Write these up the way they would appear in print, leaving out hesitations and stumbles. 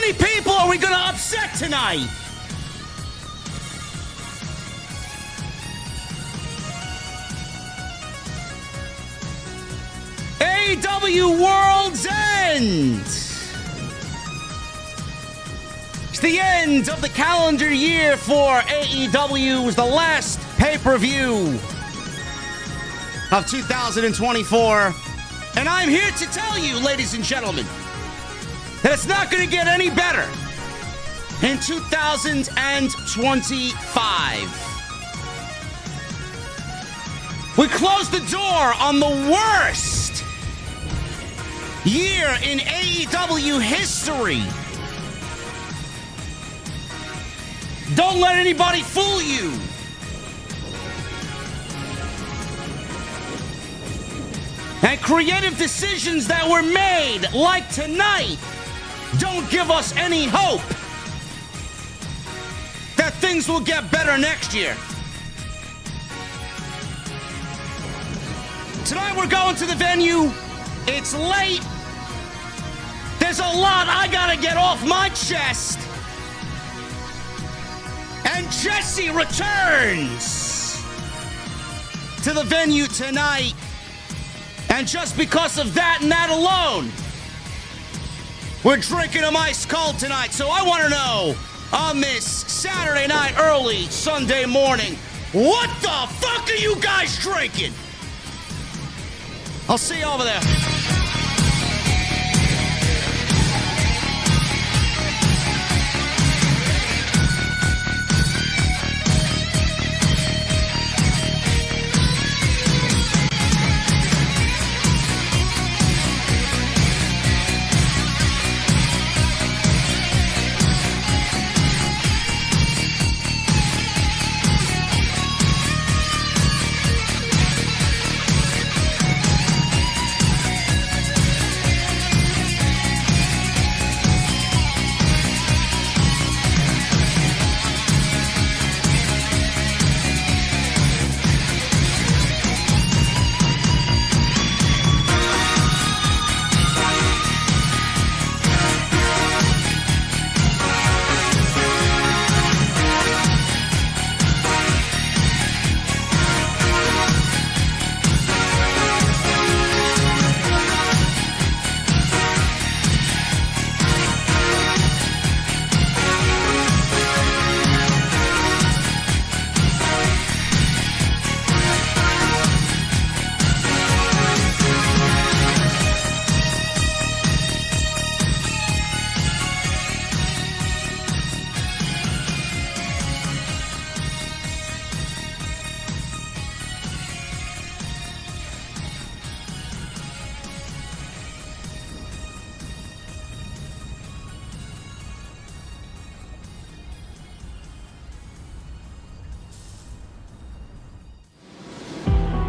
many people are we going to upset tonight? AEW Worlds End. It's the end of the calendar year for AEW. It was the last pay-per-view of 2024. And I'm here to tell you, ladies and gentlemen, that it's not going to get any better in 2025. We closed the door on the worst year in AEW history. Don't let anybody fool you. And creative decisions that were made, like tonight, don't give us any hope that things will get better next year. Tonight we're going to the venue. It's late. There's a lot I gotta get off my chest. And Jesse returns to the venue tonight. And just because of that and that alone, we're drinking a ice cold tonight. So I want to know, on this Saturday night, early Sunday morning, what the fuck are you guys drinking? I'll see you over there.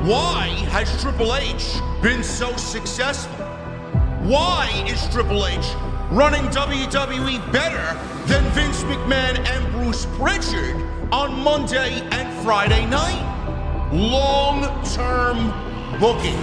Why has Triple H been so successful? Why is Triple H running WWE better than Vince McMahon and Bruce Pritchard on Monday and Friday night? Long-term booking.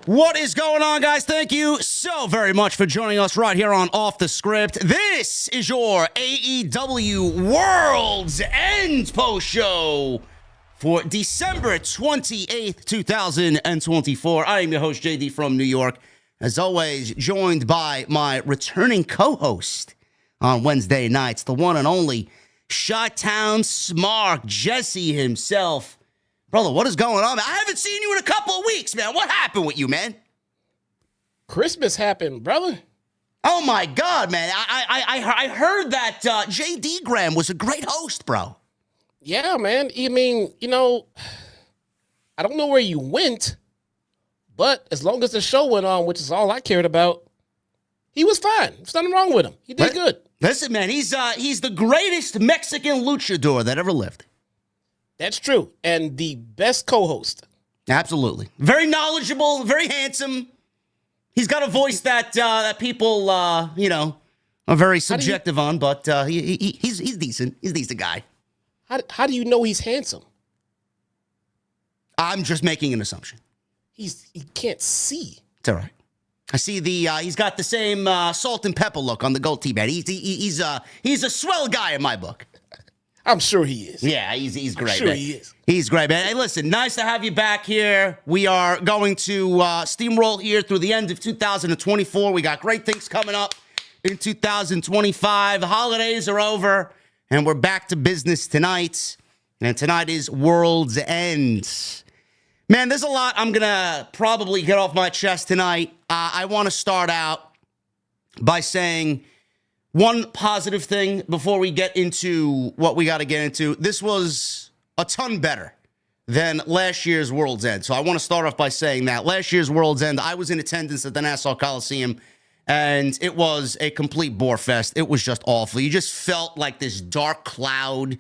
What is going on, guys? Thank you so very much for joining us right here on Off the Script. This is your AEW Worlds End post show for December 28th, 2024. I am your host, JD from New York. As always, joined by my returning co-host on Wednesday nights, the one and only Chi-Town Smark, Jesse himself. Brother, what is going on, man? I haven't seen you in a couple of weeks, man. What happened with you, man? Christmas happened, brother. Oh, my God, man. I heard that JD Graham was a great host, bro. Yeah, man. I mean, I don't know where you went, but as long as the show went on, which is all I cared about, He was fine. There's nothing wrong with him. He did good. Listen, man, he's the greatest Mexican luchador that ever lived. That's true. And the best co-host. Absolutely. Very knowledgeable, very handsome. He's got a voice that people, are very subjective on, but he's decent. He's a decent guy. How do you know he's handsome? I'm just making an assumption. He can't see. It's all right. I see he's got the same salt and pepper look on the goatee, man. He's a swell guy in my book. I'm sure he is. Yeah, he's great, sure man. He is. He's great, man. Hey, listen, nice to have you back here. We are going to steamroll here through the end of 2024. We got great things coming up in 2025. The holidays are over, and we're back to business tonight. And tonight is Worlds End. Man, there's a lot I'm going to probably get off my chest tonight. I want to start out by saying one positive thing before we get into what we got to get into. This was a ton better than last year's World's End. So I want to start off by saying that. Last year's World's End, I was in attendance at the Nassau Coliseum, and it was a complete bore fest. It was just awful. You just felt like this dark cloud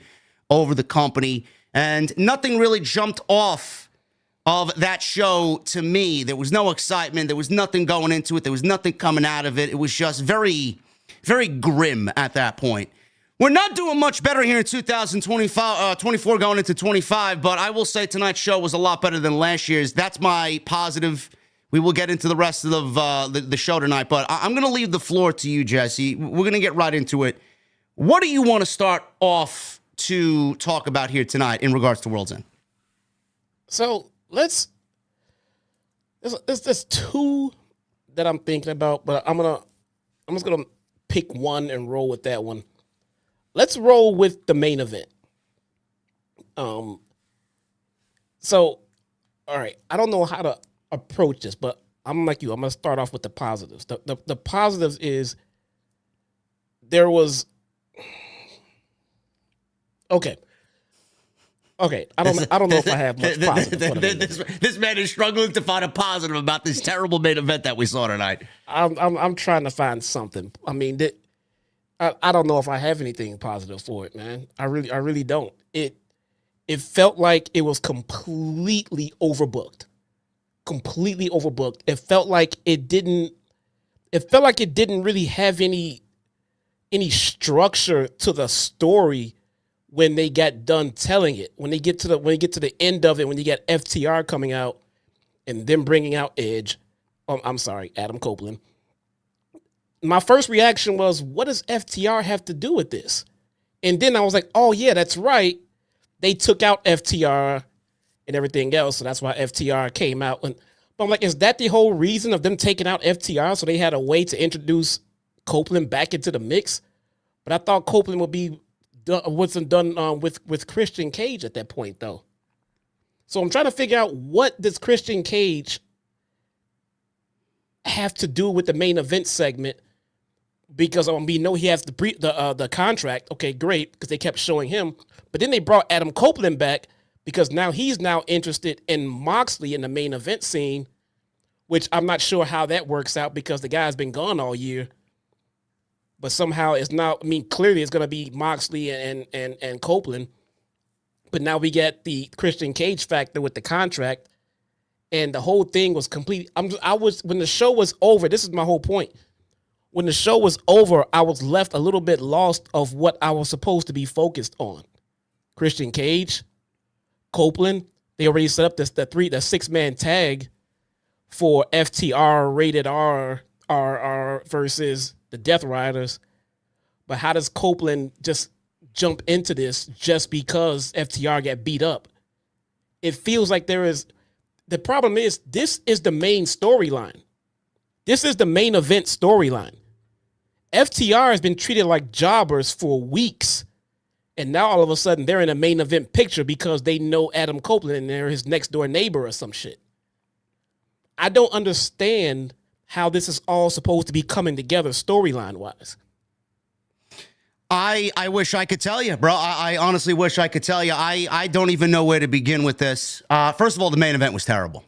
over the company, and nothing really jumped off of that show to me. There was no excitement. There was nothing going into it. There was nothing coming out of it. It was just very, very grim at that point. We're not doing much better here in 2024 going into 25, but I will say tonight's show was a lot better than last year's. That's my positive. We will get into the rest of the show tonight, but I'm going to leave the floor to you, Jesse. We're going to get right into it. What do you want to start off to talk about here tonight in regards to World's End? So there's two that I'm thinking about, but I'm just gonna pick one and roll with that one. Let's roll with the main event. So all right, I don't know how to approach this, but I'm like you. I'm gonna start off with the positives. The positives is there was okay. Okay, I don't know if I have much positive. This man is struggling to find a positive about this terrible main event that we saw tonight. I'm trying to find something. I mean, I don't know if I have anything positive for it, man. I really don't. It felt like it was completely overbooked. Completely overbooked. It felt like it didn't really have any structure to the story when they got done telling it. When they get to the end of it, when you get FTR coming out and them bringing out Edge, Adam Copeland. My first reaction was, what does FTR have to do with this? And then I was like, oh yeah, that's right. They took out FTR and everything else, so that's why FTR came out. But I'm like, is that the whole reason of them taking out FTR? So they had a way to introduce Copeland back into the mix? But I thought Copeland wasn't done with Christian Cage at that point, though. So I'm trying to figure out, what does Christian Cage have to do with the main event segment? Because we know he has the contract. Okay, great, because they kept showing him. But then they brought Adam Copeland back because now he's interested in Moxley in the main event scene, which I'm not sure how that works out because the guy's been gone all year. But somehow it's now, clearly it's going to be Moxley and Copeland. But now we get the Christian Cage factor with the contract. And the whole thing was complete. When the show was over, this is my whole point. When the show was over, I was left a little bit lost of what I was supposed to be focused on. Christian Cage, Copeland, they already set up the 6-man tag for FTR rated R versus the Death Riders. But how does Copeland just jump into this just because FTR got beat up? It feels like the problem is, this is the main storyline. This is the main event storyline. FTR has been treated like jobbers for weeks. And now all of a sudden they're in a main event picture because they know Adam Copeland and they're his next door neighbor or some shit. I don't understand how this is all supposed to be coming together storyline wise. I wish I could tell you, bro. I honestly wish I could tell you. I don't even know where to begin with this. First of all, the main event was terrible.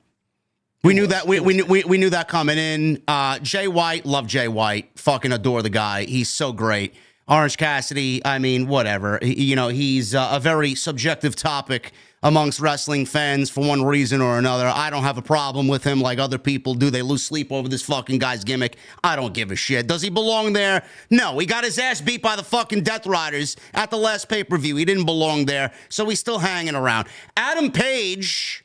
We knew that. We knew that coming in. Jay White, love Jay White. Fucking adore the guy. He's so great. Orange Cassidy, I mean, whatever. He's a very subjective topic amongst wrestling fans for one reason or another. I don't have a problem with him like other people do. They lose sleep over this fucking guy's gimmick. I don't give a shit. Does he belong there? No. He got his ass beat by the fucking Death Riders at the last pay-per-view. He didn't belong there, so he's still hanging around. Adam Page,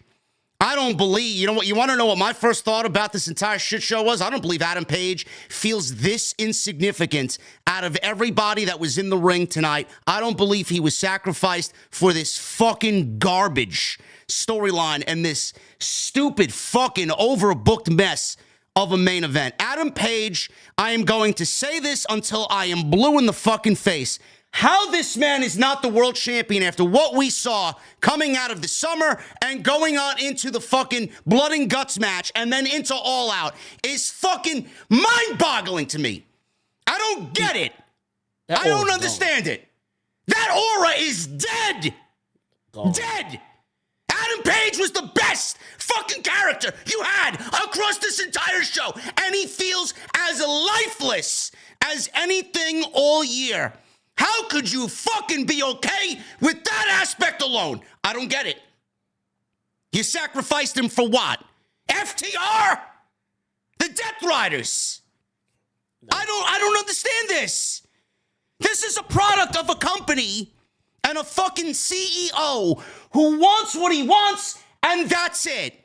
I don't believe, you know what, you want to know what my first thought about this entire shit show was? I don't believe Adam Page feels this insignificant out of everybody that was in the ring tonight. I don't believe he was sacrificed for this fucking garbage storyline and this stupid fucking overbooked mess of a main event. Adam Page, I am going to say this until I am blue in the fucking face. How this man is not the world champion after what we saw coming out of the summer and going on into the fucking blood and guts match and then into All Out is fucking mind-boggling to me. I don't get it. I don't understand it. That aura is dead. Dead. Adam Page was the best fucking character you had across this entire show, and he feels as lifeless as anything all year. How could you fucking be okay with that aspect alone? I don't get it. You sacrificed him for what? FTR? The Death Riders? I don't understand this. This is a product of a company and a fucking CEO who wants what he wants, and that's it.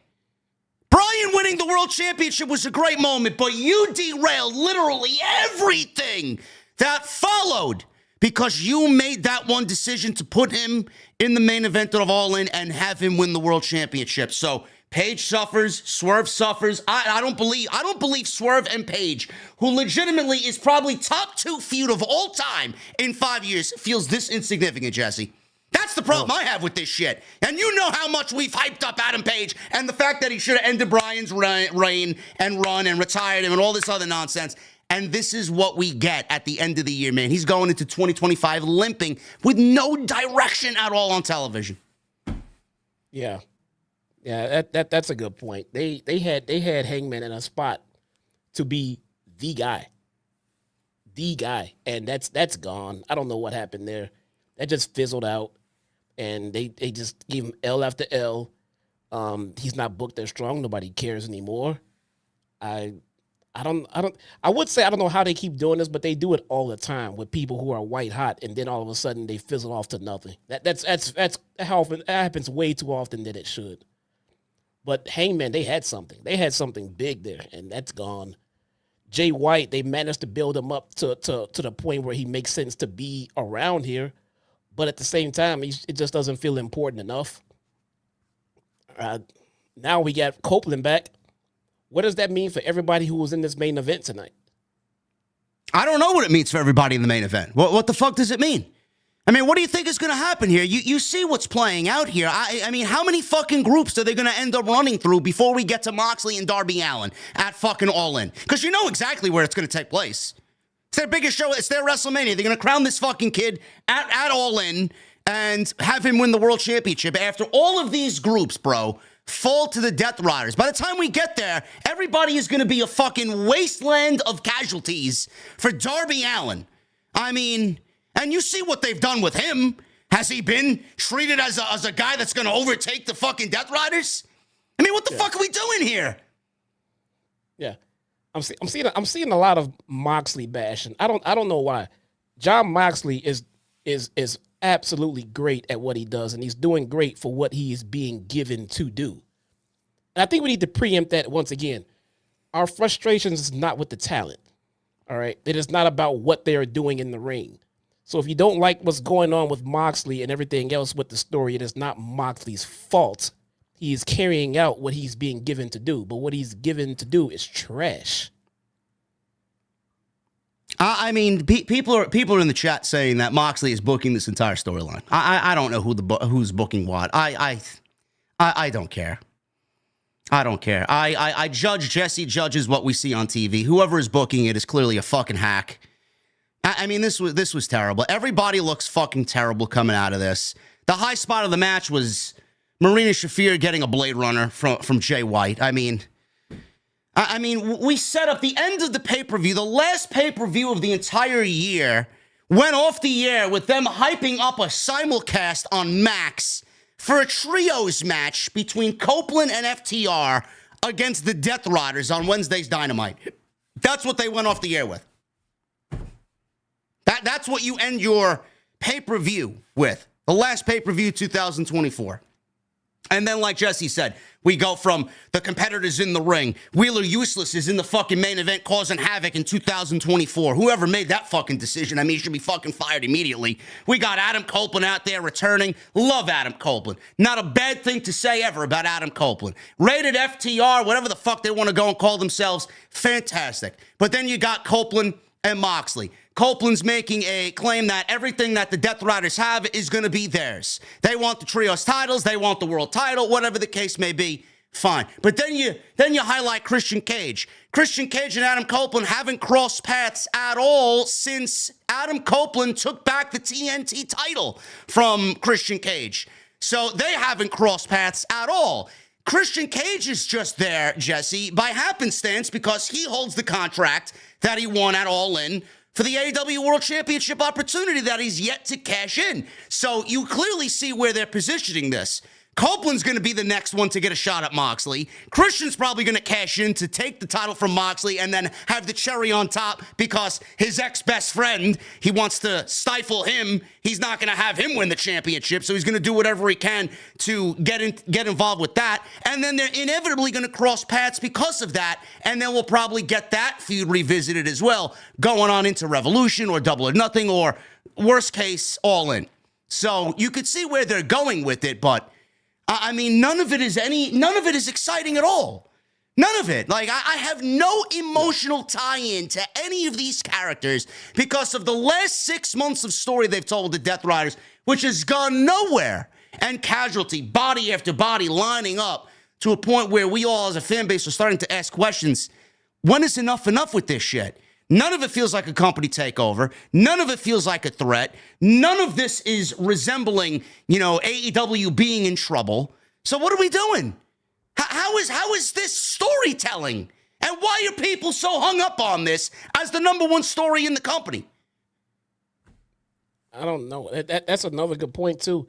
Bryan winning the world championship was a great moment, but you derailed literally everything that followed because you made that one decision to put him in the main event of All In and have him win the world championship. So Page suffers, Swerve suffers. I don't believe Swerve and Page, who legitimately is probably top 2 feud of all time in 5 years, feels this insignificant, Jesse. That's the problem I have with this shit. And you know how much we've hyped up Adam Page and the fact that he should have ended Bryan's reign and run and retired him and all this other nonsense. And this is what we get at the end of the year, man. He's going into 2025 limping with no direction at all on television. Yeah. Yeah, that's a good point. They had Hangman in a spot to be the guy. The guy. And that's gone. I don't know what happened there. That just fizzled out. And they just gave him L after L. He's not booked that strong. Nobody cares anymore. I would say I don't know how they keep doing this, but they do it all the time with people who are white hot, and then all of a sudden they fizzle off to nothing. That's how often that happens way too often than it should. But Hangman, they had something. They had something big there, and that's gone. Jay White, they managed to build him up to the point where he makes sense to be around here, but at the same time, it just doesn't feel important enough. Now we got Copeland back. What does that mean for everybody who was in this main event tonight? I don't know what it means for everybody in the main event. What the fuck does it mean? I mean, what do you think is going to happen here? You see what's playing out here. I mean, how many fucking groups are they going to end up running through before we get to Moxley and Darby Allin at fucking All In? Because you know exactly where it's going to take place. It's their biggest show. It's their WrestleMania. They're going to crown this fucking kid at All In and have him win the world championship. After all of these groups, bro, fall to the Death Riders. By the time we get there, everybody is going to be a fucking wasteland of casualties for Darby Allin. I mean, and you see what they've done with him. Has he been treated as a guy that's going to overtake the fucking Death Riders? I mean, what the fuck are we doing here? Yeah, I'm seeing a lot of Moxley bashing. I don't know why. Jon Moxley is absolutely great at what he does, and he's doing great for what he is being given to do. And I think we need to preempt that once again. Our frustrations is not with the talent, all right? It is not about what they are doing in the ring. So if you don't like what's going on with Moxley and everything else with the story, it is not Moxley's fault. He is carrying out what he's being given to do, but what he's given to do is trash. I mean, people are in the chat saying that Moxley is booking this entire storyline. I don't know who's booking what. I don't care. I don't care. I judge Jesse judges what we see on TV. Whoever is booking it is clearly a fucking hack. I mean, this was terrible. Everybody looks fucking terrible coming out of this. The high spot of the match was Marina Shafir getting a Blade Runner from Jay White. I mean, I mean, we set up the end of the pay-per-view, the last pay-per-view of the entire year, went off the air with them hyping up a simulcast on Max for a trios match between Copeland and FTR against the Death Riders on Wednesday's Dynamite. That's what they went off the air with. That's what you end your pay-per-view with. The last pay-per-view 2024. And then, like Jesse said, we go from the competitors in the ring. Wheeler Useless is in the fucking main event causing havoc in 2024. Whoever made that fucking decision, I mean, he should be fucking fired immediately. We got Adam Copeland out there returning. Love Adam Copeland. Not a bad thing to say ever about Adam Copeland. Rated FTR, whatever the fuck they want to go and call themselves, fantastic. But then you got Copeland and Moxley. Copeland's making a claim that everything that the Death Riders have is going to be theirs. They want the trios titles, they want the world title, whatever the case may be, fine. But then you highlight Christian Cage. Christian Cage and Adam Copeland haven't crossed paths at all since Adam Copeland took back the TNT title from Christian Cage. So they haven't crossed paths at all. Christian Cage is just there, Jesse, by happenstance because he holds the contract that he won at All In for the AEW World Championship opportunity that he's yet to cash in. So you clearly see where they're positioning this. Copeland's going to be the next one to get a shot at Moxley. Christian's probably going to cash in to take the title from Moxley and then have the cherry on top because his ex-best friend, he wants to stifle him. He's not going to have him win the championship, so he's going to do whatever he can to get involved with that. And then they're inevitably going to cross paths because of that, and then we'll probably get that feud revisited as well, going on into Revolution or Double or Nothing or, worst case, All In. So you could see where they're going with it, but I mean, none of it is exciting at all. None of it. Like, I have no emotional tie-in to any of these characters because of the last 6 months of story they've told the Death Riders, which has gone nowhere. And casualty, body after body, lining up to a point where we all as a fan base are starting to ask questions. When is enough with this shit? None of it feels like a company takeover. None of it feels like a threat. None of this is resembling, AEW being in trouble. So what are we doing? How is this storytelling? And why are people so hung up on this as the number one story in the company? I don't know. That's another good point, too.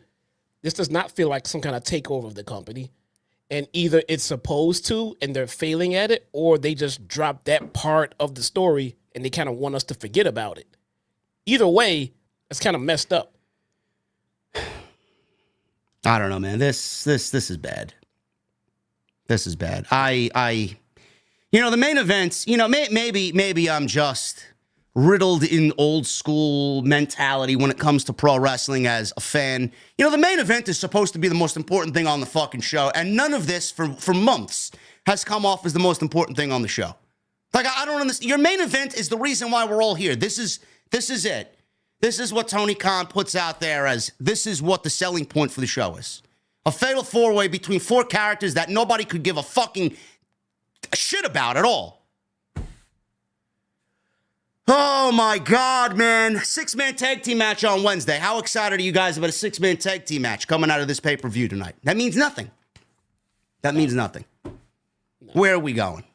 This does not feel like some kind of takeover of the company. And either it's supposed to, and they're failing at it, or they just dropped that part of the story and they kind of want us to forget about it. Either way, it's kind of messed up. I don't know, man. This is bad. This is bad. The main events, maybe I'm just riddled in old school mentality when it comes to pro wrestling as a fan. The main event is supposed to be the most important thing on the fucking show, and none of this for months has come off as the most important thing on the show. Like, I don't understand. Your main event is the reason why we're all here. This is it. This is what Tony Khan puts out there as this is what the selling point for the show is. A fatal four-way between four characters that nobody could give a fucking shit about at all. Oh, my God, man. 6-man tag team match on Wednesday. How excited are you guys about a 6-man tag team match coming out of this pay-per-view tonight? That means nothing. That means nothing. No. Where are we going?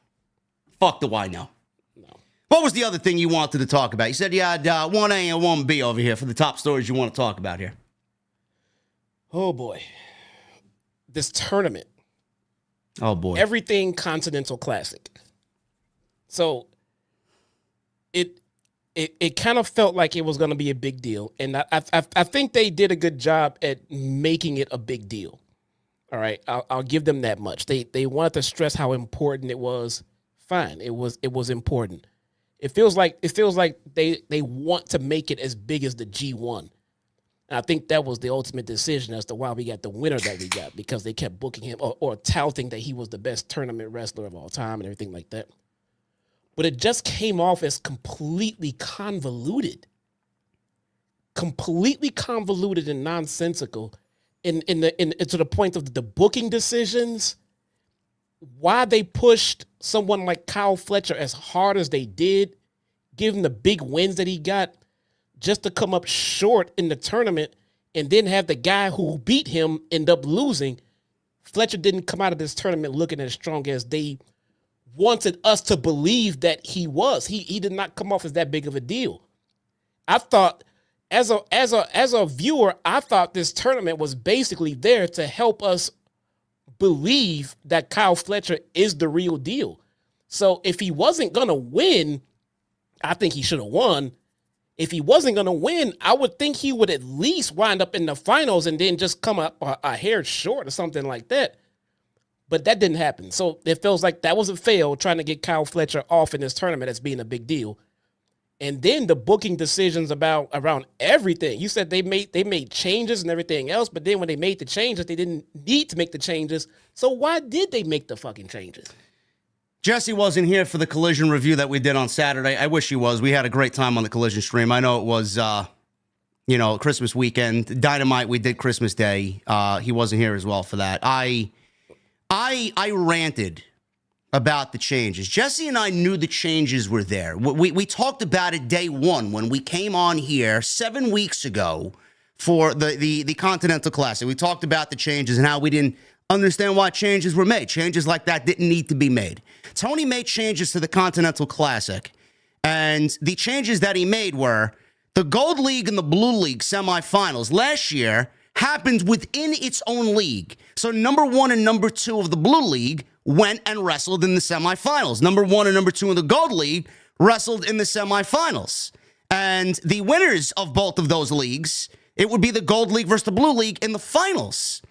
Fuck do I know. No. What was the other thing you wanted to talk about? You said you had 1A and 1B over here for the top stories you want to talk about here. Oh, boy. This tournament. Oh, boy. Everything Continental Classic. So it kind of felt like it was going to be a big deal. And I think they did a good job at making it a big deal. All right. I'll give them that much. They wanted to stress how important it was. Fine. It was important. It feels like they want to make it as big as the G1. And I think that was the ultimate decision as to why we got the winner that we got, because they kept booking him or touting that he was the best tournament wrestler of all time and everything like that. But it just came off as completely convoluted and nonsensical in to the point of the booking decisions. Why they pushed someone like Kyle Fletcher as hard as they did, give him the big wins that he got, just to come up short in the tournament and then have the guy who beat him end up losing. Fletcher didn't come out of this tournament looking as strong as they wanted us to believe that he was. He did not come off as that big of a deal. I thought, as a viewer, I thought this tournament was basically there to help us believe that Kyle Fletcher is the real deal. So if he wasn't gonna win, I think he should have won. If he wasn't gonna win, I would think he would at least wind up in the finals and then just come up a hair short or something like that. But that didn't happen. So it feels like that was a fail trying to get Kyle Fletcher off in this tournament as being a big deal. And then the booking decisions around everything. You said they made changes and everything else, but then when they made the changes, they didn't need to make the changes. So why did they make the fucking changes? Jesse wasn't here for the Collision review that we did on Saturday. I wish he was. We had a great time on the Collision stream. I know it was, Christmas weekend. Dynamite, we did Christmas Day. He wasn't here as well for that. I ranted about the changes. Jesse and I knew the changes were there. We talked about it day one when we came on here 7 weeks ago for the Continental Classic. We talked about the changes and how we didn't understand why changes were made. Changes like that didn't need to be made. Tony made changes to the Continental Classic, and the changes that he made were the Gold League and the Blue League semifinals last year happened within its own league. So number 1 and number 2 of the Blue League went and wrestled in the semifinals. Number 1 and number 2 in the Gold League wrestled in the semifinals. And the winners of both of those leagues, it would be the Gold League versus the Blue League in the finals.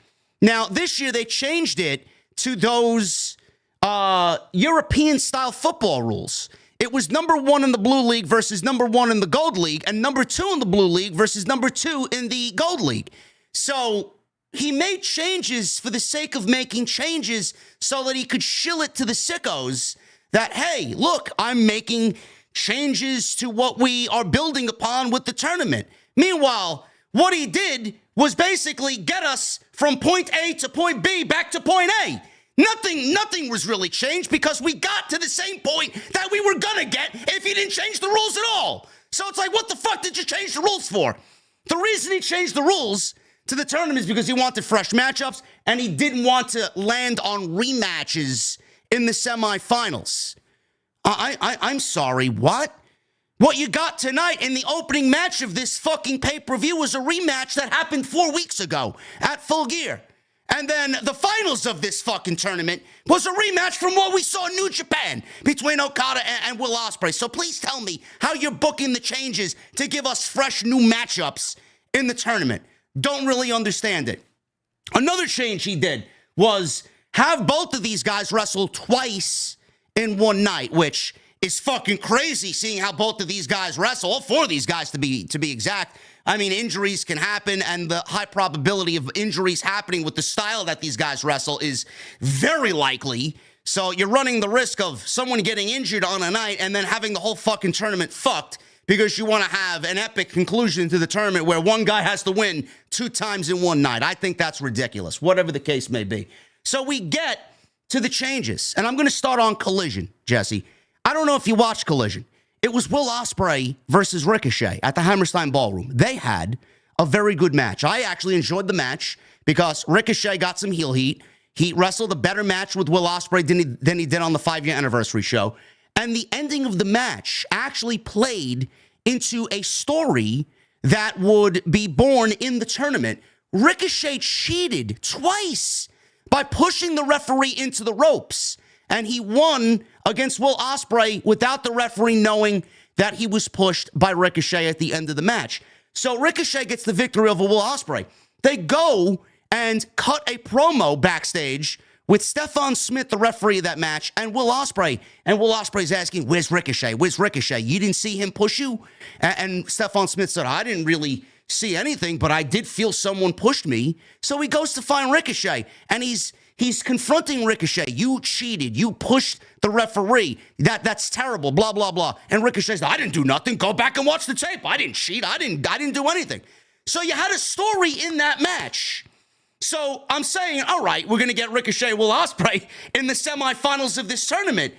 Now, this year they changed it to those European-style football rules. It was number 1 in the Blue League versus number 1 in the Gold League, and number 2 in the Blue League versus number 2 in the Gold League. So he made changes for the sake of making changes so that he could shill it to the sickos that, hey, look, I'm making changes to what we are building upon with the tournament. Meanwhile, what he did was basically get us from point A to point B back to point A. Nothing was really changed because we got to the same point that we were gonna get if he didn't change the rules at all. So it's like, what the fuck did you change the rules for? The reason he changed the rules to the tournament is because he wanted fresh matchups and he didn't want to land on rematches in the semifinals. I'm sorry, what? What you got tonight in the opening match of this fucking pay-per-view was a rematch that happened 4 weeks ago at Full Gear. And then the finals of this fucking tournament was a rematch from what we saw in New Japan between Okada and Will Ospreay. So please tell me how you're booking the changes to give us fresh new matchups in the tournament. Don't really understand it. Another change he did was have both of these guys wrestle twice in one night, which is fucking crazy seeing how both of these guys wrestle. All 4 of these guys to be exact. I mean, injuries can happen, and the high probability of injuries happening with the style that these guys wrestle is very likely. So you're running the risk of someone getting injured on a night and then having the whole fucking tournament fucked because you want to have an epic conclusion to the tournament where one guy has to win 2 times in one night. I think that's ridiculous, whatever the case may be. So we get to the changes, and I'm going to start on Collision, Jesse. I don't know if you watched Collision. It was Will Ospreay versus Ricochet at the Hammerstein Ballroom. They had a very good match. I actually enjoyed the match because Ricochet got some heel heat. He wrestled a better match with Will Ospreay than he did on the 5-year anniversary show. And the ending of the match actually played into a story that would be born in the tournament. Ricochet cheated twice by pushing the referee into the ropes. And he won against Will Ospreay without the referee knowing that he was pushed by Ricochet at the end of the match. So Ricochet gets the victory over Will Ospreay. They go and cut a promo backstage with Stephon Smith, the referee of that match, and Will Ospreay. And Will Ospreay's asking, where's Ricochet? Where's Ricochet? You didn't see him push you? And Stephon Smith said, I didn't really see anything, but I did feel someone pushed me. So he goes to find Ricochet, and he's confronting Ricochet. You cheated. You pushed the referee. That's terrible. Blah, blah, blah. And Ricochet says, I didn't do nothing. Go back and watch the tape. I didn't cheat. I didn't do anything. So you had a story in that match. So I'm saying, all right, we're going to get Ricochet, Will Ospreay in the semifinals of this tournament.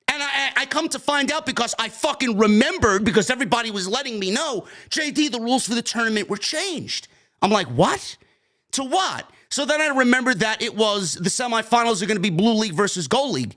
And I come to find out because I fucking remembered, because everybody was letting me know, JD, the rules for the tournament were changed. I'm like, what? To what? So then I remembered that it was the semifinals are going to be Blue League versus Gold League.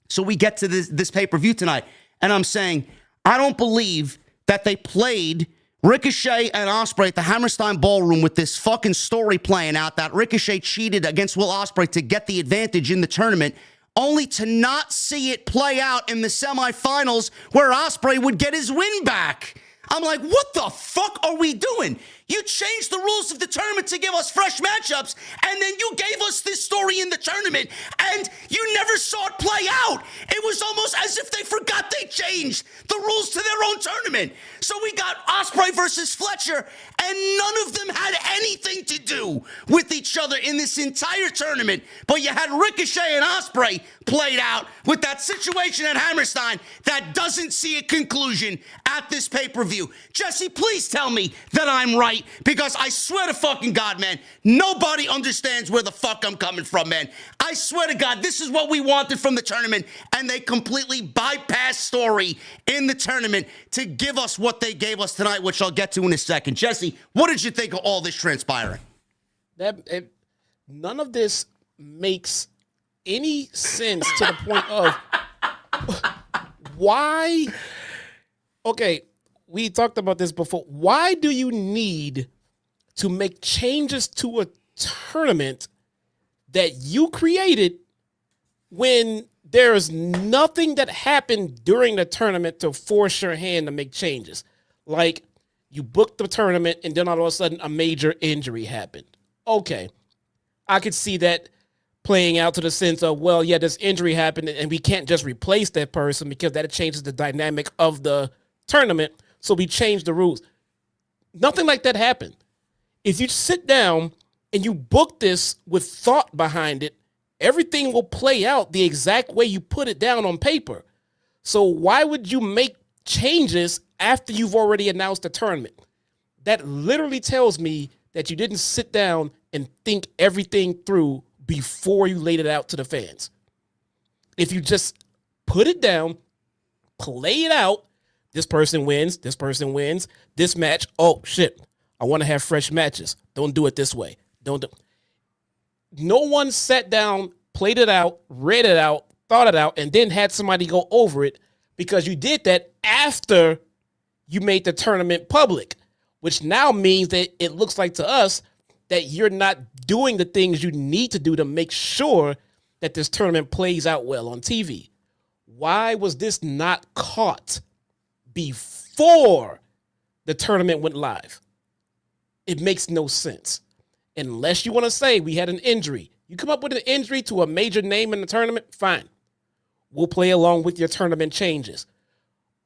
So we get to this pay-per-view tonight, and I'm saying, I don't believe that they played Ricochet and Ospreay at the Hammerstein Ballroom with this fucking story playing out that Ricochet cheated against Will Ospreay to get the advantage in the tournament, only to not see it play out in the semifinals where Ospreay would get his win back. I'm like, what the fuck are we doing? You changed the rules of the tournament to give us fresh matchups, and then you gave us this story in the tournament, and you never saw it play out. It was almost as if they forgot they changed the rules to their own tournament. So we got Ospreay versus Fletcher, and none of them had anything to do with each other in this entire tournament. But you had Ricochet and Ospreay played out with that situation at Hammerstein that doesn't see a conclusion at this pay-per-view. Jesse, please tell me that I'm right, because I swear to fucking God, man, nobody understands where the fuck I'm coming from, man. I swear to God, this is what we wanted from the tournament, and they completely bypassed story in the tournament to give us what they gave us tonight, which I'll get to in a second. Jesse, what did you think of all this transpiring? None of this makes any sense to the point of why. Okay, we talked about this before. Why do you need to make changes to a tournament that you created when there's nothing that happened during the tournament to force your hand to make changes? Like, you booked the tournament and then all of a sudden a major injury happened. Okay, I could see that playing out to the sense of, well, yeah, this injury happened and we can't just replace that person because that changes the dynamic of the tournament. So we changed the rules. Nothing like that happened. If you sit down and you book this with thought behind it, everything will play out the exact way you put it down on paper. So why would you make changes after you've already announced the tournament? That literally tells me that you didn't sit down and think everything through before you laid it out to the fans. If you just put it down, play it out, this person wins, this match, oh shit, I want to have fresh matches. Don't do it this way. No one sat down, played it out, read it out, thought it out, and then had somebody go over it, because you did that after you made the tournament public, which now means that it looks like to us that you're not doing the things you need to do to make sure that this tournament plays out well on TV. Why was this not caught before the tournament went live? It makes no sense. Unless you want to say we had an injury. You come up with an injury to a major name in the tournament, fine. We'll play along with your tournament changes.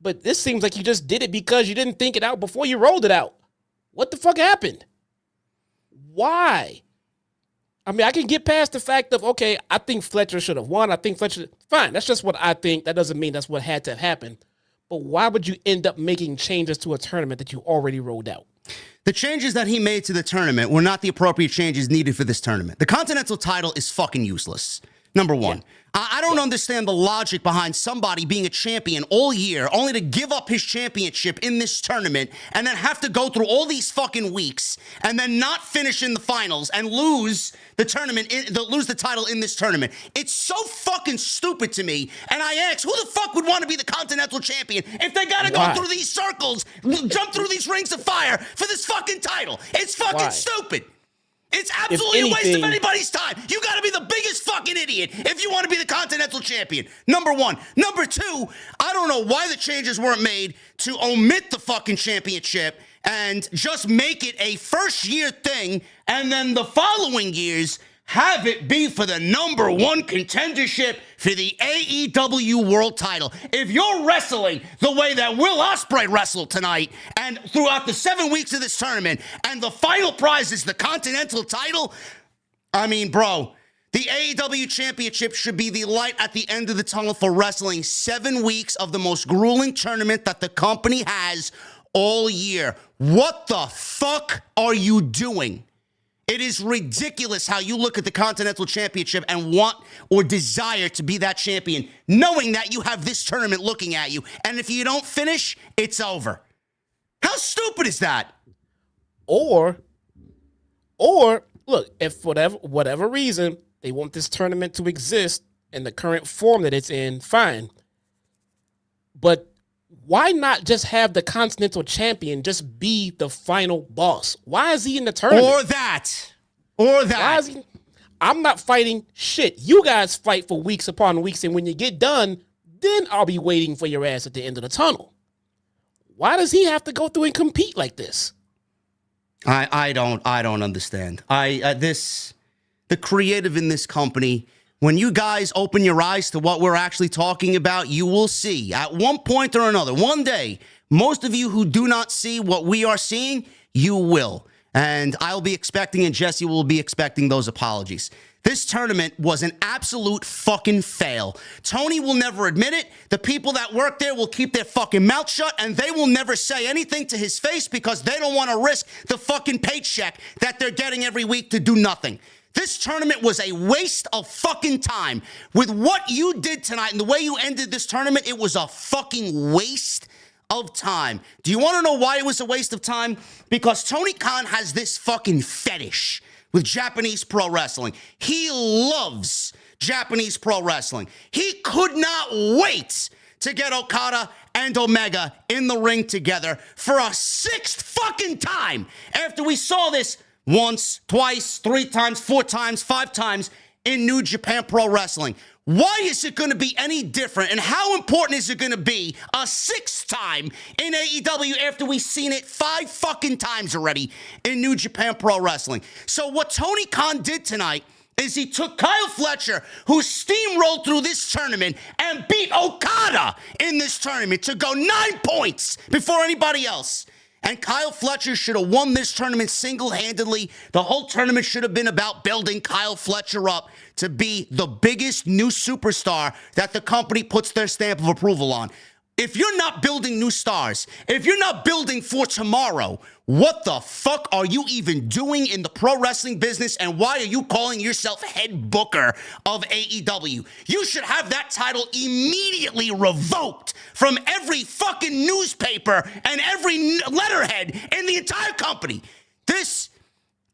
But this seems like you just did it because you didn't think it out before you rolled it out. What the fuck happened? Why? I mean, I can get past the fact of, okay, I think Fletcher should have won. Fine, that's just what I think. That doesn't mean that's what had to happen. But why would you end up making changes to a tournament that you already rolled out? The changes that he made to the tournament were not the appropriate changes needed for this tournament. The Continental title is fucking useless. Number one. Yeah. I don't understand the logic behind somebody being a champion all year only to give up his championship in this tournament and then have to go through all these fucking weeks and then not finish in the finals and lose the tournament, lose the title in this tournament. It's so fucking stupid to me. And I ask, who the fuck would want to be the Continental champion if they got to go through these circles, jump through these rings of fire for this fucking title? It's fucking stupid. It's absolutely a waste of anybody's time. You got to be the biggest fucking idiot if you want to be the Continental champion. Number one. Number two, I don't know why the changes weren't made to omit the fucking championship and just make it a first year thing, and then the following years have it be for the number one contendership for the AEW World title. If you're wrestling the way that Will Ospreay wrestled tonight and throughout the 7 weeks of this tournament, and the final prize is the Continental title, I mean, bro, the AEW Championship should be the light at the end of the tunnel for wrestling 7 weeks of the most grueling tournament that the company has all year. What the fuck are you doing? It is ridiculous how you look at the Continental Championship and want or desire to be that champion, knowing that you have this tournament looking at you. And if you don't finish, it's over. How stupid is that? Or look, if for whatever reason they want this tournament to exist and the current form that it's in, fine. But why not just have the Continental Champion just be the final boss? Why is he in the tournament? Or that. Why is he? I'm not fighting shit. You guys fight for weeks upon weeks, and when you get done, then I'll be waiting for your ass at the end of the tunnel. Why does he have to go through and compete like this? I don't understand. The creative in this company, when you guys open your eyes to what we're actually talking about, you will see at one point or another, one day, most of you who do not see what we are seeing, you will. And I'll be expecting, and Jesse will be expecting those apologies. This tournament was an absolute fucking fail. Tony will never admit it. The people that work there will keep their fucking mouth shut, and they will never say anything to his face because they don't want to risk the fucking paycheck that they're getting every week to do nothing. This tournament was a waste of fucking time. With what you did tonight and the way you ended this tournament, it was a fucking waste of time. Do you want to know why it was a waste of time? Because Tony Khan has this fucking fetish with Japanese pro wrestling. He loves Japanese pro wrestling. He could not wait to get Okada and Omega in the ring together for a sixth fucking time after we saw this once, twice, 3 times, 4 times, 5 times in New Japan Pro Wrestling. Why is it going to be any different? And how important is it going to be a 6th time in AEW after we've seen it 5 fucking times already in New Japan Pro Wrestling? So what Tony Khan did tonight is he took Kyle Fletcher, who steamrolled through this tournament, and beat Okada in this tournament to go 9 points before anybody else. And Kyle Fletcher should have won this tournament single-handedly. The whole tournament should have been about building Kyle Fletcher up to be the biggest new superstar that the company puts their stamp of approval on. If you're not building new stars, if you're not building for tomorrow, what the fuck are you even doing in the pro wrestling business, and why are you calling yourself head booker of AEW? You should have that title immediately revoked from every fucking newspaper and every letterhead in the entire company. This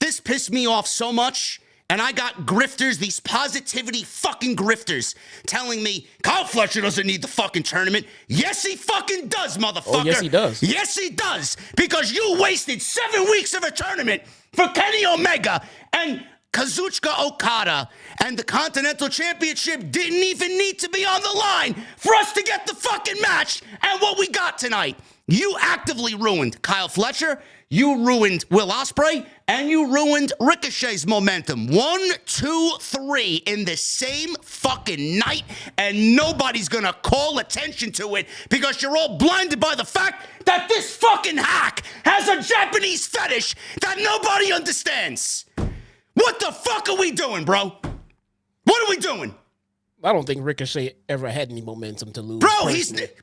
pissed me off so much. And I got grifters, these positivity fucking grifters, telling me Kyle Fletcher doesn't need the fucking tournament. Yes, he fucking does, motherfucker. Oh, yes, he does. Yes, he does. Because you wasted 7 weeks of a tournament for Kenny Omega, and Kazuchika Okada and the Continental Championship didn't even need to be on the line for us to get the fucking match and what we got tonight. You actively ruined Kyle Fletcher, you ruined Will Ospreay, and you ruined Ricochet's momentum. 1, 2, 3 in the same fucking night, and nobody's gonna call attention to it because you're all blinded by the fact that this fucking hack has a Japanese fetish that nobody understands. What the fuck are we doing, bro? What are we doing? I don't think Ricochet ever had any momentum to lose.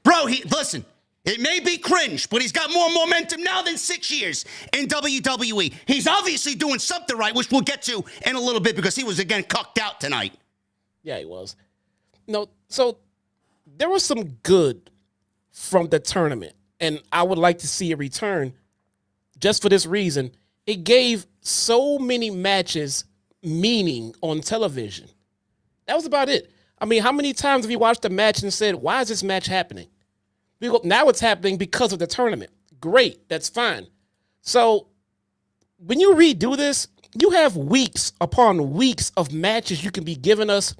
Listen. It may be cringe, but he's got more momentum now than 6 years in WWE. He's obviously doing something right, which we'll get to in a little bit because he was again cucked out tonight. Yeah, he was. No, so there was some good from the tournament, and I would like to see a return just for this reason. It gave so many matches meaning on television. That was about it. I mean, how many times have you watched a match and said, why is this match happening? Now it's happening because of the tournament. Great, that's fine. So when you redo this, you have weeks upon weeks of matches you can be giving us.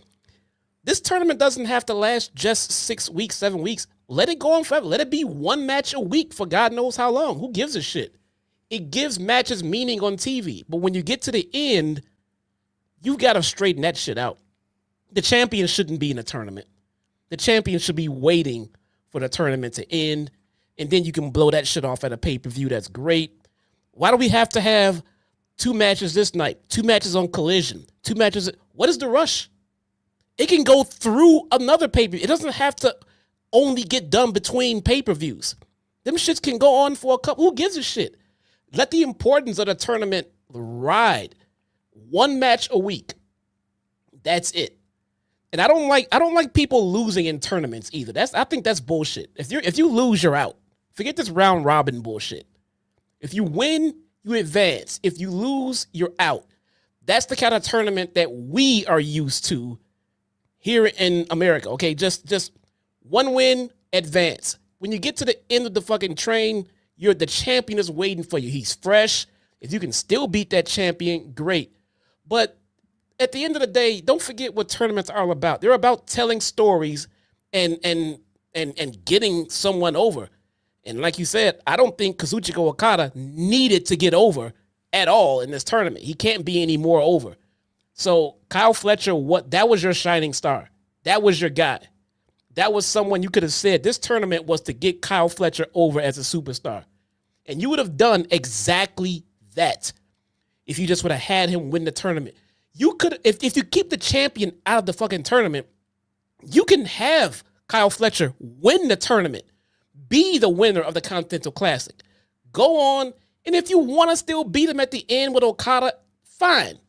This tournament doesn't have to last just 6 weeks, 7 weeks. Let it go on forever. Let it be 1 match a week for God knows how long. Who gives a shit? It gives matches meaning on TV. But when you get to the end, you got to straighten that shit out. The champion shouldn't be in a tournament. The champion should be waiting for the tournament to end, and then you can blow that shit off at a pay-per-view. That's great. Why do we have to have 2 matches this night, 2 matches on Collision, 2 matches? What is the rush? It can go through another pay-per-view. It doesn't have to only get done between pay-per-views. Them shits can go on for a couple. Who gives a shit? Let the importance of the tournament ride. 1 match a week. That's it. And I don't like people losing in tournaments either. I think that's bullshit. If you lose, you're out. Forget this round robin bullshit. If you win, you advance. If you lose, you're out. That's the kind of tournament that we are used to here in America. Okay, just one win, advance. When you get to the end of the fucking train, the champion is waiting for you. He's fresh. If you can still beat that champion, great. But at the end of the day, don't forget what tournaments are all about. They're about telling stories and getting someone over. And like you said, I don't think Kazuchika Okada needed to get over at all in this tournament. He can't be any more over. So Kyle Fletcher, that was your shining star. That was your guy. That was someone you could have said this tournament was to get Kyle Fletcher over as a superstar. And you would have done exactly that if you just would have had him win the tournament. You could, if you keep the champion out of the fucking tournament, you can have Kyle Fletcher win the tournament, be the winner of the Continental Classic. Go on, and if you want to still beat him at the end with Okada, fine.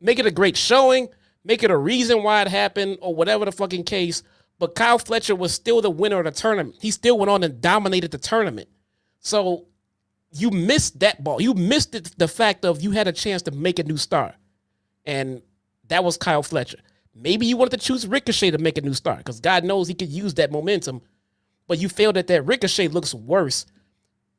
Make it a great showing, make it a reason why it happened, or whatever the fucking case. But Kyle Fletcher was still the winner of the tournament. He still went on and dominated the tournament. So you missed that ball. You missed the fact of you had a chance to make a new star. And that was Kyle Fletcher. Maybe you wanted to choose Ricochet to make a new star because God knows he could use that momentum. But you failed at that. Ricochet looks worse.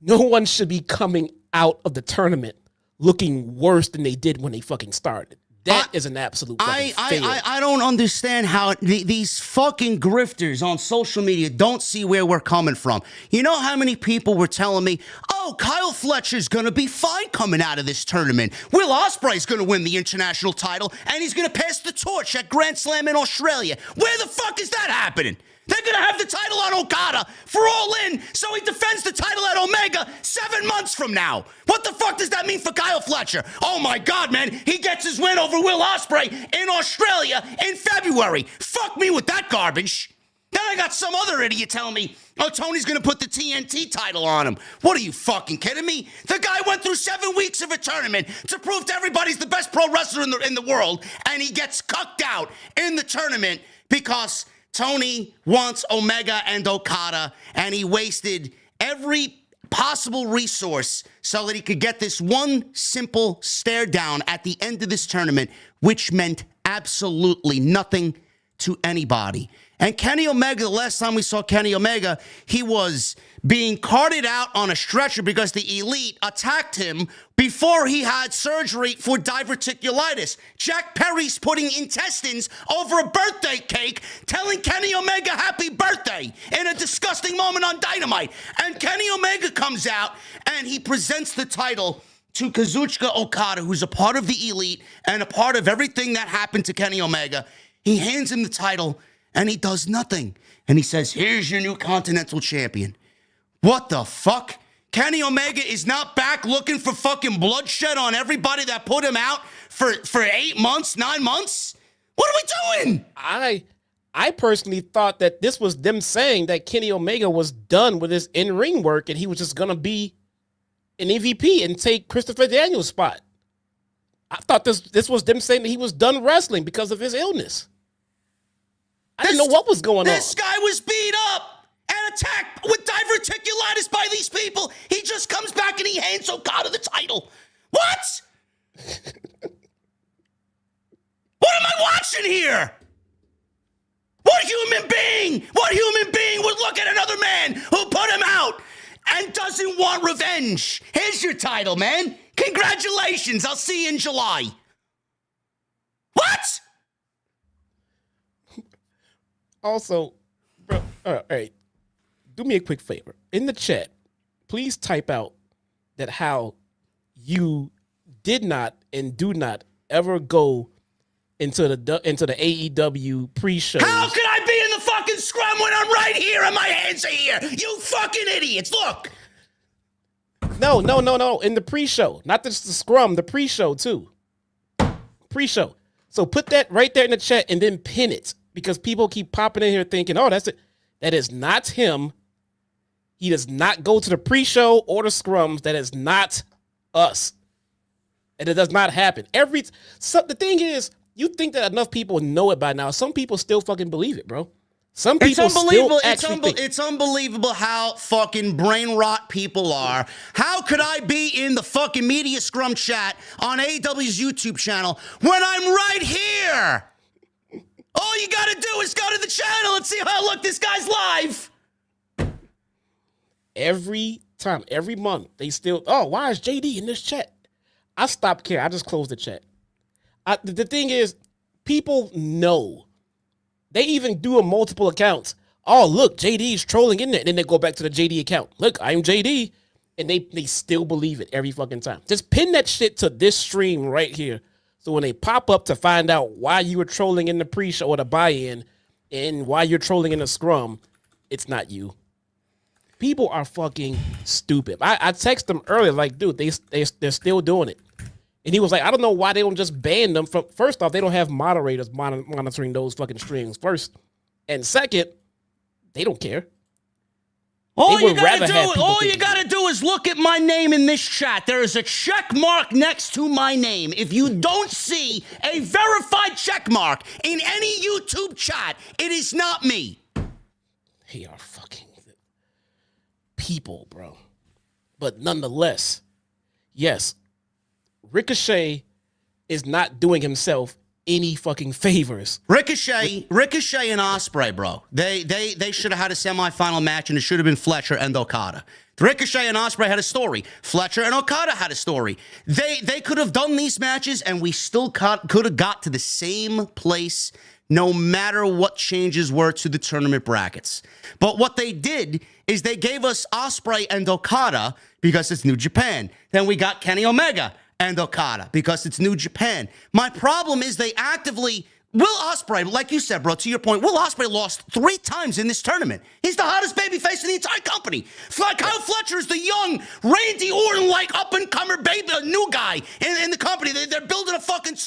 No one should be coming out of the tournament looking worse than they did when they fucking started. That is an absolute fucking fail. I don't understand how these fucking grifters on social media don't see where we're coming from. You know how many people were telling me, oh, Kyle Fletcher's going to be fine coming out of this tournament. Will Ospreay's going to win the international title, and he's going to pass the torch at Grand Slam in Australia. Where the fuck is that happening? They're going to have the title on Okada for All In, so he defends the title at Omega 7 months from now. What the fuck does that mean for Kyle Fletcher? Oh my God, man, he gets his win over Will Ospreay in Australia in February. Fuck me with that garbage. Then I got some other idiot telling me, oh, Tony's going to put the TNT title on him. What are you fucking kidding me? The guy went through 7 weeks of a tournament to prove to everybody he's the best pro wrestler in the world, and he gets cucked out in the tournament because Tony wants Omega and Okada, and he wasted every possible resource so that he could get this one simple stare down at the end of this tournament, which meant absolutely nothing to anybody. And Kenny Omega, the last time we saw Kenny Omega, he was being carted out on a stretcher because the Elite attacked him before he had surgery for diverticulitis. Jack Perry's putting intestines over a birthday cake, telling Kenny Omega happy birthday in a disgusting moment on Dynamite. And Kenny Omega comes out and he presents the title to Kazuchika Okada, who's a part of the Elite and a part of everything that happened to Kenny Omega. He hands him the title and he does nothing. And he says, here's your new Continental Champion. What the fuck? Kenny Omega is not back looking for fucking bloodshed on everybody that put him out for 8 months, 9 months? What are we doing? I personally thought that this was them saying that Kenny Omega was done with his in-ring work and he was just going to be an EVP and take Christopher Daniels' spot. I thought this was them saying that he was done wrestling because of his illness. I didn't know what was going on. This guy was beat up and attacked with diverticulitis by these people. He just comes back and he hands Okada the title. What? What am I watching here? What human being would look at another man who put him out and doesn't want revenge? Here's your title, man. Congratulations. I'll see you in July. What? Also, bro, all right, do me a quick favor. In the chat, please type out that how you did not and do not ever go into the AEW pre-show. How could I be in the fucking scrum when I'm right here and my hands are here? You fucking idiots, look. No. In the pre-show, not just the scrum, the pre-show too. Pre-show. So put that right there in the chat and then pin it. Because people keep popping in here thinking, oh, that's it. That is not him. He does not go to the pre-show or the scrums. That is not us. And it does not happen. The thing is, you think that enough people know it by now. Some people still fucking believe it, bro. Some people still actually think. It's unbelievable how fucking brain rot people are. How could I be in the fucking media scrum chat on AEW's YouTube channel when I'm right here? All you got to do is go to the channel and see how, look, this guy's live. Every time, every month, they still, why is JD in this chat? I stopped caring. I just closed the chat. The thing is, people know. They even do a multiple accounts. Oh, look, JD's trolling in there. And then they go back to the JD account. Look, I'm JD. And they still believe it every fucking time. Just pin that shit to this stream right here. So when they pop up to find out why you were trolling in the pre-show or the buy-in and why you're trolling in the scrum, it's not you. People are fucking stupid. I texted them earlier, like, dude, they're still doing it. And he was like, I don't know why they don't just ban them. First off, they don't have moderators monitoring those fucking streams first. And second, they don't care. All you gotta do is look at my name in this chat. There is a check mark next to my name. If you don't see a verified check mark in any YouTube chat, it is not me. They are fucking people, bro. But nonetheless, yes, Ricochet is not doing himself any fucking favors. Ricochet and Osprey, bro. They should have had a semifinal match, and it should have been Fletcher and Okada. Ricochet and Osprey had a story. Fletcher and Okada had a story. They could have done these matches, and we still could have got to the same place no matter what changes were to the tournament brackets. But what they did is they gave us Osprey and Okada because it's New Japan. Then we got Kenny Omega and Okada because it's New Japan. My problem is they actively... Will Ospreay, like you said, bro, to your point, Will Ospreay lost 3 times in this tournament. He's the hottest babyface in the entire company. Kyle Fletcher is the young, Randy Orton-like up-and-comer baby, a new guy in the company. They're building a fucking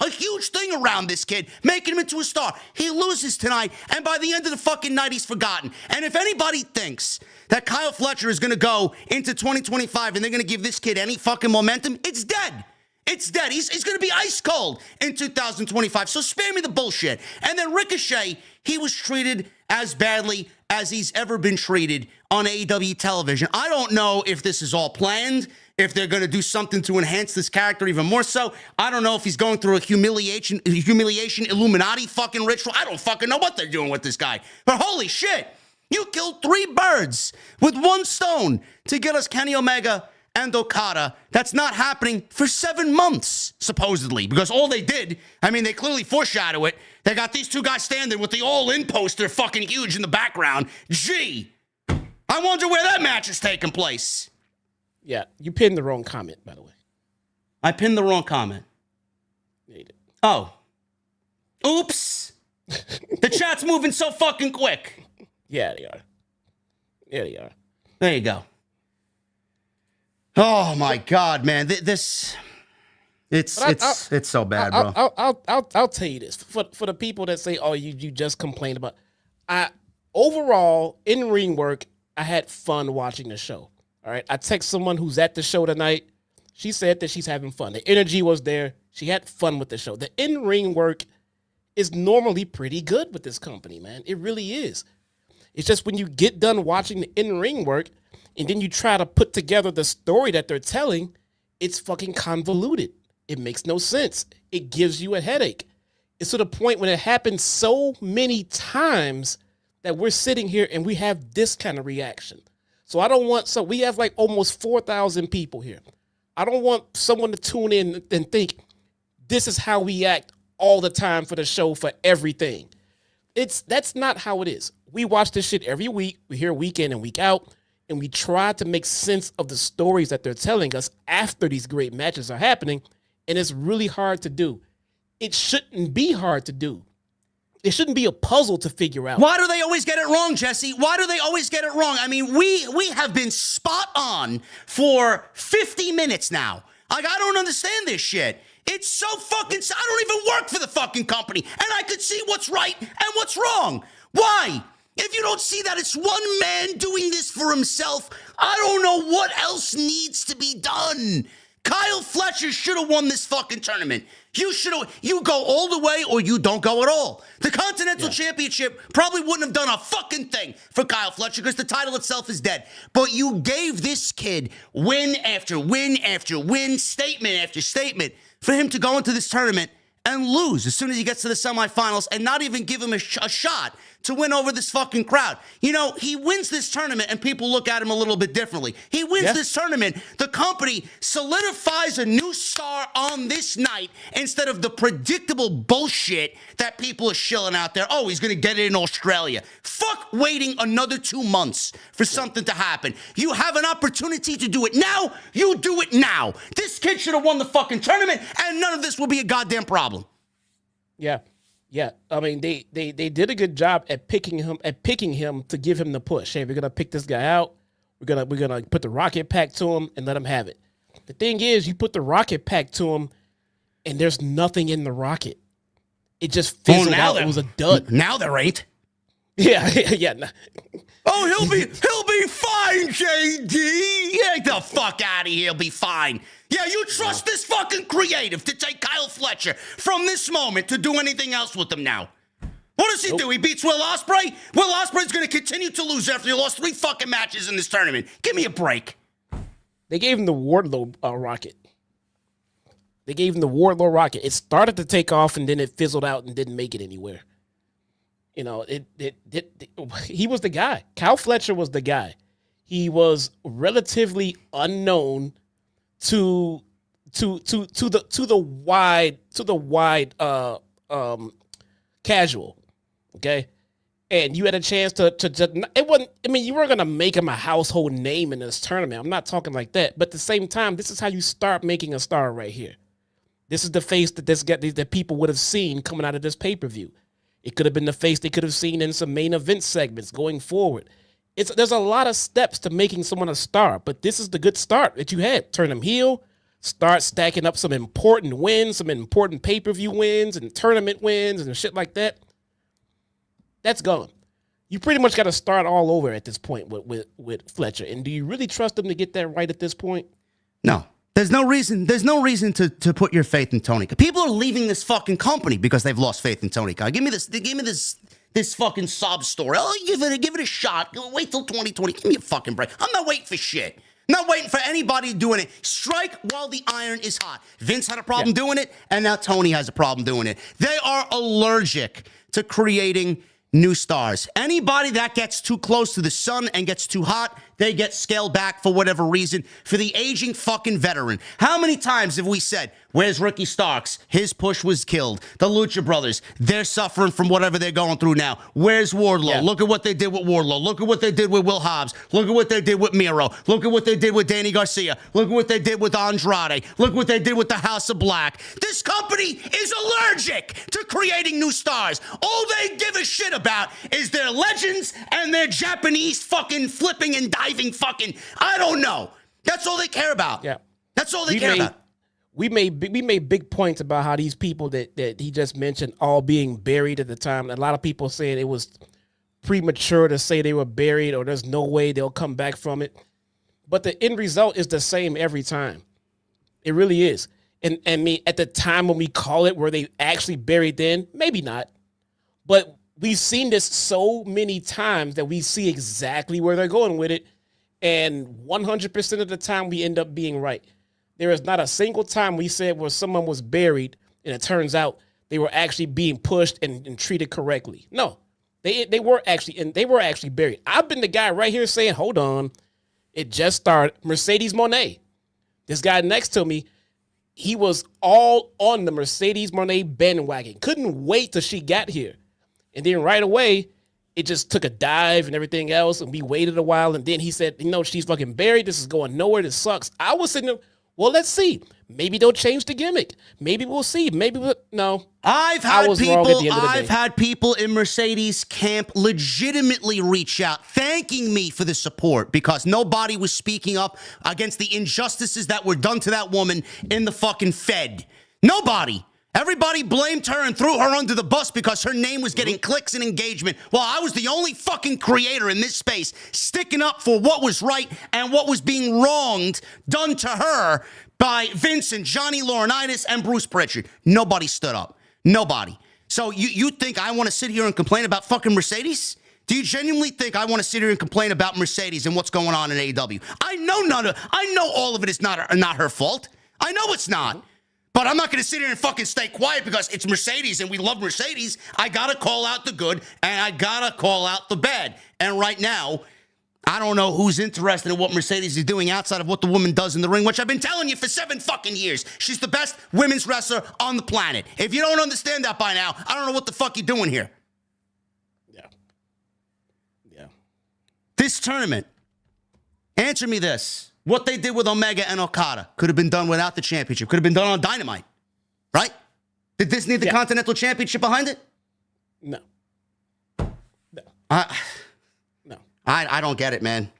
a huge thing around this kid, making him into a star. He loses tonight, and by the end of the fucking night, he's forgotten. And if anybody thinks that Kyle Fletcher is going to go into 2025 and they're going to give this kid any fucking momentum, it's dead. It's dead. He's going to be ice cold in 2025. So spare me the bullshit. And then Ricochet, he was treated as badly as he's ever been treated on AEW television. I don't know if this is all planned, if they're going to do something to enhance this character even more so. I don't know if he's going through a humiliation Illuminati fucking ritual. I don't fucking know what they're doing with this guy. But holy shit, you killed 3 birds with 1 stone to get us Kenny Omega and Okada. That's not happening for 7 months, supposedly, because all they did, I mean, they clearly foreshadow it. They got these 2 guys standing with the all-in poster fucking huge in the background. Gee, I wonder where that match is taking place. Yeah, you pinned the wrong comment, by the way. I pinned the wrong comment. Yeah, you did. Oh. Oops. The chat's moving so fucking quick. Yeah, they are. Yeah, they are. There you go. Oh my God, man! It's so bad, bro. I'll tell you this for the people that say, "Oh, you just complained about." Overall in ring work, I had fun watching the show. All right, I text someone who's at the show tonight. She said that she's having fun. The energy was there. She had fun with the show. The in ring work is normally pretty good with this company, man. It really is. It's just when you get done watching the in ring work, and then you try to put together the story that they're telling, it's fucking convoluted. It makes no sense. It gives you a headache. It's to the point when it happens so many times that we're sitting here and we have this kind of reaction. So we have like almost 4,000 people here. I don't want someone to tune in and think this is how we act all the time for the show for everything. That's not how it is. We watch this shit every week. We hear week in and week out. And we try to make sense of the stories that they're telling us after these great matches are happening, and it's really hard to do. It shouldn't be hard to do. It shouldn't be a puzzle to figure out. Why do they always get it wrong, Jesse? Why do they always get it wrong? I mean, we have been spot on for 50 minutes now. Like, I don't understand this shit. It's so fucking... I don't even work for the fucking company, and I could see what's right and what's wrong. Why? If you don't see that it's one man doing this for himself, I don't know what else needs to be done. Kyle Fletcher should have won this fucking tournament. You go all the way or you don't go at all. The Continental Championship probably wouldn't have done a fucking thing for Kyle Fletcher because the title itself is dead. But you gave this kid win after win after win, statement after statement, for him to go into this tournament and lose as soon as he gets to the semifinals and not even give him a shot to win over this fucking crowd. You know, he wins this tournament and people look at him a little bit differently. He wins this tournament. The company solidifies a new star on this night instead of the predictable bullshit that people are shilling out there. Oh, he's going to get it in Australia. Fuck waiting another 2 months for something to happen. You have an opportunity to do it now. You do it now. This kid should have won the fucking tournament and none of this will be a goddamn problem. Yeah. Yeah, I mean they did a good job at picking him to give him the push. Hey, we're gonna pick this guy out. We're gonna put the rocket pack to him and let him have it. The thing is, you put the rocket pack to him, and there's nothing in the rocket. It just fizzled out. It was a dud. Now there ain't. Yeah. Oh, he'll be fine, JD. Get the fuck out of here. He'll be fine. Yeah, you trust this fucking creative to take Kyle Fletcher from this moment to do anything else with him now. What does he do? He beats Will Ospreay? Will Ospreay's going to continue to lose after he lost 3 fucking matches in this tournament. Give me a break. They gave him the Wardlow rocket. It started to take off and then it fizzled out and didn't make it anywhere. You know, he was the guy. Kyle Fletcher was the guy. He was relatively unknown to the wide casual, okay, and you had a chance to it wasn't. I mean, you weren't gonna make him a household name in this tournament. I'm not talking like that, but at the same time, this is how you start making a star right here. This is the face that people would have seen coming out of this pay-per-view. It could have been the face they could have seen in some main event segments going forward. There's a lot of steps to making someone a star, but this is the good start that you had. Turn them heel, start stacking up some important wins, some important pay-per-view wins and tournament wins and shit like that. That's gone. You pretty much got to start all over at this point with Fletcher. And do you really trust him to get that right at this point? No. There's no reason to put your faith in Tony Khan. People are leaving this fucking company because they've lost faith in Tony Khan. Give me this fucking sob story. Oh, give it a shot. Wait till 2020. Give me a fucking break. I'm not waiting for shit. Not waiting for anybody doing it. Strike while the iron is hot. Vince had a problem doing it, and now Tony has a problem doing it. They are allergic to creating new stars. Anybody that gets too close to the sun and gets too hot, they get scaled back for whatever reason. For the aging fucking veteran. How many times have we said, where's Ricky Starks? His push was killed. The Lucha Brothers, they're suffering from whatever they're going through now. Where's Wardlow? Yeah. Look at what they did with Wardlow. Look at what they did with Will Hobbs. Look at what they did with Miro. Look at what they did with Danny Garcia. Look at what they did with Andrade. Look what they did with the House of Black. This company is allergic to creating new stars. All they give a shit about is their legends and their Japanese fucking flipping and diving fucking, I don't know. That's all they care about. Yeah. That's all they care about. We made big points about how these people that he just mentioned all being buried at the time. A lot of people saying it was premature to say they were buried or there's no way they'll come back from it. But the end result is the same every time. It really is. And I mean, at the time when we call it, were they actually buried then? Maybe not. But we've seen this so many times that we see exactly where they're going with it. And 100% of the time we end up being right. There is not a single time we said where someone was buried and it turns out they were actually being pushed and treated correctly. No, they were actually buried. I've been the guy right here saying, hold on, it just started. Mercedes Moné, this guy next to me, he was all on the Mercedes Moné bandwagon. Couldn't wait till she got here. And then right away, it just took a dive and everything else, and we waited a while, and then he said, she's fucking buried. This is going nowhere. This sucks. I was sitting there, well, let's see. Maybe they'll change the gimmick. Maybe we'll see. No. I've had people in Mercedes camp legitimately reach out, thanking me for the support because nobody was speaking up against the injustices that were done to that woman in the fucking Fed. Nobody. Everybody blamed her and threw her under the bus because her name was getting clicks and engagement. Well, I was the only fucking creator in this space sticking up for what was right and what was being wronged done to her by Vince and Johnny Laurinaitis and Bruce Pritchard. Nobody stood up. Nobody. So you think I want to sit here and complain about fucking Mercedes? Do you genuinely think I want to sit here and complain about Mercedes and what's going on in AEW? I know all of it is not her fault. I know it's not. But I'm not going to sit here and fucking stay quiet because it's Mercedes and we love Mercedes. I got to call out the good and I got to call out the bad. And right now, I don't know who's interested in what Mercedes is doing outside of what the woman does in the ring, which I've been telling you for 7 fucking years. She's the best women's wrestler on the planet. If you don't understand that by now, I don't know what the fuck you're doing here. Yeah. This tournament, answer me this. What they did with Omega and Okada could have been done without the championship. Could have been done on Dynamite, right? Did this need the Continental Championship behind it? No. I don't get it, man.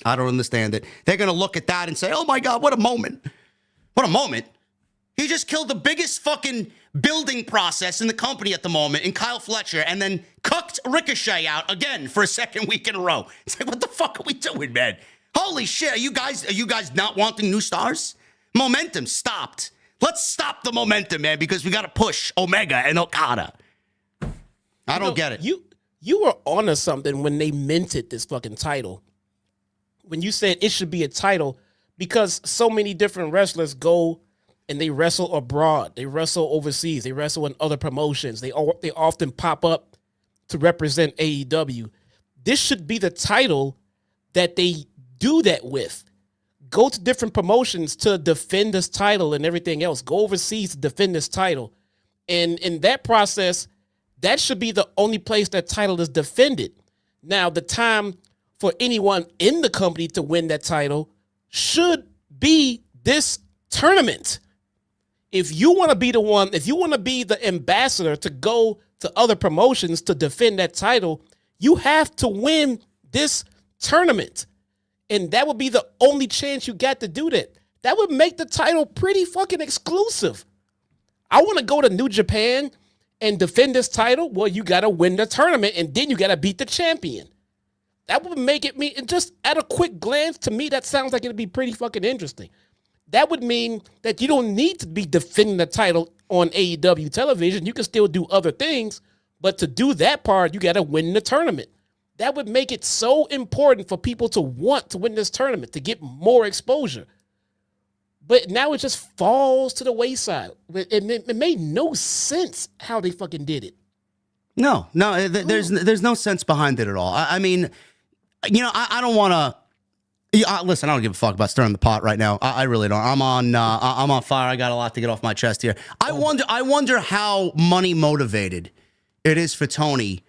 I don't understand it. They're going to look at that and say, oh my God, what a moment. What a moment. He just killed the biggest fucking building process in the company at the moment in Kyle Fletcher and then cucked Ricochet out again for a second week in a row. It's like, what the fuck are we doing, man? Holy shit, are you guys not wanting new stars? Momentum stopped. Let's stop the momentum, man, because we got to push Omega and Okada. I don't get it. You were onto something when they minted this fucking title. When you said it should be a title, because so many different wrestlers go and they wrestle abroad. They wrestle overseas. They wrestle in other promotions. They often pop up to represent AEW. This should be the title that they do that with. Go to different promotions to defend this title and everything else. Go overseas to defend this title. And in that process, that should be the only place that title is defended. Now, the time for anyone in the company to win that title should be this tournament. If you want to be the one, if you want to be the ambassador to go to other promotions to defend that title, you have to win this tournament. And that would be the only chance you got to do that. That would make the title pretty fucking exclusive. I want to go to New Japan and defend this title. Well, you got to win the tournament, and then you got to beat the champion. That would make it me. And just at a quick glance, to me, that sounds like it'd be pretty fucking interesting. That would mean that you don't need to be defending the title on AEW television. You can still do other things, but to do that part, you got to win the tournament. That would make it so important for people to want to win this tournament, to get more exposure. But now it just falls to the wayside. It made no sense how they fucking did it. No, there's no sense behind it at all. I mean, you know, I don't want to. Listen, I don't give a fuck about stirring the pot right now. I really don't. I'm on fire. I got a lot to get off my chest here. I wonder how money motivated it is for Tony,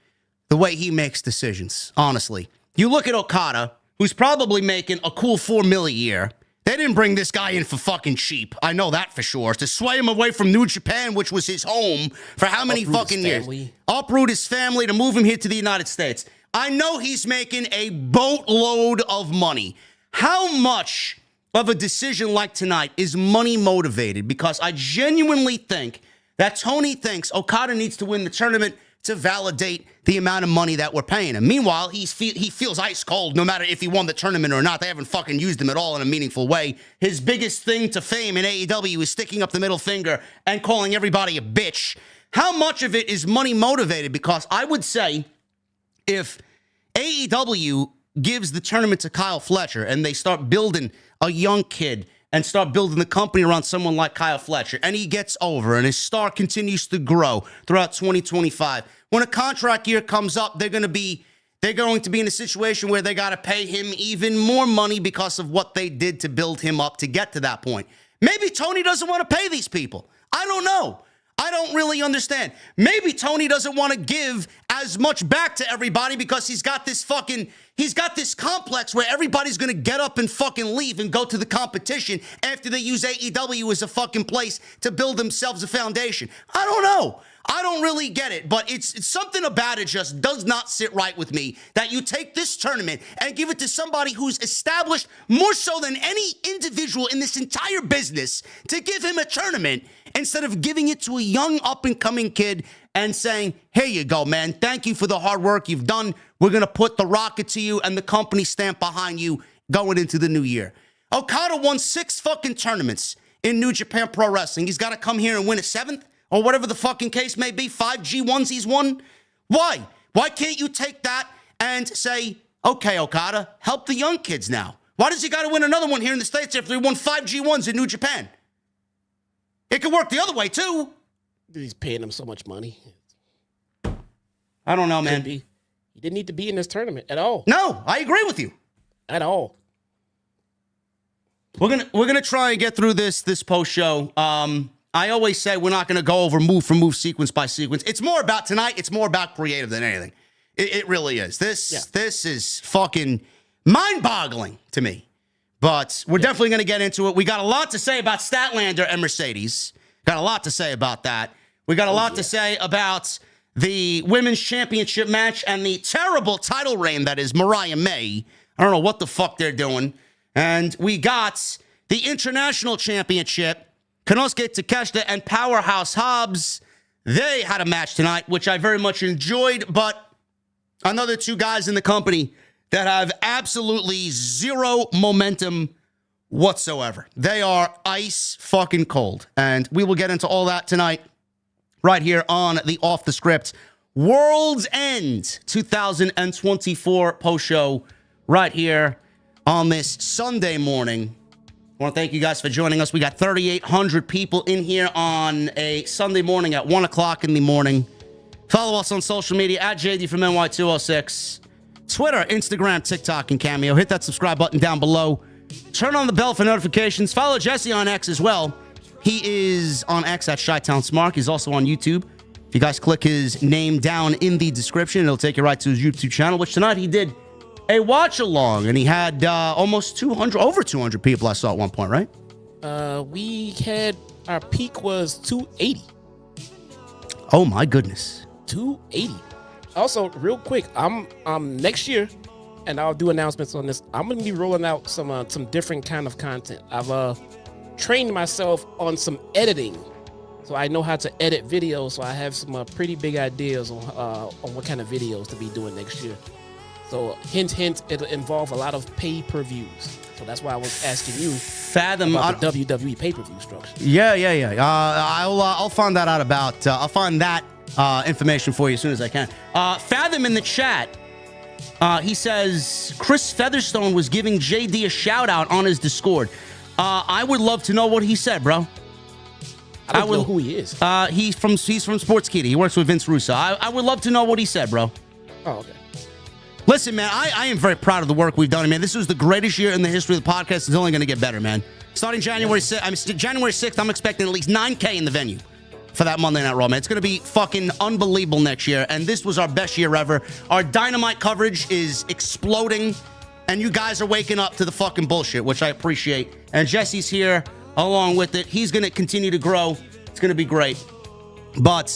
the way he makes decisions. Honestly, you look at Okada, who's probably making a cool $4 million a year. They didn't bring this guy in for fucking cheap. I know that for sure. To sway him away from New Japan, which was his home for how many fucking years? Uproot his family to move him here to the United States. I know he's making a boatload of money. How much of a decision like tonight is money motivated? Because I genuinely think that Tony thinks Okada needs to win the tournament to validate the amount of money that we're paying him. Meanwhile, he feels ice cold no matter if he won the tournament or not. They haven't fucking used him at all in a meaningful way. His biggest thing to fame in AEW is sticking up the middle finger and calling everybody a bitch. How much of it is money motivated? Because I would say if AEW gives the tournament to Kyle Fletcher and they start building a young kid and start building the company around someone like Kyle Fletcher, and he gets over and his star continues to grow throughout 2025. When a contract year comes up, they're going to be in a situation where they got to pay him even more money because of what they did to build him up to get to that point. Maybe Tony doesn't want to pay these people. I don't know. I don't really understand. Maybe Tony doesn't want to give as much back to everybody because he's got this complex where everybody's going to get up and fucking leave and go to the competition after they use AEW as a fucking place to build themselves a foundation. I don't know. I don't really get it, but it's something about it just does not sit right with me that you take this tournament and give it to somebody who's established more so than any individual in this entire business to give him a tournament instead of giving it to a young up-and-coming kid and saying, here you go, man. Thank you for the hard work you've done. We're going to put the rocket to you and the company stamp behind you going into the new year. Okada won 6 fucking tournaments in New Japan Pro Wrestling. He's got to come here and win a 7th? Or whatever the fucking case may be, 5 G1s he's won? Why? Why can't you take that and say, okay, Okada, help the young kids now? Why does he got to win another one here in the States after he won 5 G1s in New Japan? It could work the other way, too. He's paying him so much money. I don't know, man. He didn't need to be in this tournament at all. No, I agree with you. At all. We're gonna try and get through this post show. I always say we're not gonna go over move for move, sequence by sequence. It's more about tonight. It's more about creative than anything. It really is. This is fucking mind-boggling to me. But we're definitely gonna get into it. We got a lot to say about Statlander and Mercedes. Got a lot to say about that. We got a lot to say about the women's championship match and the terrible title reign that is Mariah May. I don't know what the fuck they're doing. And we got the international championship. Konosuke, Takeshita, and Powerhouse Hobbs. They had a match tonight, which I very much enjoyed, but another two guys in the company that have absolutely zero momentum whatsoever. They are ice fucking cold. And we will get into all that tonight right here on the Off the Script Worlds End 2024 post show right here on this Sunday morning. I want to thank you guys for joining us. We got 3,800 people in here on a Sunday morning at 1 o'clock in the morning. Follow us on social media at JD from NY206. Twitter, Instagram, TikTok, and Cameo. Hit that subscribe button down below. Turn on the bell for notifications. Follow Jesse on X as well. He is on X at Chi-Town Smart. He's also on YouTube. If you guys click his name down in the description, it'll take you right to his YouTube channel, which tonight he did a watch along, and he had almost 200, over 200 people I saw at one point, right? We had, our peak was 280. Oh my goodness. 280. Also, real quick, I'm next year, and I'll do announcements on this. I'm gonna be rolling out some different kind of content. I've trained myself on some editing, so I know how to edit videos. So I have some pretty big ideas on what kind of videos to be doing next year. So hint, hint, it'll involve a lot of pay-per-views. So that's why I was asking you about the WWE pay-per-view structure. Yeah. I'll find that out about. I'll find that information for you as soon as I can. Fathom in the chat. He says Chris Featherstone was giving JD a shout out on his Discord. I would love to know what he said, bro. I don't know who he is. He's from Sportskeeda. He works with Vince Russo. I would love to know what he said, bro. Oh, okay. Listen, man, I am very proud of the work we've done. Man, this was the greatest year in the history of the podcast. It's only going to get better, man. Starting January 6th, I'm expecting at least 9K in the venue for that Monday Night Raw, man. It's going to be fucking unbelievable next year, and this was our best year ever. Our Dynamite coverage is exploding, and you guys are waking up to the fucking bullshit, which I appreciate. And Jesse's here along with it. He's going to continue to grow. It's going to be great. But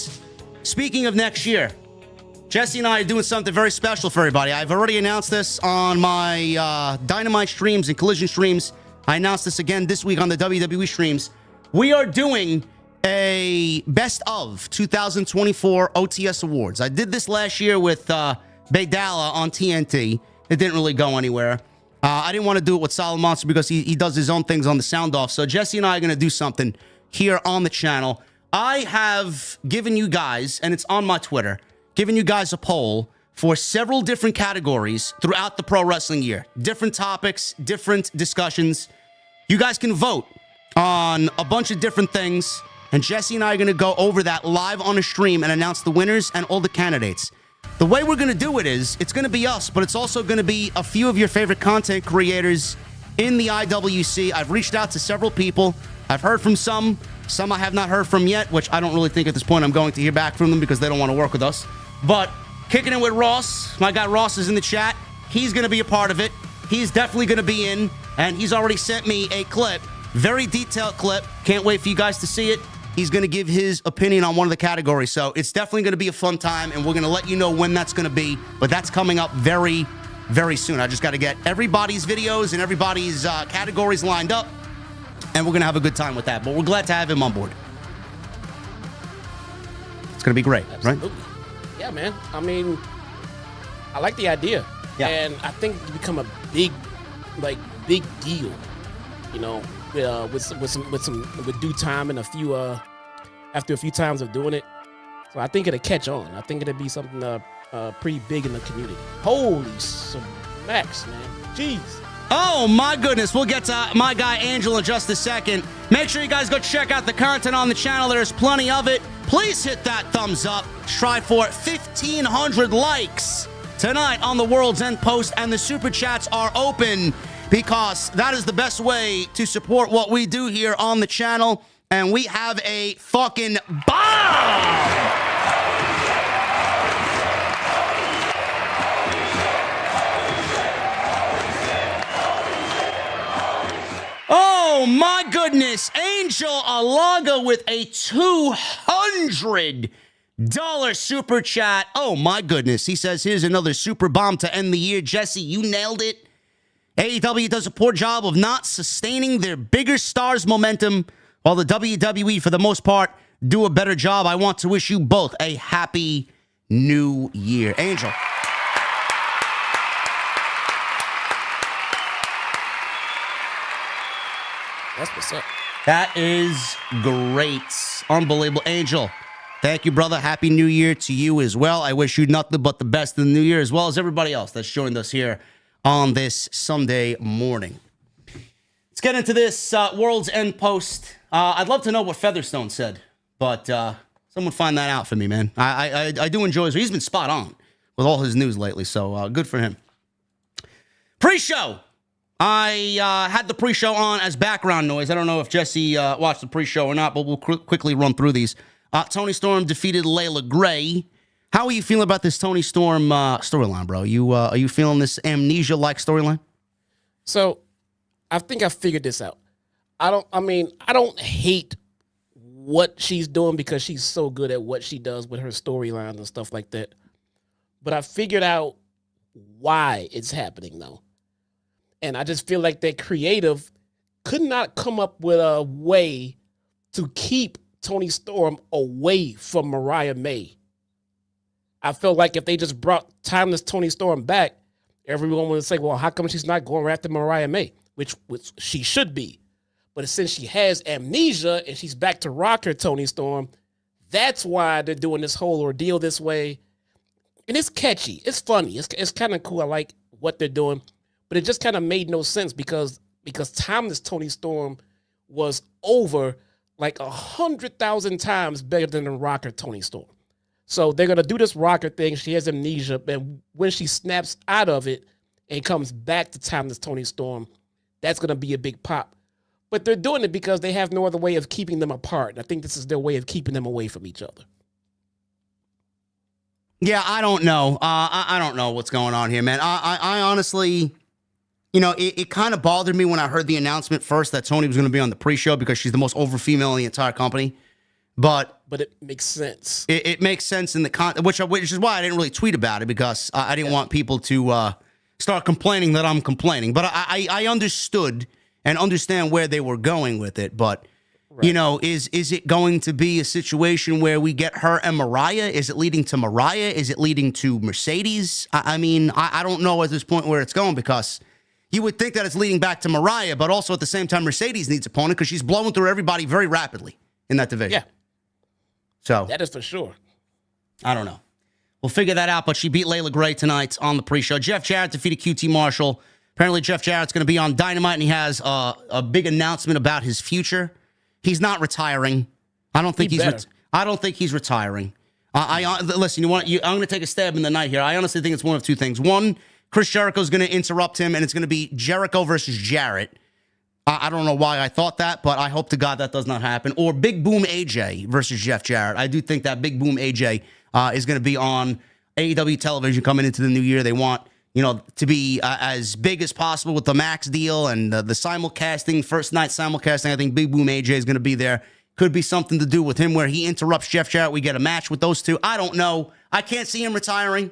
speaking of next year, Jesse and I are doing something very special for everybody. I've already announced this on my Dynamite streams and Collision streams. I announced this again this week on the WWE streams. We are doing a Best of 2024 OTS Awards. I did this last year with Baydala on TNT. It didn't really go anywhere. I didn't want to do it with Solid Monster because he does his own things on the sound off. So Jesse and I are going to do something here on the channel. I have given you guys, and it's on my Twitter, giving you guys a poll for several different categories throughout the pro wrestling year. Different topics, different discussions. You guys can vote on a bunch of different things, and Jesse and I are going to go over that live on a stream and announce the winners and all the candidates. The way we're going to do it is, it's going to be us, but it's also going to be a few of your favorite content creators in the IWC. I've reached out to several people. I've heard from some I have not heard from yet, which I don't really think at this point I'm going to hear back from them because they don't want to work with us. But kicking it with Ross, my guy Ross is in the chat. He's going to be a part of it. He's definitely going to be in, and he's already sent me a clip, very detailed clip. Can't wait for you guys to see it. He's going to give his opinion on one of the categories. So it's definitely going to be a fun time, and we're going to let you know when that's going to be. But that's coming up very, very soon. I just got to get everybody's videos and everybody's categories lined up, and we're going to have a good time with that. But we're glad to have him on board. It's going to be great, Absolutely. Right? Yeah, man. I mean, I like the idea. Yeah. And I think it's become a big deal, you know, with due time and after a few times of doing it. So I think it'll catch on. I think it'll be something pretty big in the community. Holy smacks, man. Jeez. Oh, my goodness. We'll get to my guy Angel in just a second. Make sure you guys go check out the content on the channel. There's plenty of it. Please hit that thumbs up. Strive for 1,500 likes tonight on the World's End post, and the super chats are open because that is the best way to support what we do here on the channel. And we have a fucking bomb! Oh my goodness, Angel Alaga with a $200 super chat. Oh my goodness, he says, here's another super bomb to end the year. Jesse, you nailed it. AEW does a poor job of not sustaining their bigger stars' momentum, while the WWE, for the most part, do a better job. I want to wish you both a happy new year. Angel. That's what's up. That is great. Unbelievable. Angel, thank you, brother. Happy New Year to you as well. I wish you nothing but the best in the new year, as well as everybody else that's joined us here on this Sunday morning. Let's get into this World's End post. I'd love to know what Featherstone said, but someone find that out for me, man. I do enjoy his. He's been spot on with all his news lately, so good for him. Pre-show. I had the pre-show on as background noise. I don't know if Jesse watched the pre-show or not, but we'll quickly run through these. Toni Storm defeated Layla Gray. How are you feeling about this Toni Storm storyline, bro? Are you feeling this amnesia-like storyline? So, I think I figured this out. I don't hate what she's doing because she's so good at what she does with her storylines and stuff like that. But I figured out why it's happening, though. And I just feel like that creative could not come up with a way to keep Toni Storm away from Mariah May. I felt like if they just brought timeless Toni Storm back, everyone would say, well, how come she's not going after Mariah May? Which she should be. But since she has amnesia and she's back to rocker Toni Storm, that's why they're doing this whole ordeal this way. And it's catchy. It's funny. It's kind of cool. I like what they're doing. But it just kind of made no sense because timeless Toni Storm was over like 100,000 times better than the rocker Toni Storm. So they're going to do this rocker thing. She has amnesia. And when she snaps out of it and comes back to timeless Toni Storm, that's going to be a big pop. But they're doing it because they have no other way of keeping them apart. And I think this is their way of keeping them away from each other. Yeah, I don't know. I don't know what's going on here, man. I honestly... You know, it kind of bothered me when I heard the announcement first that Toni was going to be on the pre-show because she's the most over female in the entire company. But it makes sense. It makes sense in the which is why I didn't really tweet about it, because I didn't want people to start complaining that I'm complaining. But I understood and understand where they were going with it. But right. You know, is it going to be a situation where we get her and Mariah? Is it leading to Mariah? Is it leading to Mercedes? I mean, I don't know at this point where it's going, because you would think that it's leading back to Mariah, but also at the same time, Mercedes needs an opponent because she's blowing through everybody very rapidly in that division. Yeah. So that is for sure. I don't know. We'll figure that out, but she beat Layla Gray tonight on the pre-show. Jeff Jarrett defeated QT Marshall. Apparently, Jeff Jarrett's going to be on Dynamite, and he has a big announcement about his future. He's not retiring. I don't think I don't think he's retiring. Listen, I'm going to take a stab in the night here. I honestly think it's one of two things. One, Chris Jericho's going to interrupt him, and it's going to be Jericho versus Jarrett. I don't know why I thought that, but I hope to God that does not happen. Or Big Boom AJ versus Jeff Jarrett. I do think that Big Boom AJ is going to be on AEW television coming into the new year. They want, to be as big as possible with the Max deal and the simulcasting, first night simulcasting. I think Big Boom AJ is going to be there. Could be something to do with him where he interrupts Jeff Jarrett. We get a match with those two. I don't know. I can't see him retiring.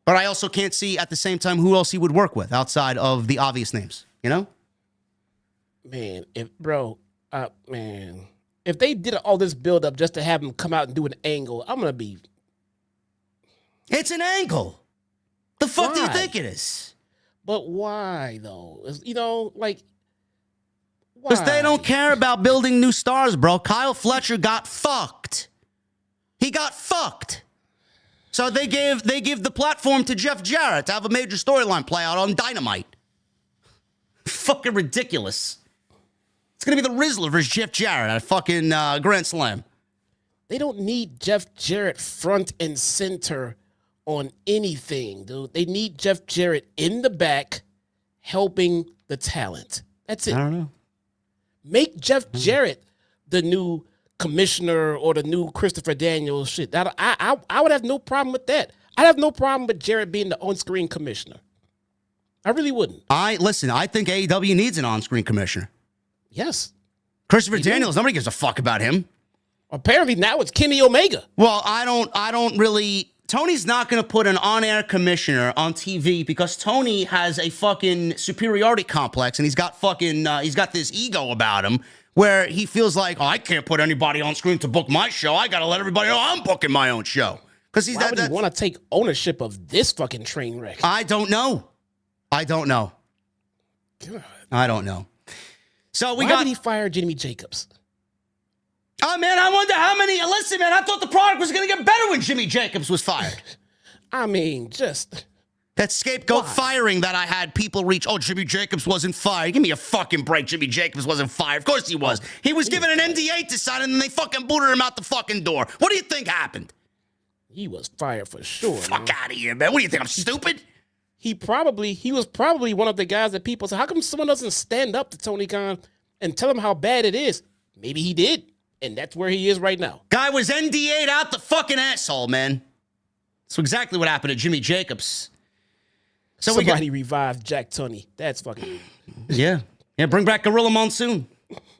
But I also can't see at the same time who else he would work with outside of the obvious names, Man, if they did all this build up just to have him come out and do an angle, I'm going to be... It's an angle. The fuck Why? do you think it is? But why, though? Why? Because they don't care about building new stars, bro. Kyle Fletcher got fucked. He got fucked. So they give the platform to Jeff Jarrett to have a major storyline play out on Dynamite. Fucking ridiculous. It's going to be the Rizzler versus Jeff Jarrett at fucking Grand Slam. They don't need Jeff Jarrett front and center on anything, dude. They need Jeff Jarrett in the back helping the talent. That's it. I don't know. Make Jeff Jarrett the new commissioner or the new Christopher Daniels shit. I would have no problem with that. I'd have no problem with Jarrett being the on-screen commissioner. I really wouldn't. I think AEW needs an on-screen commissioner. Yes. Christopher Daniels, nobody gives a fuck about him. Apparently now it's Kenny Omega. Well, I don't really. Tony's not going to put an on-air commissioner on TV because Tony has a fucking superiority complex and he's got this ego about him where he feels like, oh, I can't put anybody on screen to book my show. I got to let everybody know I'm booking my own show. Because he's Why would he want to take ownership of this fucking train wreck? I don't know. God. I don't know. So Why did he fire Jimmy Jacobs? Oh, man, I wonder how many. Listen, man, I thought the product was going to get better when Jimmy Jacobs was fired. I mean, just. That scapegoat firing that I had people reach. Oh, Jimmy Jacobs wasn't fired. Give me a fucking break. Jimmy Jacobs wasn't fired. Of course he was. He was given an NDA to sign and then they fucking booted him out the fucking door. What do you think happened? He was fired for sure. Fuck out of here, man. What do you think? I'm stupid? He was probably one of the guys that people say, how come someone doesn't stand up to Tony Khan and tell him how bad it is? Maybe he did. And that's where he is right now. Guy was NDA'd out the fucking asshole, man. That's exactly what happened to Jimmy Jacobs. So somebody revived Jack Tunney. That's fucking. Yeah. Bring back Gorilla Monsoon.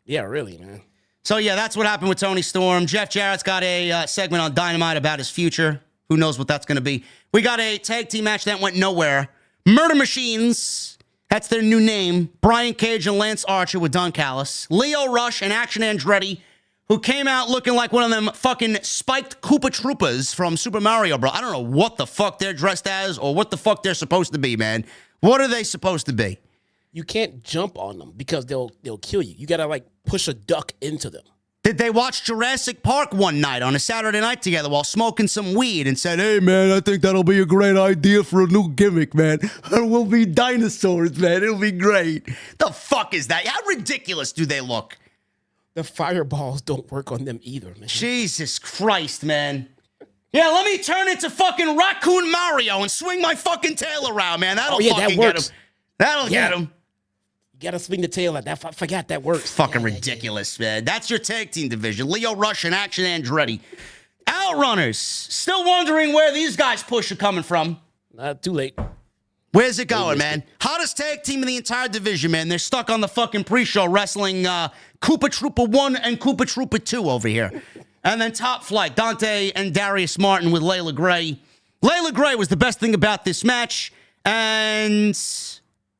Yeah, really, man. So yeah, that's what happened with Tony Storm. Jeff Jarrett's got a segment on Dynamite about his future. Who knows what that's going to be? We got a tag team match that went nowhere. Murder Machines. That's their new name. Brian Cage and Lance Archer with Don Callis. Leo Rush and Action Andretti, who came out looking like one of them fucking spiked Koopa Troopas from Super Mario Bros. I don't know what the fuck they're dressed as or what the fuck they're supposed to be, man. What are they supposed to be? You can't jump on them because they'll kill you. You got to, like, push a duck into them. Did they watch Jurassic Park one night on a Saturday night together while smoking some weed and said, hey, man, I think that'll be a great idea for a new gimmick, man. We'll be dinosaurs, man. It'll be great. The fuck is that? How ridiculous do they look? The fireballs don't work on them either, man. Jesus Christ, man. Yeah, let me turn into fucking Raccoon Mario and swing my fucking tail around, man. That'll fucking get him. That'll get him. You gotta swing the tail at that. I forgot that works. Fucking ridiculous, man. That's your tag team division. Leo Rush and Action Andretti. Outrunners. Still wondering where these guys' push are coming from. Not too late. Where's it going, man? Hottest tag team in the entire division, man. They're stuck on the fucking pre-show wrestling Koopa Troopa 1 and Koopa Troopa 2 over here. And then Top Flight, Dante and Darius Martin with Layla Gray. Layla Gray was the best thing about this match. And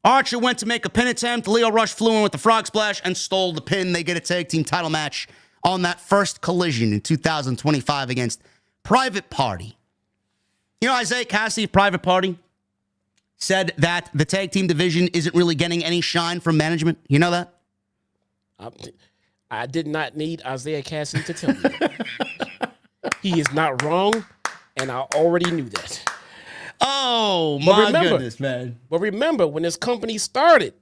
Archer went to make a pin attempt. Leo Rush flew in with the frog splash and stole the pin. They get a tag team title match on that first collision in 2025 against Private Party. You know, Isaiah Cassidy, Private Party, said that the tag team division isn't really getting any shine from management. You know that? I did not need Isaiah Cassidy to tell me that. He is not wrong, and I already knew that. Oh, my goodness, man. But remember, when this company started,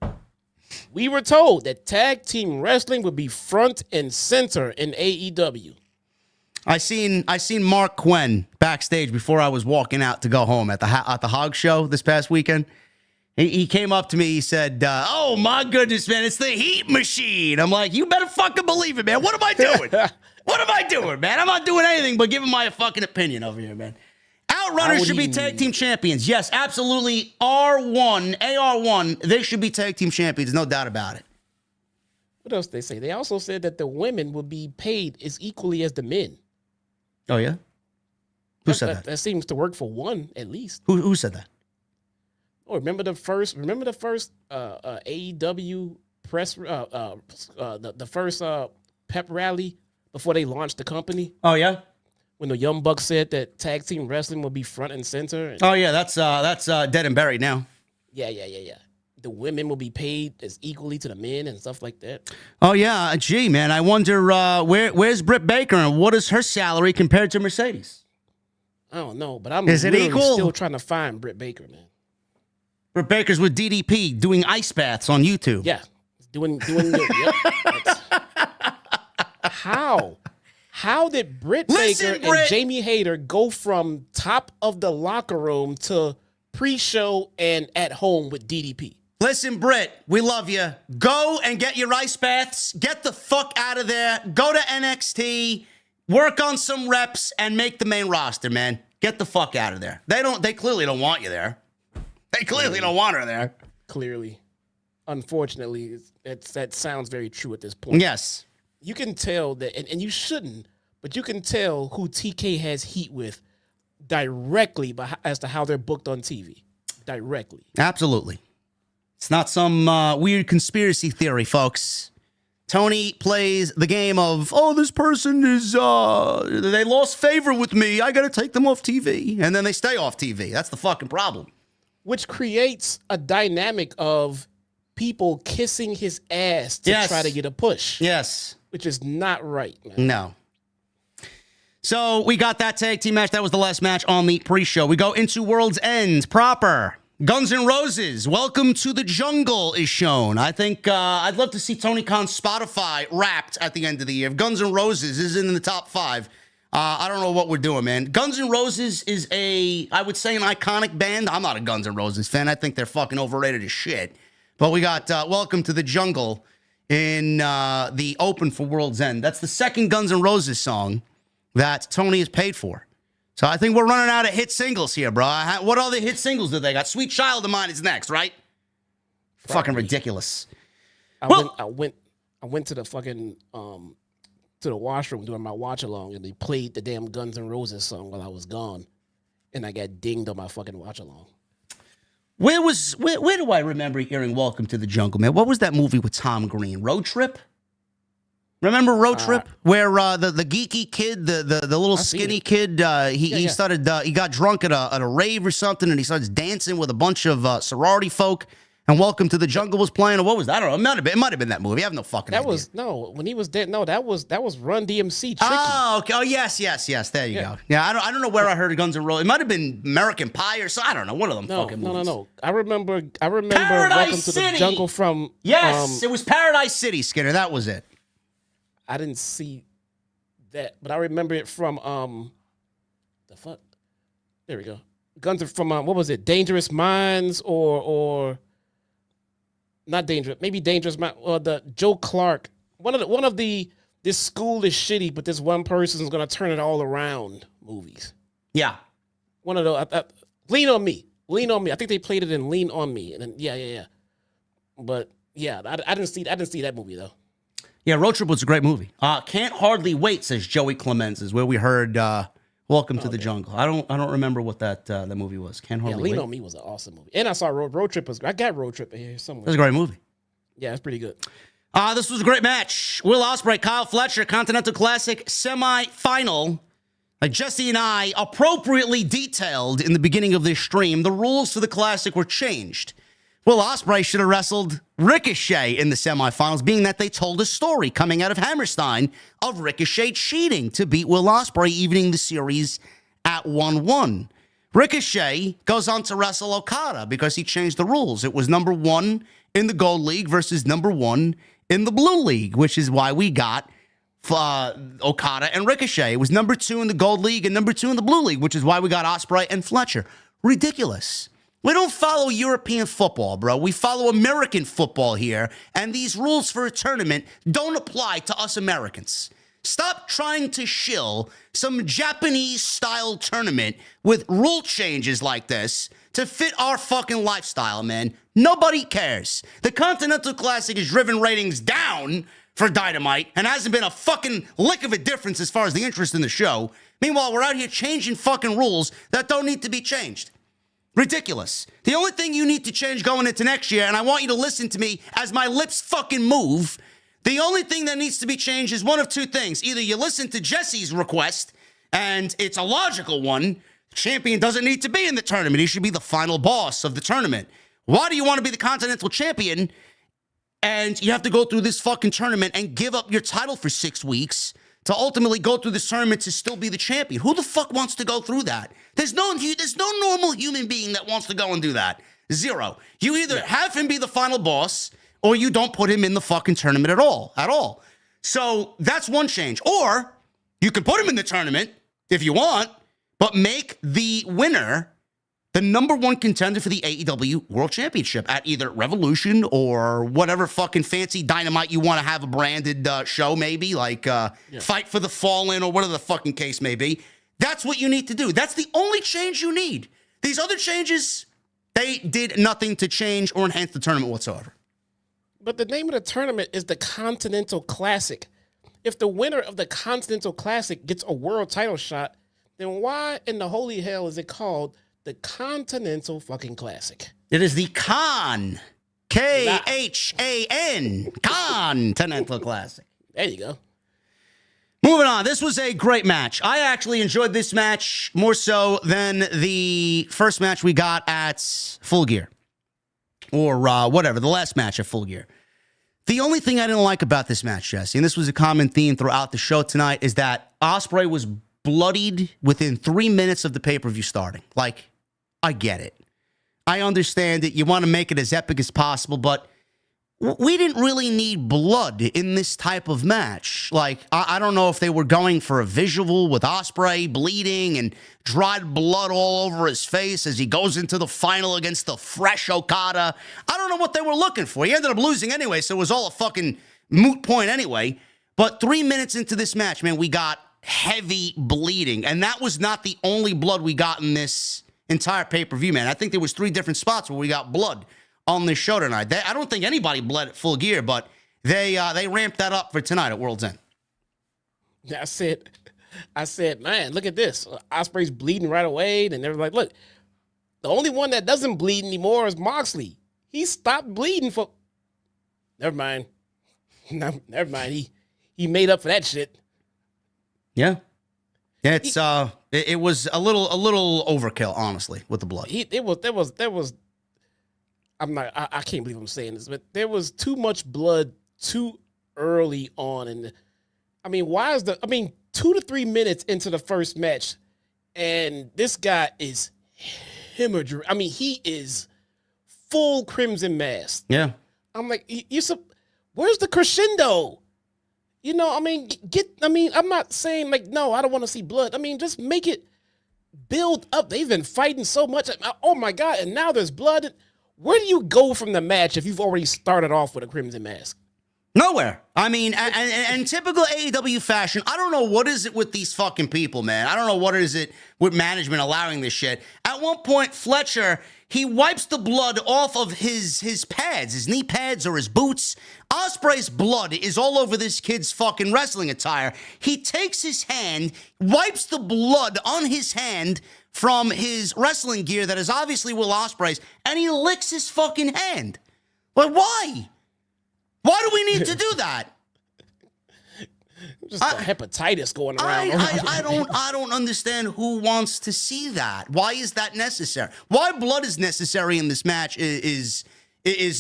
we were told that tag team wrestling would be front and center in AEW. I seen Mark Quinn backstage before I was walking out to go home at the Hog Show this past weekend. He came up to me. He said, oh, my goodness, man, it's the Heat Machine. I'm like, you better fucking believe it, man. What am I doing? What am I doing, man? I'm not doing anything but giving my fucking opinion over here, man. Outrunners should be tag team champions. Yes, absolutely. AR1, they should be tag team champions. No doubt about it. What else they say? They also said that the women will be paid as equally as the men. Oh, yeah? Who said that? That seems to work for one, at least. Who said that? Oh, remember the first AEW press, the first pep rally before they launched the company? Oh, yeah? When the Young Bucks said that tag team wrestling will be front and center. Oh, yeah, that's dead and buried now. Yeah. The women will be paid as equally to the men and stuff like that. Oh, yeah. Gee, man, I wonder where's Britt Baker and what is her salary compared to Mercedes? I don't know, but I'm still trying to find Britt Baker, man. Britt Baker's with DDP doing ice baths on YouTube. Yeah, Doing yep. How did Britt Baker and Jamie Hayter go from top of the locker room to pre-show and at home with DDP? Listen, Britt, we love you. Go and get your ice baths. Get the fuck out of there. Go to NXT. Work on some reps and make the main roster, man. Get the fuck out of there. They clearly don't want you there. They clearly don't want her there. Clearly. Unfortunately, that sounds very true at this point. Yes. You can tell that, and you shouldn't, but you can tell who TK has heat with directly as to how they're booked on TV. Directly. Absolutely. It's not some weird conspiracy theory, folks. Tony plays the game of, this person is, they lost favor with me. I got to take them off TV. And then they stay off TV. That's the fucking problem. Which creates a dynamic of people kissing his ass to try to get a push. Yes. Which is not right, man. No. So we got that tag team match. That was the last match on the pre-show. We go into World's End proper. Guns N' Roses, Welcome to the Jungle is shown. I think I'd love to see Tony Khan's Spotify wrapped at the end of the year. If Guns N' Roses is in the top 5, I don't know what we're doing, man. Guns N' Roses is I would say, an iconic band. I'm not a Guns N' Roses fan. I think they're fucking overrated as shit. But we got Welcome to the Jungle in the open for World's End. That's the second Guns N' Roses song that Tony has paid for. So I think we're running out of hit singles here, bro. What other hit singles do they got? Sweet Child of Mine is next, right? Probably. Fucking ridiculous. I went to the fucking to the washroom during my watch along, and they played the damn Guns N' Roses song while I was gone, and I got dinged on my fucking watch along. Where do I remember hearing Welcome to the Jungle, man? What was that movie with Tom Green? Road Trip? Remember Road Trip? Where the geeky kid, the little skinny kid, he got drunk at a rave or something, and he starts dancing with a bunch of sorority folk, and Welcome to the Jungle was playing, or what was that? I don't know. It might have been that movie. I have no fucking idea. When he was dead. No, that was Run DMC. Tricky. Oh, okay. Oh, yes. There you go. Yeah, I don't know where I heard Guns N' Roses. It might have been American Pie or so. I don't know. One of them fucking movies. No. I remember Paradise Welcome City. to the Jungle from. Yes, it was Paradise City, Skinner. That was it. I didn't see that, but I remember it from the fuck. There we go. Guns are from what was it? Dangerous Minds or not Dangerous? Maybe Dangerous Minds or the Joe Clark. One of the this school is shitty, but this one person is gonna turn it all around movies. Yeah. One of those. Lean on Me. I think they played it in Lean on Me, and then, yeah. But yeah, I didn't see that movie though. Yeah, Road Trip was a great movie. Can't Hardly Wait, says Joey Clemens, is where we heard Welcome to the Jungle. I don't remember what that movie was. Can't Hardly Wait. Lean on Me was an awesome movie. And I saw Road Trip. I got Road Trip in here somewhere. It was a great movie. Yeah, it's pretty good. This was a great match. Will Ospreay, Kyle Fletcher, Continental Classic semi-final. Like Jesse and I appropriately detailed in the beginning of this stream, the rules for the Classic were changed. Will Ospreay should have wrestled Ricochet in the semifinals, being that they told a story coming out of Hammerstein of Ricochet cheating to beat Will Ospreay, evening the series at 1-1. Ricochet goes on to wrestle Okada because he changed the rules. It was number 1 in the Gold League versus number 1 in the Blue League, which is why we got Okada and Ricochet. It was number 2 in the Gold League and number 2 in the Blue League, which is why we got Ospreay and Fletcher. Ridiculous. We don't follow European football, bro. We follow American football here, and these rules for a tournament don't apply to us Americans. Stop trying to shill some Japanese-style tournament with rule changes like this to fit our fucking lifestyle, man. Nobody cares. The Continental Classic has driven ratings down for Dynamite and hasn't been a fucking lick of a difference as far as the interest in the show. Meanwhile, we're out here changing fucking rules that don't need to be changed. Ridiculous. The only thing you need to change going into next year, and I want you to listen to me as my lips fucking move, the only thing that needs to be changed is one of two things. Either you listen to Jesse's request, and it's a logical one. The champion doesn't need to be in the tournament. He should be the final boss of the tournament. Why do you want to be the Continental Champion, and you have to go through this fucking tournament and give up your title for 6 weeks to ultimately go through this tournament to still be the champion? Who the fuck wants to go through that? There's no normal human being that wants to go and do that. Zero. You either have him be the final boss, or you don't put him in the fucking tournament at all. So that's one change. Or you can put him in the tournament if you want, but make the winner the number one contender for the AEW World Championship at either Revolution or whatever fucking fancy Dynamite you want to have a branded show, maybe like Fight for the Fallen or whatever the fucking case may be. That's what you need to do. That's the only change you need. These other changes, they did nothing to change or enhance the tournament whatsoever. But the name of the tournament is the Continental Classic. If the winner of the Continental Classic gets a world title shot, then why in the holy hell is it called the Continental fucking Classic? It is the Khan, Khan, Continental Classic. There you go. Moving on. This was a great match. I actually enjoyed this match more so than the first match we got at Full Gear. Or whatever, the last match at Full Gear. The only thing I didn't like about this match, Jesse, and this was a common theme throughout the show tonight, is that Ospreay was bloodied within 3 minutes of the pay-per-view starting. Like, I get it. I understand that you want to make it as epic as possible, but we didn't really need blood in this type of match. Like, I don't know if they were going for a visual with Ospreay bleeding and dried blood all over his face as he goes into the final against the fresh Okada. I don't know what they were looking for. He ended up losing anyway, so it was all a fucking moot point anyway. But 3 minutes into this match, man, we got heavy bleeding. And that was not the only blood we got in this entire pay-per-view, man. I think there was 3 different spots where we got blood on this show tonight. I don't think anybody bled at Full Gear, but they ramped that up for tonight at World's End. I said, man, look at this. Ospreay's bleeding right away. And they're like, look, the only one that doesn't bleed anymore is Moxley. He stopped bleeding for... Never mind. No, never mind. He made up for that shit. Yeah. It's it was a little overkill, honestly, with the blood. There was I can't believe I'm saying this, but there was too much blood too early on. And I mean, 2 to 3 minutes into the first match, and this guy is hemorrhaging. I mean, he is full crimson mask. Yeah. I'm like, where's the crescendo? You know, I mean, I'm not saying like, no, I don't want to see blood. I mean, just make it build up. They've been fighting so much. Oh my God. And now there's blood. Where do you go from the match if you've already started off with a crimson mask? Nowhere. I mean, and typical AEW fashion, I don't know what is it with these fucking people, man. I don't know what is it with management allowing this shit. At one point, Fletcher, he wipes the blood off of his pads, his knee pads or his boots. Ospreay's blood is all over this kid's fucking wrestling attire. He takes his hand, wipes the blood on his hand from his wrestling gear that is obviously Will Ospreay's, and he licks his fucking hand. But why? Why do we need to do that? Just hepatitis going around. I don't understand who wants to see that. Why is that necessary? Why blood is necessary in this match is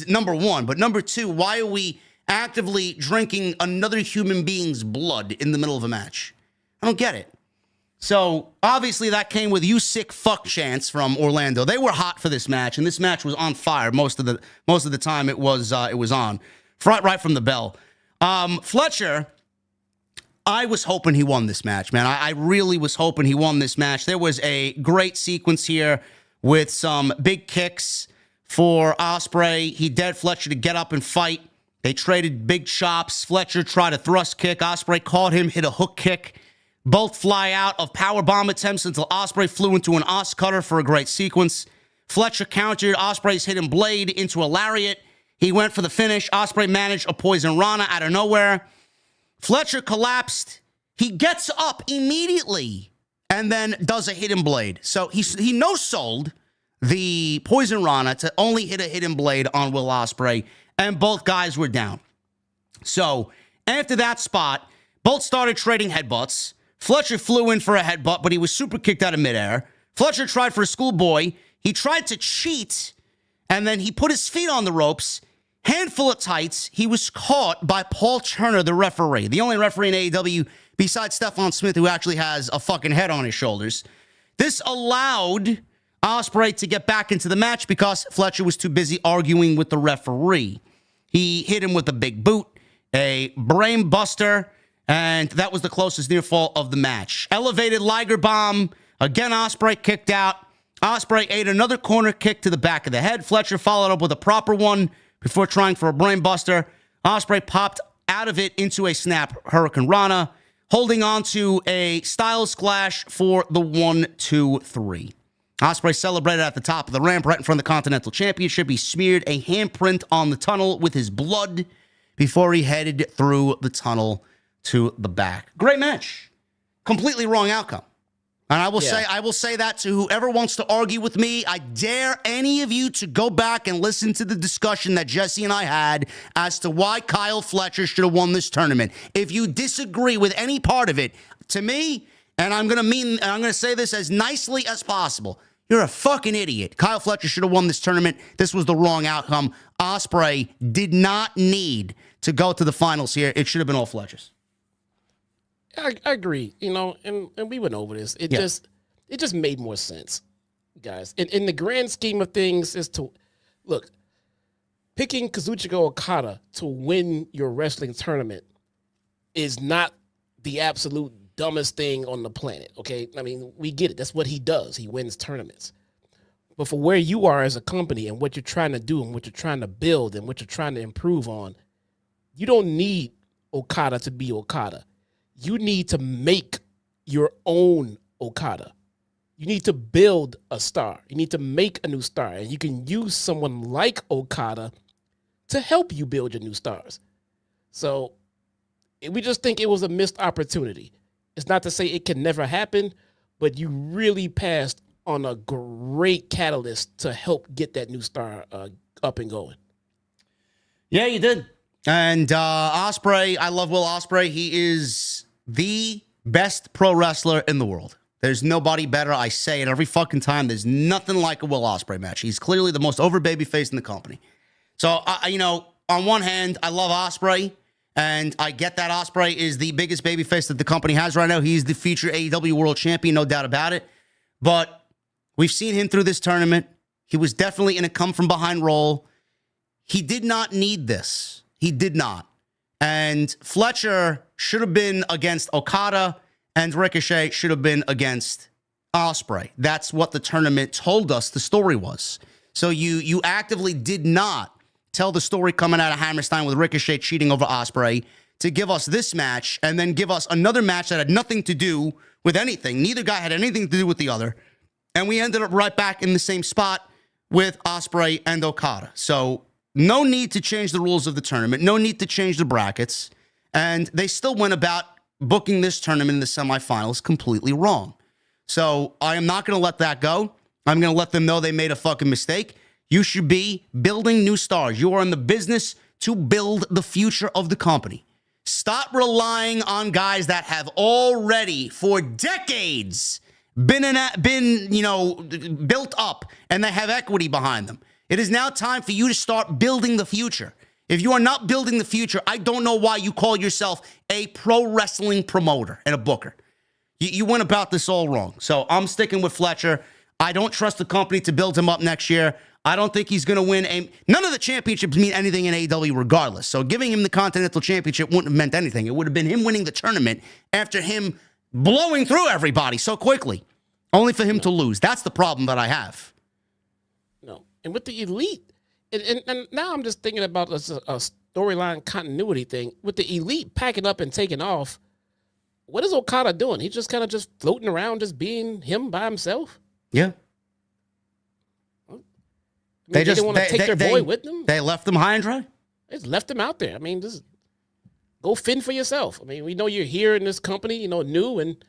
number one. But number two, why are we actively drinking another human being's blood in the middle of a match? I don't get it. So obviously that came with "you sick fuck" chants from Orlando. They were hot for this match, and this match was on fire most of the time. It was on right from the bell. Fletcher, I was hoping he won this match, man. I really was hoping he won this match. There was a great sequence here with some big kicks for Ospreay. He dared Fletcher to get up and fight. They traded big chops. Fletcher tried a thrust kick. Ospreay caught him, hit a hook kick. Both fly out of powerbomb attempts until Ospreay flew into an Os cutter for a great sequence. Fletcher countered Ospreay's hidden blade into a lariat. He went for the finish. Ospreay managed a poison rana out of nowhere. Fletcher collapsed. He gets up immediately and then does a hidden blade. So he no-sold the poison rana to only hit a hidden blade on Will Ospreay, and both guys were down. So after that spot, both started trading headbutts. Fletcher flew in for a headbutt, but he was super kicked out of midair. Fletcher tried for a schoolboy. He tried to cheat, and then he put his feet on the ropes. Handful of tights. He was caught by Paul Turner, the referee. The only referee in AEW besides Stephon Smith who actually has a fucking head on his shoulders. This allowed Ospreay to get back into the match because Fletcher was too busy arguing with the referee. He hit him with a big boot, a brain buster, and that was the closest near fall of the match. Elevated Liger bomb. Again, Ospreay kicked out. Ospreay ate another corner kick to the back of the head. Fletcher followed up with a proper one before trying for a brain buster. Ospreay popped out of it into a snap Hurricane Rana, holding on to a Styles Clash for the 1-2-3. Ospreay celebrated at the top of the ramp right in front of the Continental Championship. He smeared a handprint on the tunnel with his blood before he headed through the tunnel to the back. Great match. Completely wrong outcome. And I will say that to whoever wants to argue with me. I dare any of you to go back and listen to the discussion that Jesse and I had as to why Kyle Fletcher should have won this tournament. If you disagree with any part of it, to me, and I'm going to say this as nicely as possible, you're a fucking idiot. Kyle Fletcher should have won this tournament. This was the wrong outcome. Ospreay did not need to go to the finals here. It should have been all Fletcher's. I agree, and we went over this. It just made more sense, guys. In the grand scheme of things, is to look, picking Kazuchika Okada to win your wrestling tournament is not the absolute dumbest thing on the planet. Okay, I mean, we get it. That's what he does. He wins tournaments. But for where you are as a company and what you're trying to do and what you're trying to build and what you're trying to improve on, you don't need Okada to be Okada. You need to make your own Okada. You need to build a star. You need to make a new star. And you can use someone like Okada to help you build your new stars. So we just think it was a missed opportunity. It's not to say it can never happen, but you really passed on a great catalyst to help get that new star up and going. Yeah, you did. And Ospreay, I love Will Ospreay. He is the best pro wrestler in the world. There's nobody better. I say it every fucking time. There's nothing like a Will Ospreay match. He's clearly the most over babyface in the company. So, on one hand, I love Ospreay, and I get that Ospreay is the biggest babyface that the company has right now. He's the future AEW World Champion, no doubt about it. But we've seen him through this tournament. He was definitely in a come-from-behind role. He did not need this. He did not. And Fletcher should have been against Okada, and Ricochet should have been against Ospreay. That's what the tournament told us the story was. So you actively did not tell the story coming out of Hammerstein with Ricochet cheating over Ospreay to give us this match and then give us another match that had nothing to do with anything. Neither guy had anything to do with the other. And we ended up right back in the same spot with Ospreay and Okada. So no need to change the rules of the tournament. No need to change the brackets. And they still went about booking this tournament in the semifinals completely wrong. So I am not going to let that go. I'm going to let them know they made a fucking mistake. You should be building new stars. You are in the business to build the future of the company. Stop relying on guys that have already, for decades, been built up and they have equity behind them. It is now time for you to start building the future. If you are not building the future, I don't know why you call yourself a pro wrestling promoter and a booker. You went about this all wrong. So I'm sticking with Fletcher. I don't trust the company to build him up next year. I don't think he's going to win. None of the championships mean anything in AEW regardless. So giving him the Continental Championship wouldn't have meant anything. It would have been him winning the tournament after him blowing through everybody so quickly, only for him to lose. That's the problem that I have. No. And with the Elite, and now I'm just thinking about a storyline continuity thing. With the Elite packing up and taking off, what is Okada doing? He's just kind of just floating around, just being him by himself? Yeah. They didn't want to take their boy with them. They left him high and dry. They just left him out there. I mean, just go fend for yourself. I mean, we know you're here in this company, new, and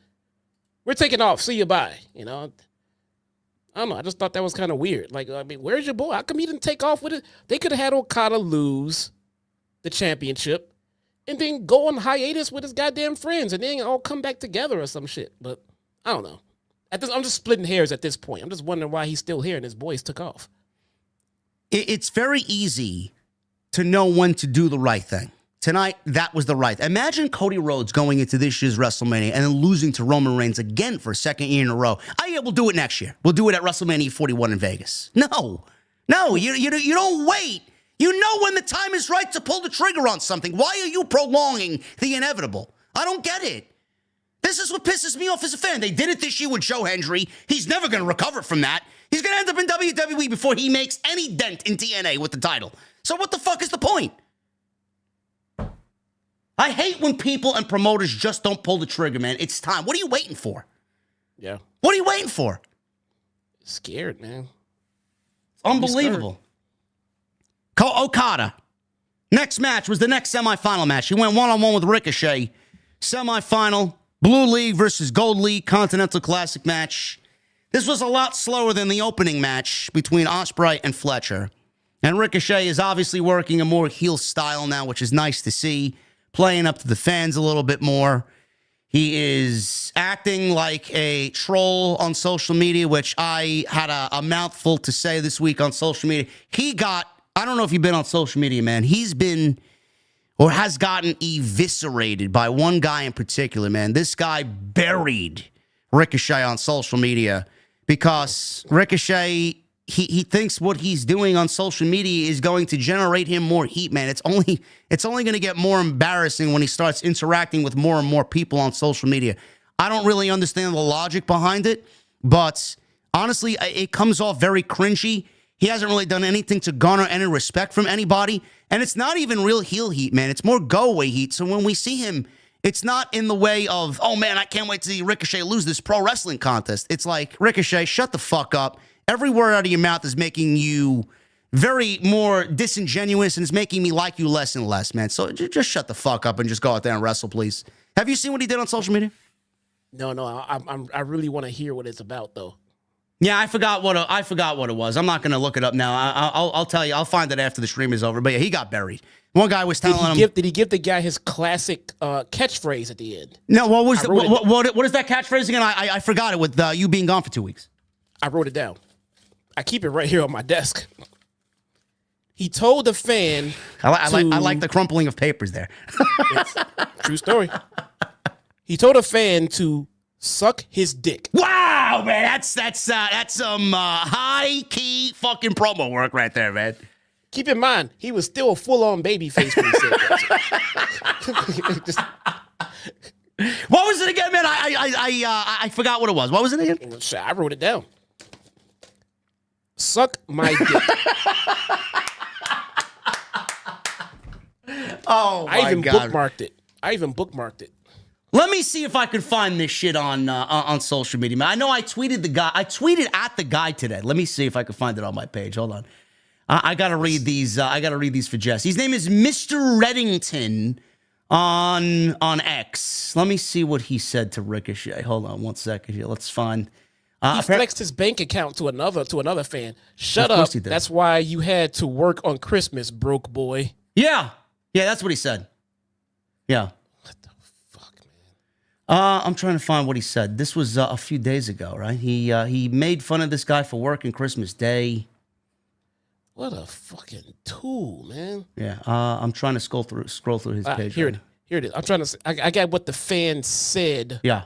we're taking off. See you, bye. I don't know. I just thought that was kind of weird. Like, I mean, where's your boy? How come he didn't take off with it? They could have had Okada lose the championship and then go on hiatus with his goddamn friends and then all come back together or some shit. But I don't know. I'm just splitting hairs at this point. I'm just wondering why he's still here and his boys took off. It's very easy to know when to do the right thing. Tonight, that was the right. Imagine Cody Rhodes going into this year's WrestleMania and then losing to Roman Reigns again for a second year in a row. Oh, yeah, we'll do it next year. We'll do it at WrestleMania 41 in Vegas. No, you don't wait. You know when the time is right to pull the trigger on something. Why are you prolonging the inevitable? I don't get it. This is what pisses me off as a fan. They did it this year with Joe Hendry. He's never going to recover from that. He's going to end up in WWE before he makes any dent in TNA with the title. So what the fuck is the point? I hate when people and promoters just don't pull the trigger, man. It's time. What are you waiting for? Yeah. What are you waiting for? Scared, man. Unbelievable. Okada. Next match was the next semifinal match. He went one-on-one with Ricochet. Semifinal, Blue League versus Gold League Continental Classic match. This was a lot slower than the opening match between Ospreay and Fletcher. And Ricochet is obviously working a more heel style now, which is nice to see. Playing up to the fans a little bit more. He is acting like a troll on social media, which I had a mouthful to say this week on social media. I don't know if you've been on social media, man. He's been or has gotten eviscerated by one guy in particular, man. This guy buried Ricochet on social media because Ricochet, he thinks what he's doing on social media is going to generate him more heat, man. It's only going to get more embarrassing when he starts interacting with more and more people on social media. I don't really understand the logic behind it, but honestly, it comes off very cringy. He hasn't really done anything to garner any respect from anybody. And it's not even real heel heat, man. It's more go-away heat. So when we see him, it's not in the way of, oh, man, I can't wait to see Ricochet lose this pro wrestling contest. It's like, Ricochet, shut the fuck up. Every word out of your mouth is making you very more disingenuous, and it's making me like you less and less, man. So just shut the fuck up and just go out there and wrestle, please. Have you seen what he did on social media? No, I really want to hear what it's about, though. Yeah, I forgot what it was. I'm not going to look it up now. I'll tell you. I'll find it after the stream is over. But yeah, he got buried. One guy was telling him. Did he give the guy his classic catchphrase at the end? No. What was what is that catchphrase again? I forgot it with you being gone for 2 weeks. I wrote it down. I keep it right here on my desk. He told the fan. I like the crumpling of papers there. True story. He told a fan to suck his dick. Wow, man, that's some high key fucking promo work right there, man. Keep in mind, he was still a full on baby face when he said that. What was it again, man? I forgot what it was. What was it again? I wrote it down. Suck my dick. Oh my God! I even bookmarked it. Let me see if I can find this shit on social media, man. I know I tweeted the guy. I tweeted at the guy today. Let me see if I can find it on my page. Hold on. I gotta read these. I gotta read these for Jess. His name is Mr. Reddington on X. Let me see what he said to Ricochet. Hold on 1 second here. Let's find. He flexed his bank account to another fan. Shut up. That's why you had to work on Christmas, broke boy. Yeah, that's what he said. Yeah. What the fuck, man? I'm trying to find what he said. This was a few days ago, right? He made fun of this guy for working Christmas Day. What a fucking tool, man. Yeah. I'm trying to scroll through his page. Here it is. I'm trying to. I got what the fan said. Yeah.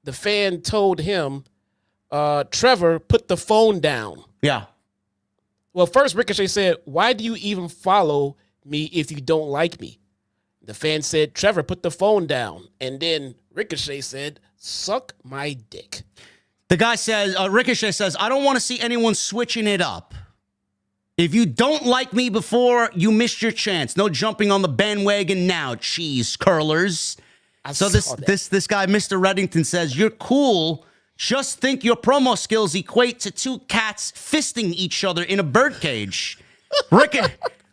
The fan told him. Trevor, put the phone down. Yeah. Well, first Ricochet said, why do you even follow me if you don't like me? The fan said, Trevor, put the phone down. And then Ricochet said, suck my dick. The guy says, Ricochet says, I don't want to see anyone switching it up. If you don't like me before, you missed your chance. No jumping on the bandwagon now, cheese curlers. So this guy, Mr. Reddington, says, you're cool. Just think your promo skills equate to two cats fisting each other in a birdcage.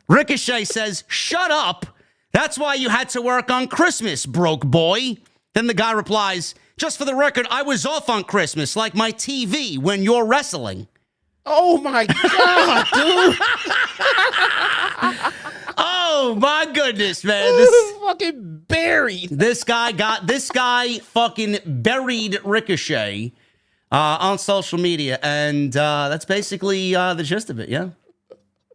Ricochet says, shut up. That's why you had to work on Christmas, broke boy. Then the guy replies, just for the record, I was off on Christmas like my TV when you're wrestling. Oh, my God, dude. Oh, my goodness, man. This is fucking buried. This guy fucking buried Ricochet on social media, and that's basically the gist of it, yeah?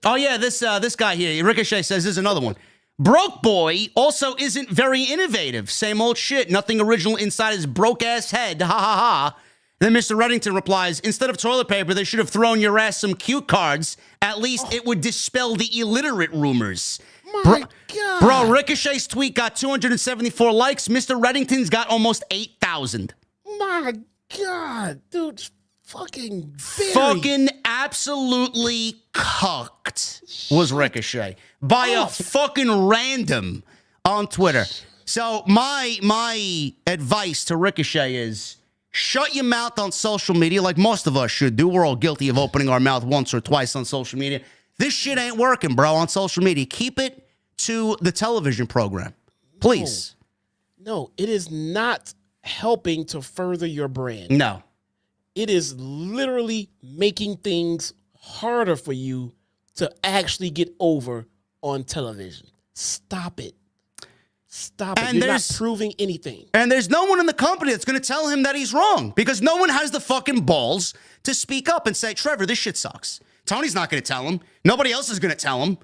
Oh, yeah, this guy here, Ricochet says, this is another one. Broke boy also isn't very innovative. Same old shit. Nothing original inside his broke-ass head. Ha, ha, ha. Then Mr. Reddington replies, instead of toilet paper, they should have thrown your ass some cue cards. At least it would dispel the illiterate rumors. My God. Bro, Ricochet's tweet got 274 likes. Mr. Reddington's got almost 8,000. My God, dude. Fucking very. Fucking absolutely cucked was Ricochet by a fucking random on Twitter. So my advice to Ricochet is shut your mouth on social media like most of us should do. We're all guilty of opening our mouth once or twice on social media. This shit ain't working, bro, on social media. Keep it to the television program. Please. No, it is not helping to further your brand. No. It is literally making things harder for you to actually get over on television. Stop it. Stop it. You're not proving anything. And there's no one in the company that's going to tell him that he's wrong because no one has the fucking balls to speak up and say, Trevor, this shit sucks. Tony's not going to tell him. Nobody else is going to tell him.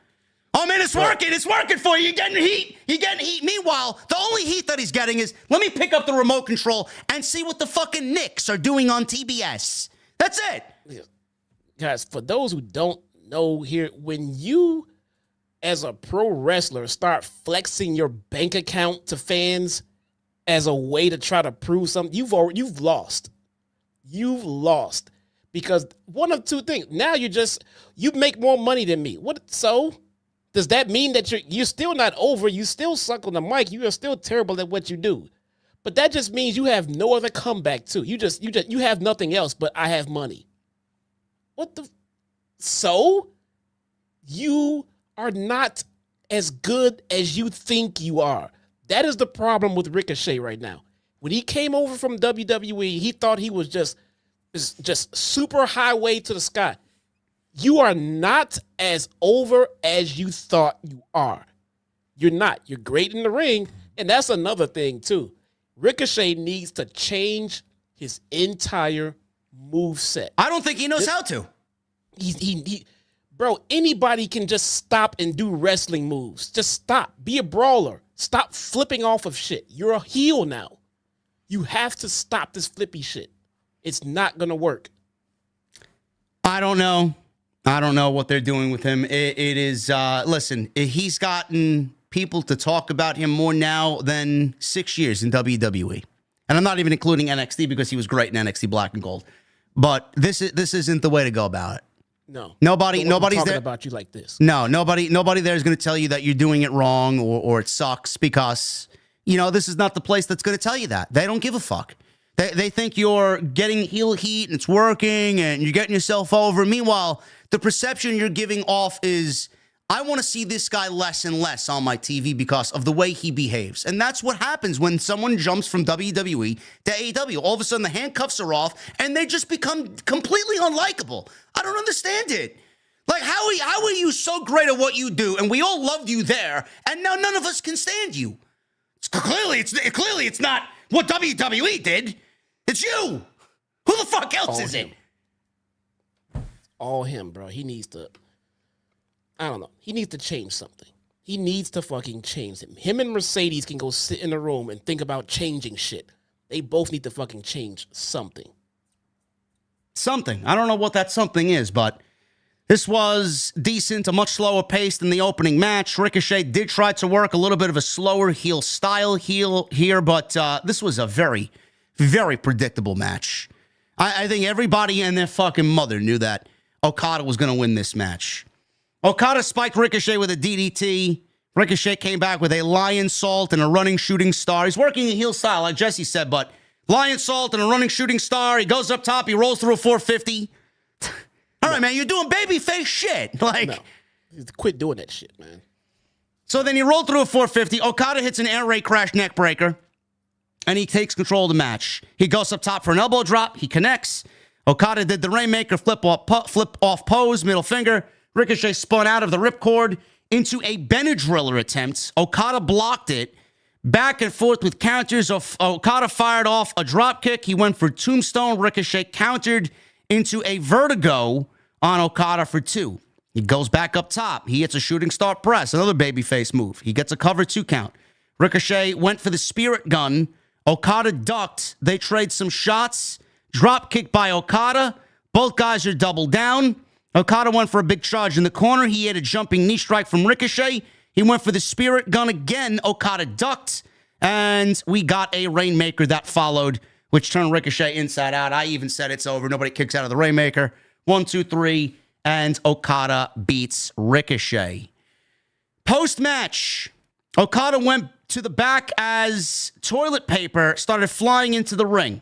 Oh, man, it's working. It's working for you. You're getting heat. You're getting heat. Meanwhile, the only heat that he's getting is, let me pick up the remote control and see what the fucking Knicks are doing on TBS. That's it. Yeah. Guys, for those who don't know here, when you, as a pro wrestler, start flexing your bank account to fans as a way to try to prove something, you've lost. You've lost. Because one of two things. Now you make more money than me. What so? Does that mean that you're still not over? You still suck on the mic. You are still terrible at what you do. But that just means you have no other comeback too. You have nothing else, but I have money. What the? So you are not as good as you think you are. That is the problem with Ricochet right now. When he came over from WWE, he thought he was just super highway to the sky. You are not as over as you thought you are. You're not. You're great in the ring, and that's another thing too. Ricochet needs to change his entire moveset. I don't think he knows how to. Bro, anybody can just stop and do wrestling moves. Just stop. Be a brawler. Stop flipping off of shit. You're a heel now. You have to stop this flippy shit. It's not going to work. I don't know what they're doing with him. It is, listen, he's gotten people to talk about him more now than 6 years in WWE. And I'm not even including NXT because he was great in NXT Black and Gold. But this isn't the way to go about it. No. Nobody's talking there about you like this. No, nobody there is going to tell you that you're doing it wrong or it sucks because, this is not the place that's going to tell you that. They don't give a fuck. They think you're getting heel heat and it's working and you're getting yourself over. Meanwhile, the perception you're giving off is, I want to see this guy less and less on my TV because of the way he behaves. And that's what happens when someone jumps from WWE to AEW. All of a sudden, the handcuffs are off and they just become completely unlikable. I don't understand it. Like, how are you so great at what you do and we all loved you there and now none of us can stand you? Clearly, it's not what WWE did. It's you. Who the fuck else is it? All him, bro. He needs to, I don't know. He needs to change something. He needs to fucking change him. Him and Mercedes can go sit in a room and think about changing shit. They both need to fucking change something. Something. I don't know what that something is, but this was decent, a much slower pace than the opening match. Ricochet did try to work a little bit of a slower heel style here, but this was a very, very predictable match. I think everybody and their fucking mother knew that Okada was going to win this match. Okada spiked Ricochet with a DDT. Ricochet came back with a lion salt and a running shooting star. He's working a heel style, like Jesse said, but lion salt and a running shooting star. He goes up top. He rolls through a 450. All right, man, you're doing babyface shit. Like, no. Quit doing that shit, man. So then he rolled through a 450. Okada hits an air raid crash neck breaker, and he takes control of the match. He goes up top for an elbow drop. He connects. Okada did the Rainmaker flip off pose, middle finger. Ricochet spun out of the ripcord into a Benadryller attempt. Okada blocked it. Back and forth with counters. Okada fired off a drop kick. He went for tombstone. Ricochet countered into a vertigo on Okada for 2. He goes back up top. He hits a shooting star press, another babyface move. He gets a cover 2 count. Ricochet went for the spirit gun. Okada ducked. They trade some shots. Drop kick by Okada. Both guys are doubled down. Okada went for a big charge in the corner. He had a jumping knee strike from Ricochet. He went for the Spirit Gun again. Okada ducked. And we got a Rainmaker that followed, which turned Ricochet inside out. I even said it's over. Nobody kicks out of the Rainmaker. 1, 2, 3. And Okada beats Ricochet. Post-match, Okada went to the back as toilet paper started flying into the ring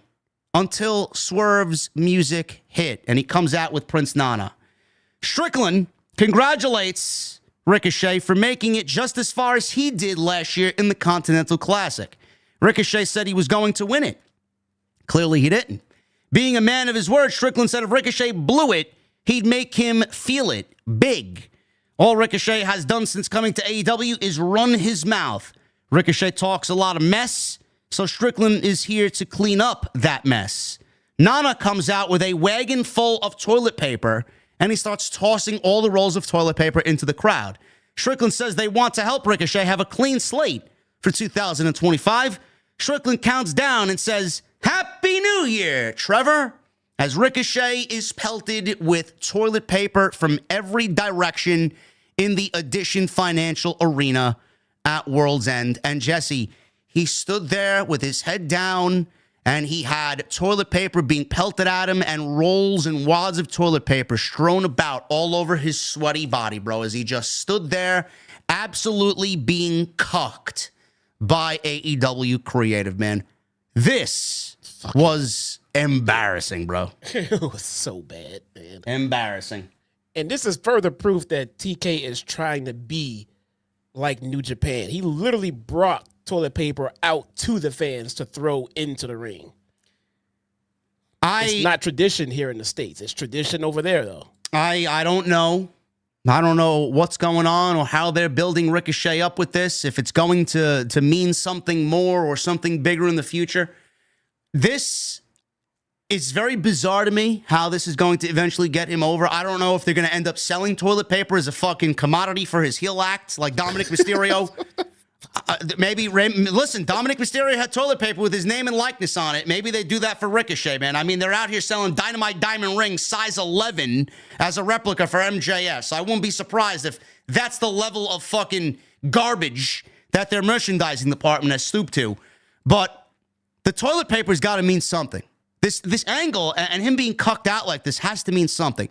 until Swerve's music hit, and he comes out with Prince Nana. Strickland congratulates Ricochet for making it just as far as he did last year in the Continental Classic. Ricochet said he was going to win it. Clearly he didn't. Being a man of his word, Strickland said if Ricochet blew it, he'd make him feel it big. All Ricochet has done since coming to AEW is run his mouth. Ricochet talks a lot of mess, so Strickland is here to clean up that mess. Nana comes out with a wagon full of toilet paper, and he starts tossing all the rolls of toilet paper into the crowd. Strickland says they want to help Ricochet have a clean slate for 2025. Strickland counts down and says, Happy New Year, Trevor, as Ricochet is pelted with toilet paper from every direction in the Edition Financial Arena at World's End. And Jesse, he stood there with his head down, and he had toilet paper being pelted at him and rolls and wads of toilet paper strewn about all over his sweaty body, bro, as he just stood there absolutely being cucked by AEW Creative, man. This was embarrassing, bro. It was so bad, man. Embarrassing. And this is further proof that TK is trying to be like New Japan. He literally brought toilet paper out to the fans to throw into the ring. It's not tradition here in the States. It's tradition over there, though. I don't know. I don't know what's going on or how they're building Ricochet up with this, if it's going to mean something more or something bigger in the future. This is very bizarre to me how this is going to eventually get him over. I don't know if they're going to end up selling toilet paper as a fucking commodity for his heel act, like Dominic Mysterio. Listen, Dominic Mysterio had toilet paper with his name and likeness on it. Maybe they do that for Ricochet, man. I mean, they're out here selling Dynamite diamond rings size 11 as a replica for MJF. So I wouldn't be surprised if that's the level of fucking garbage that their merchandising department has stooped to. But the toilet paper's got to mean something. This angle and him being cucked out like this has to mean something.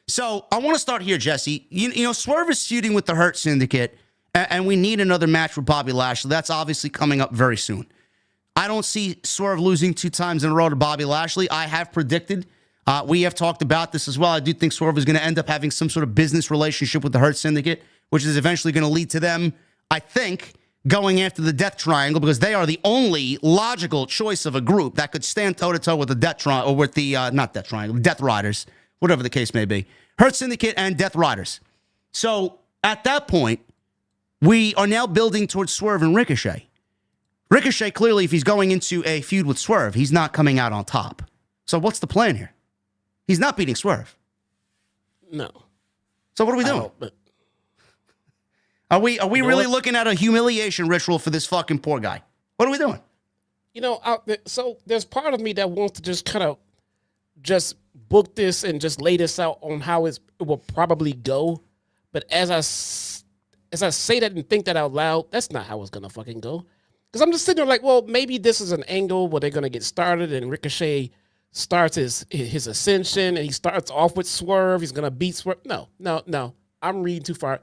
So I want to start here, Jesse. You know, Swerve is feuding with the Hurt Syndicate, and we need another match with Bobby Lashley. That's obviously coming up very soon. I don't see Swerve losing 2 times in a row to Bobby Lashley. I have predicted. We have talked about this as well. I do think Swerve is going to end up having some sort of business relationship with the Hurt Syndicate, which is eventually going to lead to them, I think, going after the Death Triangle, because they are the only logical choice of a group that could stand toe-to-toe with the Death Triangle, or with the, not Death Triangle, Death Riders, whatever the case may be. Hurt Syndicate and Death Riders. So, at that point, we are now building towards Swerve and Ricochet. Ricochet, clearly, if he's going into a feud with Swerve, he's not coming out on top. So, what's the plan here? He's not beating Swerve. No. So, what are we doing? Are we really looking at a humiliation ritual for this fucking poor guy? What are we doing? You know, so there's part of me that wants to just kind of just book this and just lay this out on how it will probably go. But as I say that and think that out loud, that's not how it's going to fucking go. Because I'm just sitting there like, well, maybe this is an angle where they're going to get started and Ricochet starts his ascension and he starts off with Swerve. He's going to beat Swerve. No. I'm reading too far.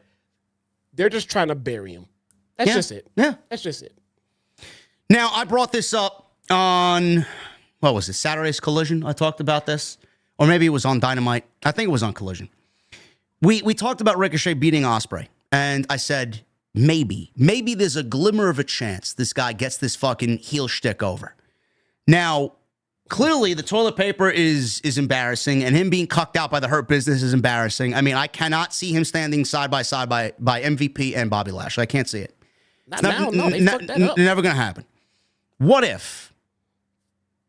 They're just trying to bury him. That's just it. Yeah. That's just it. Now, I brought this up on, what was it, Saturday's Collision? I talked about this. Or maybe it was on Dynamite. I think it was on Collision. We talked about Ricochet beating Osprey. And I said, maybe there's a glimmer of a chance this guy gets this fucking heel shtick over. Now, clearly the toilet paper is embarrassing, and him being cucked out by the Hurt Business is embarrassing. I mean, I cannot see him standing side by side by MVP and Bobby Lashley. I can't see it. Not now. No, they fucked that up. Never going to happen. What if,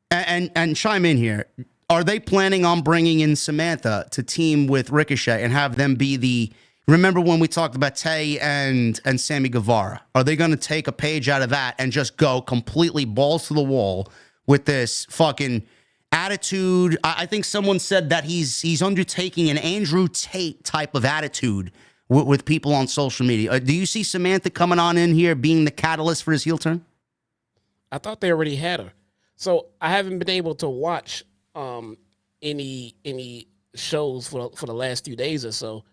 and chime in here, are they planning on bringing in Samantha to team with Ricochet and have them be the, remember when we talked about Tay and Sammy Guevara? Are they going to take a page out of that and just go completely balls to the wall with this fucking attitude. I think someone said that he's undertaking an Andrew Tate type of attitude with people on social media. Do you see Samantha coming on in here being the catalyst for his heel turn? I thought they already had her. So I haven't been able to watch any shows for the last few days or so.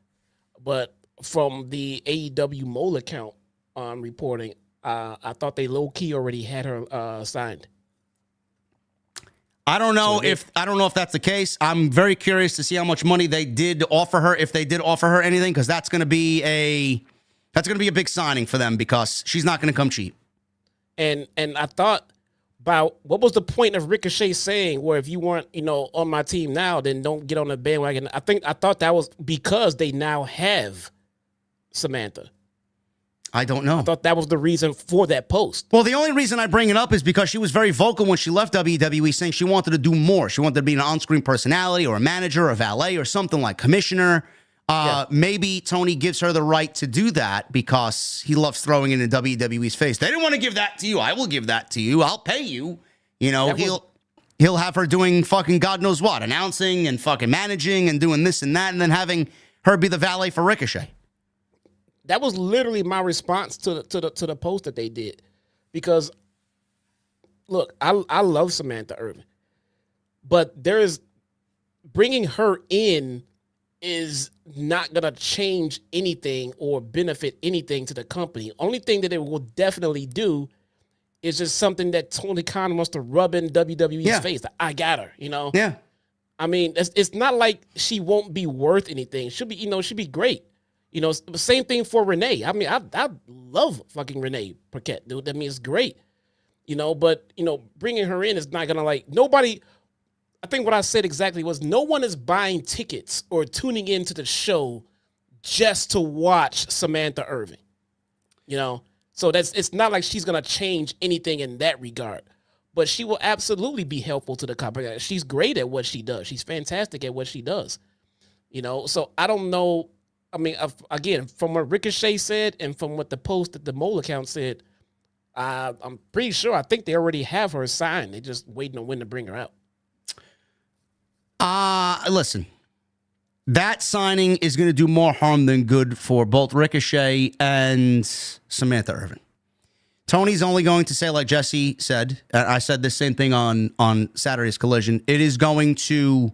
But from the AEW Mole account reporting, I thought they low-key already had her signed. I don't know if that's the case. I'm very curious to see how much money they did offer her, if they did offer her anything, because that's going to be a big signing for them, because she's not going to come cheap. And I thought about what was the point of Ricochet saying, where if you weren't, on my team now, then don't get on the bandwagon. I thought that was because they now have Samantha. I don't know. I thought that was the reason for that post. Well, the only reason I bring it up is because she was very vocal when she left WWE, saying she wanted to do more. She wanted to be an on-screen personality or a manager or a valet or something like commissioner. Maybe Tony gives her the right to do that because he loves throwing it in WWE's face. They didn't want to give that to you. I will give that to you. I'll pay you. He'll have her doing fucking God knows what, announcing and fucking managing and doing this and that, and then having her be the valet for Ricochet. That was literally my response to the post that they did, because look, I love Samantha Irvin, but bringing her in is not gonna change anything or benefit anything to the company. Only thing that it will definitely do is just something that Tony Khan wants to rub in WWE's face. Like, I got her, Yeah. I mean, it's not like she won't be worth anything. She'll be, she'll be great. Same thing for Renee. I mean, I love fucking Renee Paquette, dude. I mean, it's great. But bringing her in is not gonna nobody. I think what I said exactly was no one is buying tickets or tuning into the show just to watch Samantha Irvin. So it's not like she's gonna change anything in that regard. But she will absolutely be helpful to the company. She's great at what she does. She's fantastic at what she does. So I don't know. I mean, again, from what Ricochet said and from what the post at the Mole account said, I'm pretty sure. I think they already have her signed. They're just waiting on when to bring her out. Listen, that signing is going to do more harm than good for both Ricochet and Samantha Irvin. Tony's only going to say, like Jesse said, I said the same thing on Saturday's Collision, it is going to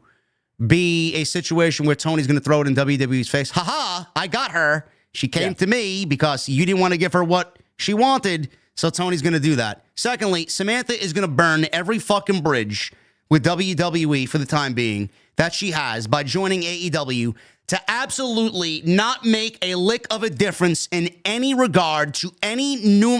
be a situation where Tony's going to throw it in WWE's face. Ha, I got her. She came to me because you didn't want to give her what she wanted, so Tony's going to do that. Secondly, Samantha is going to burn every fucking bridge with WWE for the time being that she has by joining AEW to absolutely not make a lick of a difference in any regard to any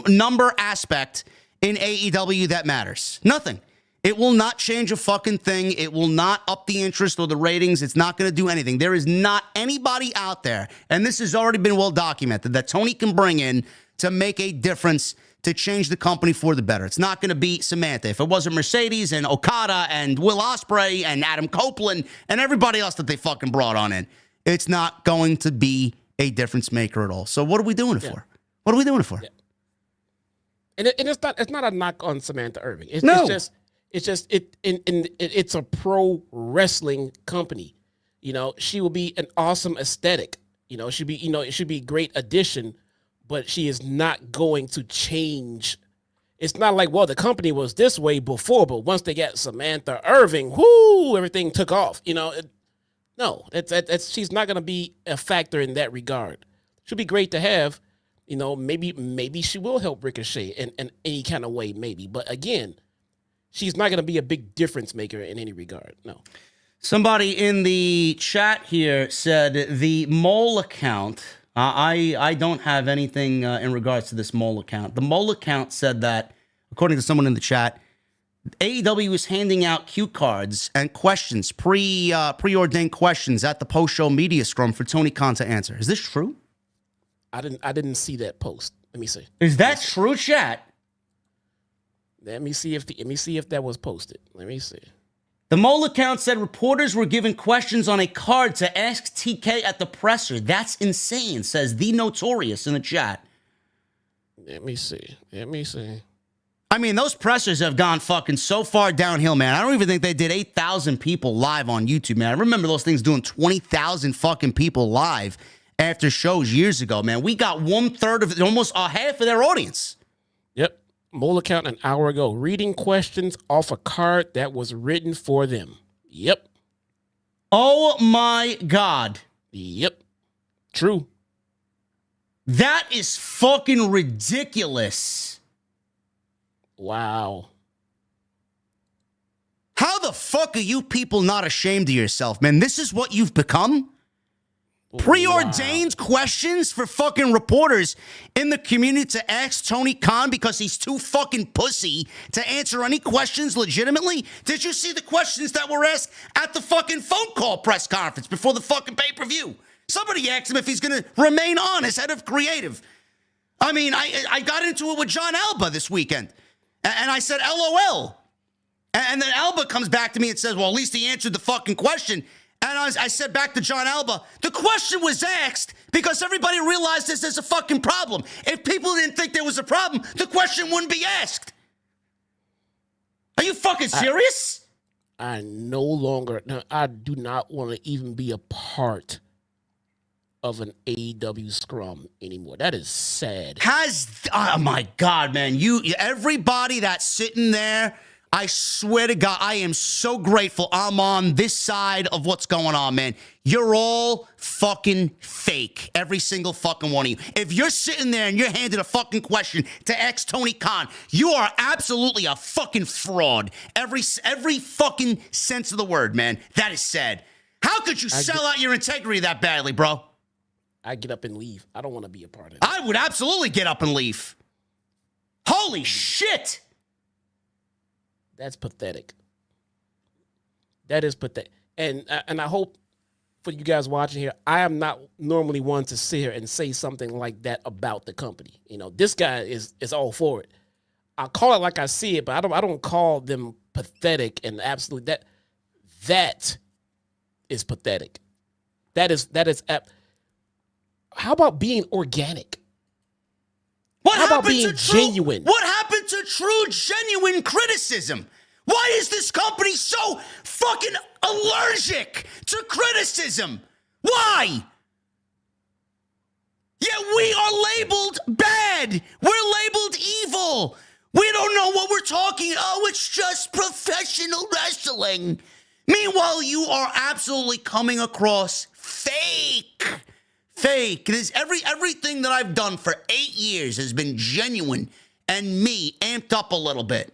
number aspect in AEW that matters. Nothing. It will not change a fucking thing. It will not up the interest or the ratings. It's not going to do anything. There is not anybody out there, and this has already been well documented, that Tony can bring in to make a difference, to change the company for the better. It's not going to be Samantha. If it wasn't Mercedes and Okada and Will Ospreay and Adam Copeland and everybody else that they fucking brought on in, it's not going to be a difference maker at all. So what are we doing it for? What are we doing it for? Yeah. And it's not a knock on Samantha Irvin. It's a pro wrestling company. She will be an awesome aesthetic. It should be a great addition, but she is not going to change. It's not like, well, the company was this way before, but once they got Samantha Irvin, everything took off. No, she's not going to be a factor in that regard. She'll be great to have. Maybe she will help Ricochet in any kind of way, maybe. But again, she's not going to be a big difference maker in any regard. No. Somebody in the chat here said the Mole account. I don't have anything in regards to this Mole account. The Mole account said that, according to someone in the chat, AEW is handing out cue cards and questions, preordained questions at the post-show media scrum for Tony Khan to answer. Is this true? I didn't see that post. Let me see. Is that true, chat? Let me see if that was posted. Let me see. The Mole account said reporters were given questions on a card to ask TK at the presser. That's insane, says The Notorious in the chat. Let me see. I mean, those pressers have gone fucking so far downhill, man. I don't even think they did 8,000 people live on YouTube, man. I remember those things doing 20,000 fucking people live after shows years ago, man. We got 1/3 of, almost a half of their audience. Yep. Mole account an hour ago. Reading questions off a card that was written for them. Yep. Oh my God. Yep. True. That is fucking ridiculous. Wow. How the fuck are you people not ashamed of yourself, man? This is what you've become? Preordained questions for fucking reporters in the community to ask Tony Khan because he's too fucking pussy to answer any questions legitimately? Did you see the questions that were asked at the fucking phone call press conference before the fucking pay-per-view? Somebody asked him if he's going to remain on as head of creative. I mean, I got into it with John Alba this weekend, and I said, LOL. And then Alba comes back to me and says, well, at least he answered the fucking question. And I said back to John Alba, the question was asked because everybody realized this is a fucking problem. If people didn't think there was a problem, the question wouldn't be asked. Are you fucking serious? I do not want to even be a part of an AEW scrum anymore. That is sad. Oh my God, man. Everybody that's sitting there, I swear to God, I am so grateful I'm on this side of what's going on, man. You're all fucking fake. Every single fucking one of you. If you're sitting there and you're handed a fucking question to ask Tony Khan, you are absolutely a fucking fraud. Every fucking sense of the word, man. That is sad. How could you sell out your integrity that badly, bro? I get up and leave. I don't want to be a part of it. I would absolutely get up and leave. Holy shit. That's pathetic. That is pathetic. And I hope for you guys watching here, I am not normally one to sit here and say something like that about the company. You know, this guy is all for it. I call it like I see it, but I don't call them pathetic and absolute. That is pathetic. How about being organic? How about being genuine? What happened to true, genuine criticism? Why is this company so fucking allergic to criticism? Why? Yeah, we are labeled bad. We're labeled evil. We don't know what we're talking. Oh, it's just professional wrestling. Meanwhile, you are absolutely coming across fake. Fake. Everything that I've done for 8 years has been genuine and me amped up a little bit.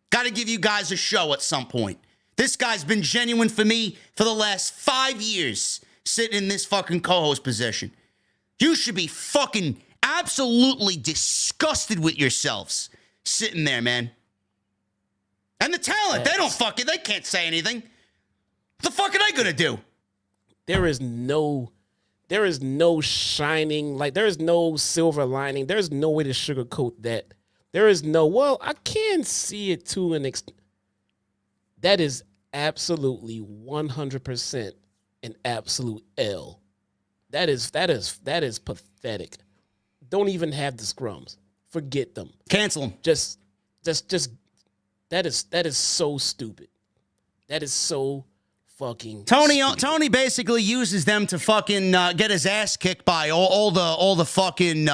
Got to give you guys a show at some point. This guy's been genuine for me for the last 5 years sitting in this fucking co-host position. You should be fucking absolutely disgusted with yourselves sitting there, man. And the talent, they can't say anything. What the fuck are they going to do? There is no shining, like there is no silver lining. There's no way to sugarcoat that. There is no, I can see it to an extent. That is absolutely 100% an absolute L. That is pathetic. Don't even have the scrums. Forget them. Cancel them. Just that is so stupid. That is so fucking stupid. Tony basically uses them to fucking get his ass kicked by all the fucking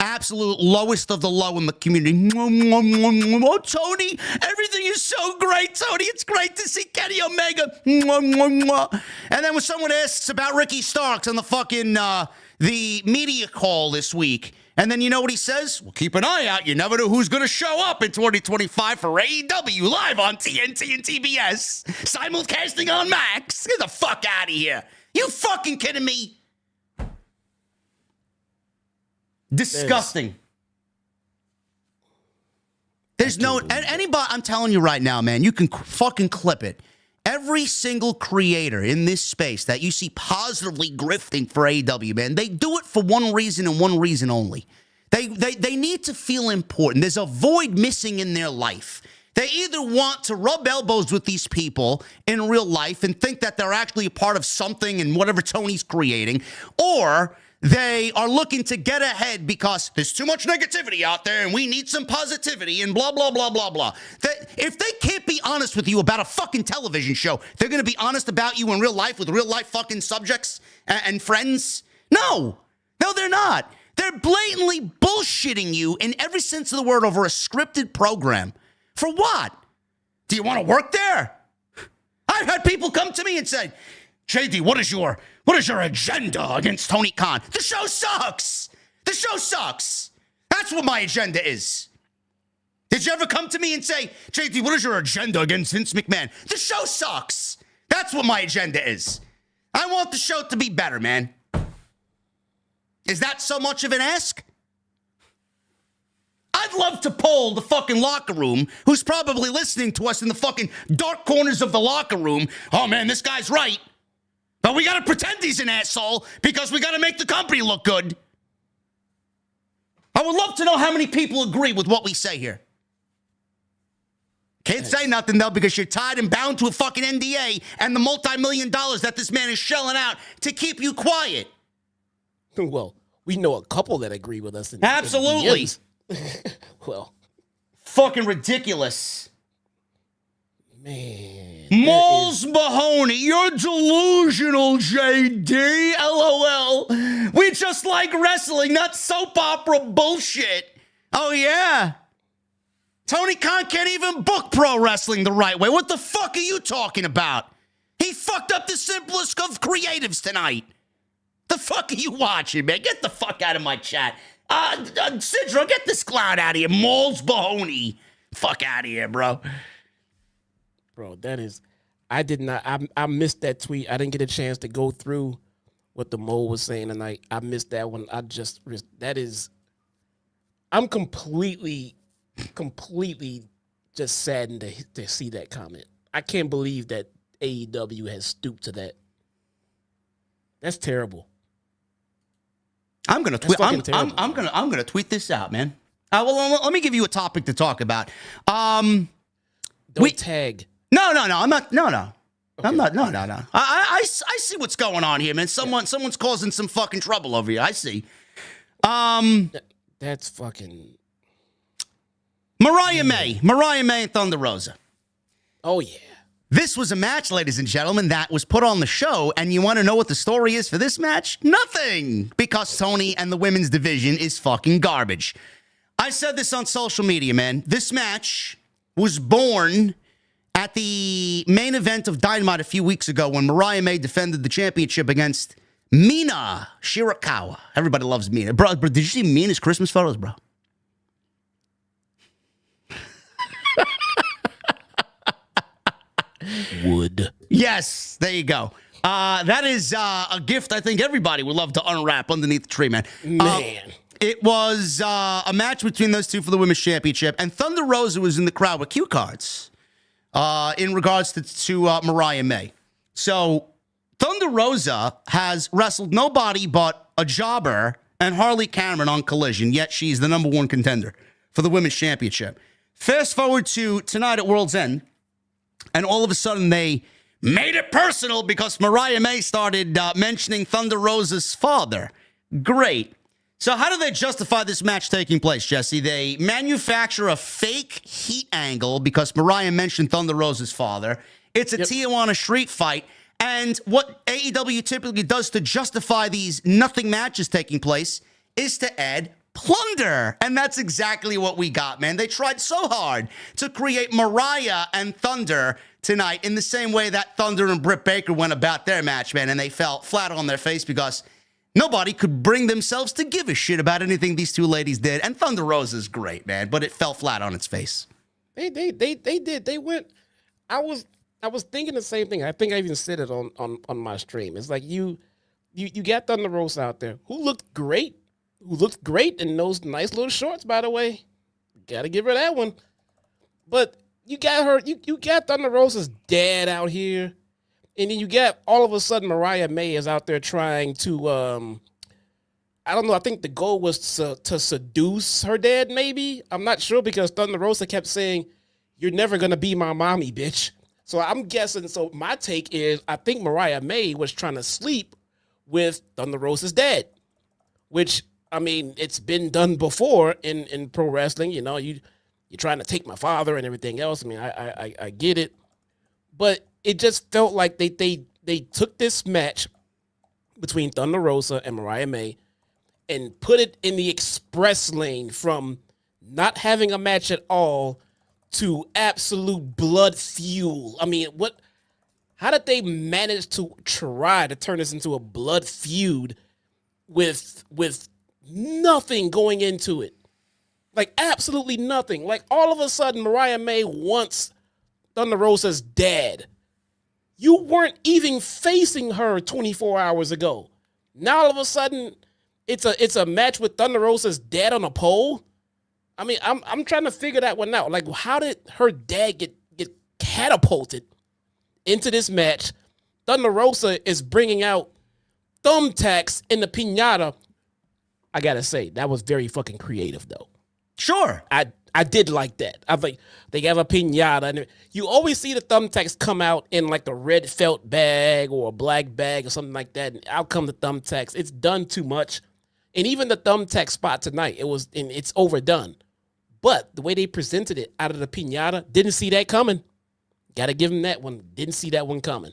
absolute lowest of the low in the community. Oh, Tony, everything is so great, Tony. It's great to see Kenny Omega. And then when someone asks about Ricky Starks on the fucking the media call this week, and then you know what he says? Well, keep an eye out. You never know who's going to show up in 2025 for AEW live on TNT and TBS. Simulcasting on Max. Get the fuck out of here. You fucking kidding me? Disgusting. There's no... Anybody... I'm telling you right now, man, you can fucking clip it. Every single creator in this space that you see positively grifting for AEW, man, they do it for one reason and one reason only. They need to feel important. There's a void missing in their life. They either want to rub elbows with these people in real life and think that they're actually a part of something and whatever Tony's creating, or They are looking to get ahead because there's too much negativity out there and we need some positivity and blah, blah, blah, blah, blah. If they can't be honest with you about a fucking television show, they're going to be honest about you in real life with real life fucking subjects and friends? No, they're not. They're blatantly bullshitting you in every sense of the word over a scripted program. For what? Do you want to work there? I've had people come to me and say, JD, what is your agenda against Tony Khan? The show sucks. The show sucks. That's what my agenda is. Did you ever come to me and say, JD, what is your agenda against Vince McMahon? The show sucks. That's what my agenda is. I want the show to be better, man. Is that so much of an ask? I'd love to poll the fucking locker room, who's probably listening to us in the fucking dark corners of the locker room. Oh, man, this guy's right. But we got to pretend he's an asshole because we got to make the company look good. I would love to know how many people agree with what we say here. Can't say nothing, though, because you're tied and bound to a fucking NDA and the multi-million dollars that this man is shelling out to keep you quiet. Well, we know a couple that agree with us. Absolutely. Well, fucking ridiculous. Man. Moles Mahoney, you're delusional, JD. LOL. We just like wrestling, not soap opera bullshit. Oh, yeah. Tony Khan can't even book pro wrestling the right way. What the fuck are you talking about? He fucked up the simplest of creatives tonight. The fuck are you watching, man? Get the fuck out of my chat. Sidro, get this clown out of here. Moles Mahoney. Fuck out of here, bro. Bro, that is... I missed that tweet. I didn't get a chance to go through what the mole was saying tonight. I missed that one. I'm completely just saddened to see that comment. I can't believe that AEW has stooped to that. That's terrible. I'm gonna tweet. I'm gonna tweet this out, man. Well, let me give you a topic to talk about. Don't tag. No. I'm not. No. Okay. I'm not. No. I see what's going on here, man. Someone's causing some fucking trouble over here. I see. That's fucking. Mariah May and Thunder Rosa. Oh yeah. This was a match, ladies and gentlemen, that was put on the show, and you want to know what the story is for this match? Nothing! Because Tony and the women's division is fucking garbage. I said this on social media, man. This match was born at the main event of Dynamite a few weeks ago when Mariah May defended the championship against Mina Shirakawa. Everybody loves Mina. Bro, did you see Mina's Christmas photos, bro? Wood. Yes, there you go. That is a gift I think everybody would love to unwrap underneath the tree, man. It was a match between those two for the women's championship, and Thunder Rosa was in the crowd with cue cards in regards to Mariah May. So Thunder Rosa has wrestled nobody but a jobber and Harley Cameron on Collision, yet she's the number one contender for the women's championship. Fast forward to tonight at World's End, and all of a sudden they made it personal because Mariah May started mentioning Thunder Rosa's father. Great. So how do they justify this match taking place, Jesse? They manufacture a fake heat angle because Mariah mentioned Thunder Rosa's father. It's a Tijuana street fight. And what AEW typically does to justify these nothing matches taking place is to add plunder. And that's exactly what we got, man. They tried so hard to create Mariah and Thunder tonight in the same way that Thunder and Britt Baker went about their match, man. And they fell flat on their face because nobody could bring themselves to give a shit about anything these two ladies did. And Thunder Rosa's great, man, but it fell flat on its face. They did. They went. I was thinking the same thing. I think I even said it on my stream. It's like you got Thunder Rosa out there who looked great in those nice little shorts, by the way. Gotta give her that one. But you got her, you got Thunder Rosa's dad out here. And then you got, all of a sudden, Mariah May is out there trying to, I don't know, I think the goal was to seduce her dad, maybe? I'm not sure, because Thunder Rosa kept saying, "You're never going to be my mommy, bitch." So I'm guessing, so my take is, I think Mariah May was trying to sleep with Thunder Rosa's dad. which, I mean, it's been done before in pro wrestling. You know, you're trying to take my father and everything else. I mean, I get it. But it just felt like they took this match between Thunder Rosa and Mariah May and put it in the express lane from not having a match at all to absolute blood fuel. I mean, how did they manage to try to turn this into a blood feud with nothing going into it? Like, absolutely nothing. Like, all of a sudden, Mariah May wants Thunder Rosa's dad. You weren't even facing her 24 hours ago. Now, all of a sudden, it's a match with Thunder Rosa's dad on a pole. I mean, I'm trying to figure that one out. Like, how did her dad get catapulted into this match? Thunder Rosa is bringing out thumbtacks in the piñata. I gotta say, that was very fucking creative, though. Sure. I did like that. I was like, they have a piñata, and you always see the thumbtacks come out in like a red felt bag or a black bag or something like that, and out come the thumbtacks. It's done too much. And even the thumbtack spot tonight, it's overdone. But the way they presented it out of the piñata, didn't see that coming. Got to give them that one. Didn't see that one coming.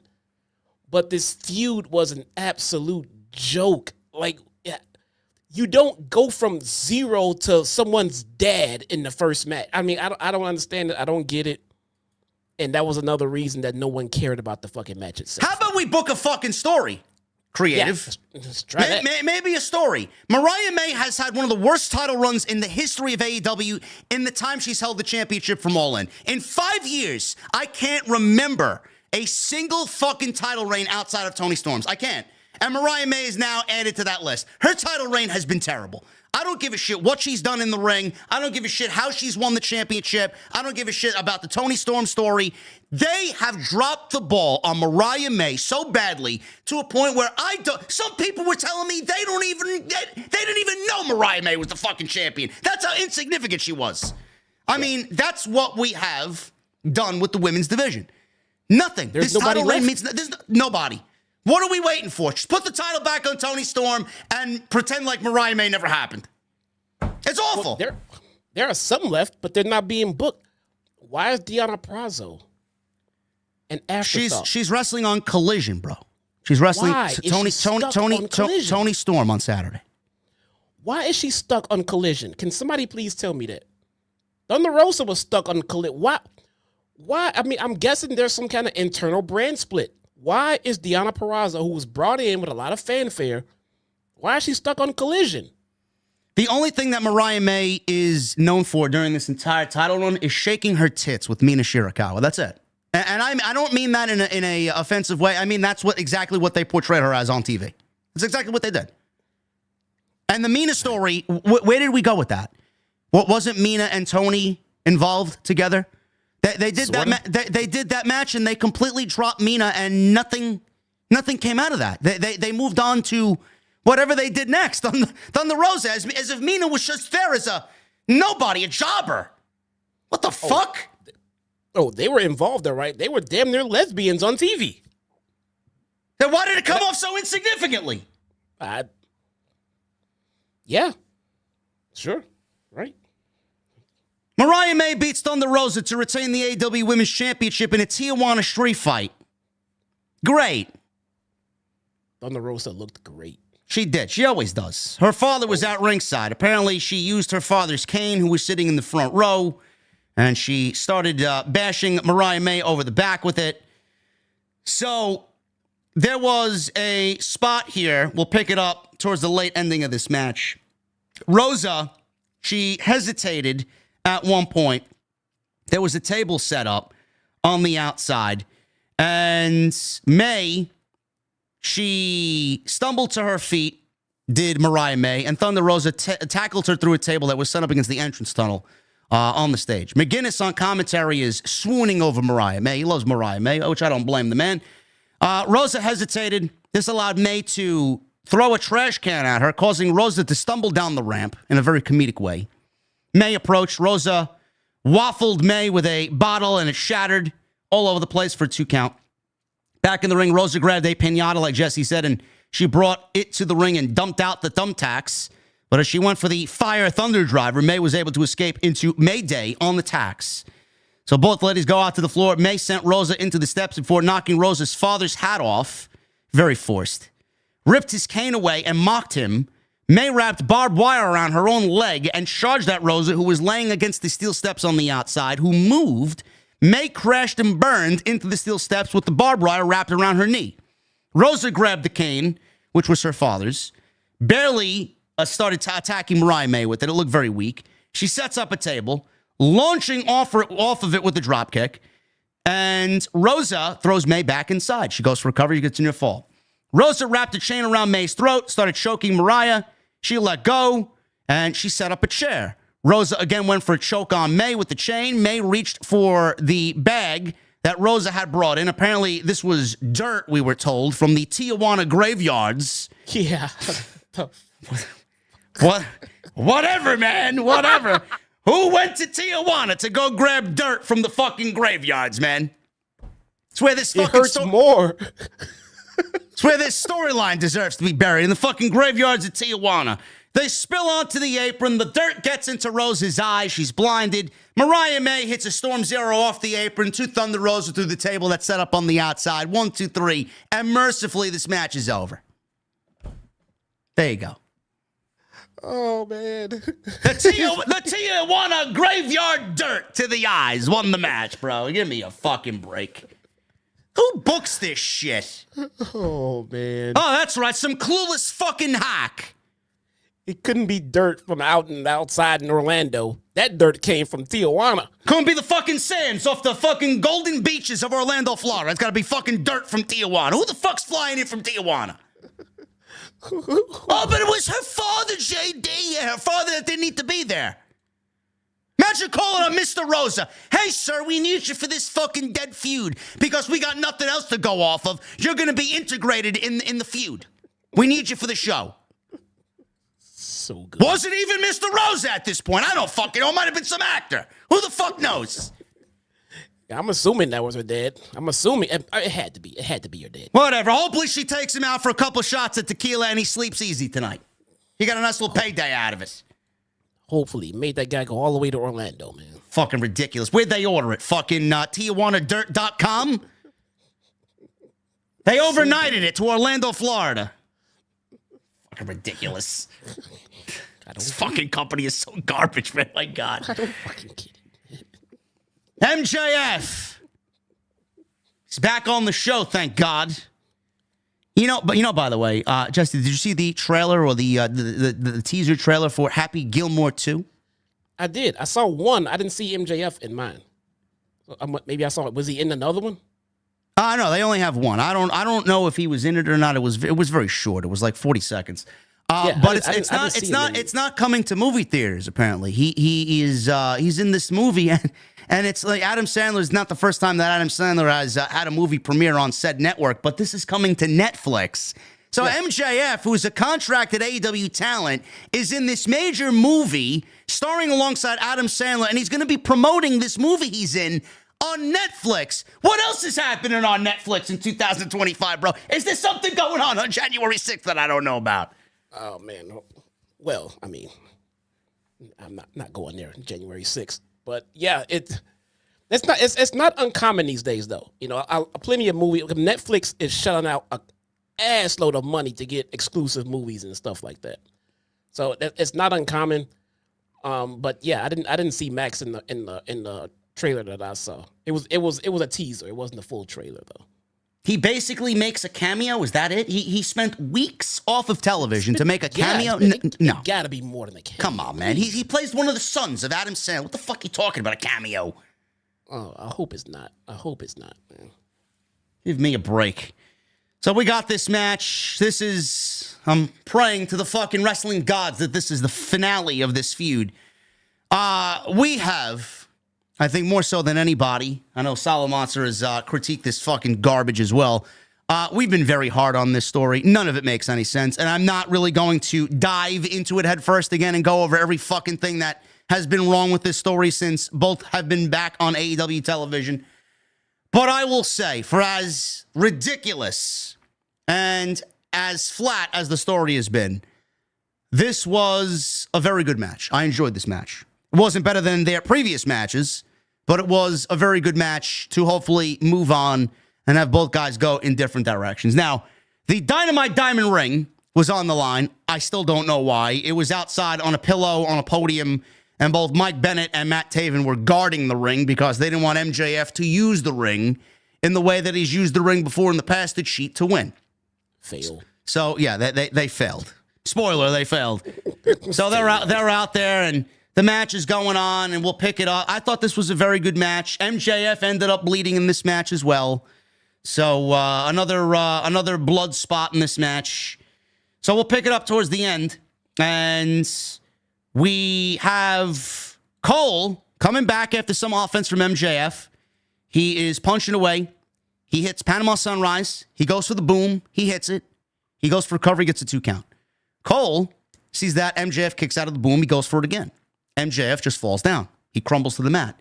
But this feud was an absolute joke. Like, you don't go from zero to someone's dad in the first match. I mean, I don't understand it. I don't get it. And that was another reason that no one cared about the fucking match itself. How about we book a fucking story? Creative. Yeah, let's try that. Maybe a story. Mariah May has had one of the worst title runs in the history of AEW in the time she's held the championship from All In. In 5 years, I can't remember a single fucking title reign outside of Toni Storm's. I can't. And Mariah May is now added to that list. Her title reign has been terrible. I don't give a shit what she's done in the ring. I don't give a shit how she's won the championship. I don't give a shit about the Toni Storm story. They have dropped the ball on Mariah May so badly to a point where some people were telling me they didn't even know Mariah May was the fucking champion. That's how insignificant she was. I mean, that's what we have done with the women's division. Nothing. There's this title nobody reign left. means there's nobody. What are we waiting for? Just put the title back on Toni Storm and pretend like Mariah May never happened. It's awful. Well, there are some left, but they're not being booked. Why is Deonna Purrazzo an afterthought? She's wrestling on Collision, bro. She's wrestling Why? Toni Storm on Saturday. Why is she stuck on Collision? Can somebody please tell me that? Thunder Rosa was stuck on Collision. Why? I mean, I'm guessing there's some kind of internal brand split. Why is Deonna Purrazzo, who was brought in with a lot of fanfare, why is she stuck on Collision? The only thing that Mariah May is known for during this entire title run is shaking her tits with Mina Shirakawa. That's it. And I don't mean that in a offensive way. I mean that's exactly what they portrayed her as on TV. That's exactly what they did. And the Mina story, where did we go with that? What wasn't Mina and Toni involved together? They did they did that match and they completely dropped Mina and nothing came out of that. They moved on to whatever they did next on the Rosa as if Mina was just there as a nobody, a jobber. What the fuck? Oh, they were involved, all right. They were damn near lesbians on TV. Then why did it come off so insignificantly? Yeah, sure, right. Mariah May beats Thunder Rosa to retain the AEW Women's Championship in a Tijuana street fight. Great. Thunder Rosa looked great. She did. She always does. Her father was at ringside. Apparently, she used her father's cane, who was sitting in the front row, and she started bashing Mariah May over the back with it. So there was a spot here. We'll pick it up towards the late ending of this match. Rosa, she hesitated at one point. There was a table set up on the outside, and May, she stumbled to her feet, did Mariah May, and Thunder Rosa tackled her through a table that was set up against the entrance tunnel on the stage. McGinnis on commentary is swooning over Mariah May. He loves Mariah May, which I don't blame the man. Rosa hesitated. This allowed May to throw a trash can at her, causing Rosa to stumble down the ramp in a very comedic way. May approached. Rosa waffled May with a bottle, and it shattered all over the place for a 2 count. Back in the ring, Rosa grabbed a piñata, like Jesse said, and She brought it to the ring and dumped out the thumbtacks. But as she went for the Fire Thunder Driver, May was able to escape into Mayday on the tacks. So both ladies go out to the floor. May sent Rosa into the steps before knocking Rosa's father's hat off. Very forced. Ripped his cane away and mocked him. May wrapped barbed wire around her own leg and charged at Rosa, who was laying against the steel steps on the outside, who moved. May crashed and burned into the steel steps with the barbed wire wrapped around her knee. Rosa grabbed the cane, which was her father's, barely started attacking Mariah May with it. It looked very weak. She sets up a table, launching off of it with the dropkick, and Rosa throws May back inside. She goes for a cover. She gets a near fall. Rosa wrapped a chain around May's throat, started choking Mariah. She let go, and she set up a chair. Rosa again went for a choke on May with the chain. May reached for the bag that Rosa had brought in. Apparently, this was dirt, we were told, from the Tijuana graveyards. Yeah. What? Whatever, man. Whatever. Who went to Tijuana to go grab dirt from the fucking graveyards, man? It's where this It fucking hurts more. It's where this storyline deserves to be buried, in the fucking graveyards of Tijuana. They spill onto the apron. The dirt gets into Rosa's eyes. She's blinded. Mariah May hits a Storm Zero off the apron. 2 Thunder Rosa through the table that's set up on the outside. 1, 2, 3. And mercifully, this match is over. There you go. Oh, man. The Tijuana graveyard dirt to the eyes won the match, bro. Give me a fucking break. Who books this shit? Oh, man. Oh, that's right. Some clueless fucking hack. It couldn't be dirt from outside in Orlando. That dirt came from Tijuana. Couldn't be the fucking sands off the fucking golden beaches of Orlando, Florida. It's got to be fucking dirt from Tijuana. Who the fuck's flying in from Tijuana? Oh, but it was her father, JD. Her father that didn't need to be there. Imagine calling on Mr. Rosa. Hey, sir, we need you for this fucking dead feud because we got nothing else to go off of. You're going to be integrated in the feud. We need you for the show. So good. Wasn't even Mr. Rosa at this point. I don't fucking know. It might have been some actor. Who the fuck knows? I'm assuming that was her dad. I'm assuming it had to be. It had to be your dad. Whatever. Hopefully she takes him out for a couple shots of tequila and he sleeps easy tonight. He got a nice little payday out of it. Hopefully. Made that guy go all the way to Orlando, man. Fucking ridiculous. Where'd they order it? Fucking TijuanaDirt.com? They overnighted it to Orlando, Florida. Fucking ridiculous. This fucking company is so garbage, man. My God. I don't fucking get it. MJF. He's back on the show, thank God. By the way, Justin, did you see the trailer or the teaser trailer for Happy Gilmore 2? I did. I saw one. I didn't see MJF in mine. Maybe I saw it. Was he in another one? No, they only have one. I don't know if he was in it or not. It was very short. It was like 40 seconds. But it's not coming to movie theaters. Apparently, he's in this movie, and it's like Adam Sandler is not the first time that Adam Sandler has had a movie premiere on said network, but this is coming to Netflix. So yeah. MJF, who is a contracted AEW talent, is in this major movie starring alongside Adam Sandler, and he's going to be promoting this movie he's in on Netflix. What else is happening on Netflix in 2025, bro? Is there something going on January 6th that I don't know about? Oh, man. Well, I mean, I'm not going there January 6th. But, yeah, it's not uncommon these days, though. Plenty of movies. Netflix is shelling out an ass load of money to get exclusive movies and stuff like that. So it's not uncommon. But, yeah, I didn't see Max in the trailer that I saw. It was a teaser. It wasn't a full trailer, though. He basically makes a cameo. Is that it? He spent weeks off of television to make a cameo. No, it gotta be more than a cameo. Come on, man. He plays one of the sons of Adam Sandler. What the fuck are you talking about? A cameo? Oh, I hope it's not. Man. Give me a break. So we got this match. I'm praying to the fucking wrestling gods that this is the finale of this feud. We have, I think more so than anybody, I know Salamonster has critiqued this fucking garbage as well. We've been very hard on this story. None of it makes any sense, and I'm not really going to dive into it head first again and go over every fucking thing that has been wrong with this story since both have been back on AEW television. But I will say, for as ridiculous and as flat as the story has been, this was a very good match. I enjoyed this match. It wasn't better than their previous matches, but it was a very good match to hopefully move on and have both guys go in different directions. Now, the Dynamite Diamond Ring was on the line. I still don't know why. It was outside on a pillow on a podium, and both Mike Bennett and Matt Taven were guarding the ring because they didn't want MJF to use the ring in the way that he's used the ring before in the past to cheat to win. Fail. So, yeah, they failed. Spoiler, they failed. So they're out there, and the match is going on, and we'll pick it up. I thought this was a very good match. MJF ended up bleeding in this match as well. So another blood spot in this match. So we'll pick it up towards the end, and we have Cole coming back after some offense from MJF. He is punching away. He hits Panama Sunrise. He goes for the boom. He hits it. He goes for recovery, gets a 2 count. Cole sees that. MJF kicks out of the boom. He goes for it again. MJF just falls down. He crumbles to the mat.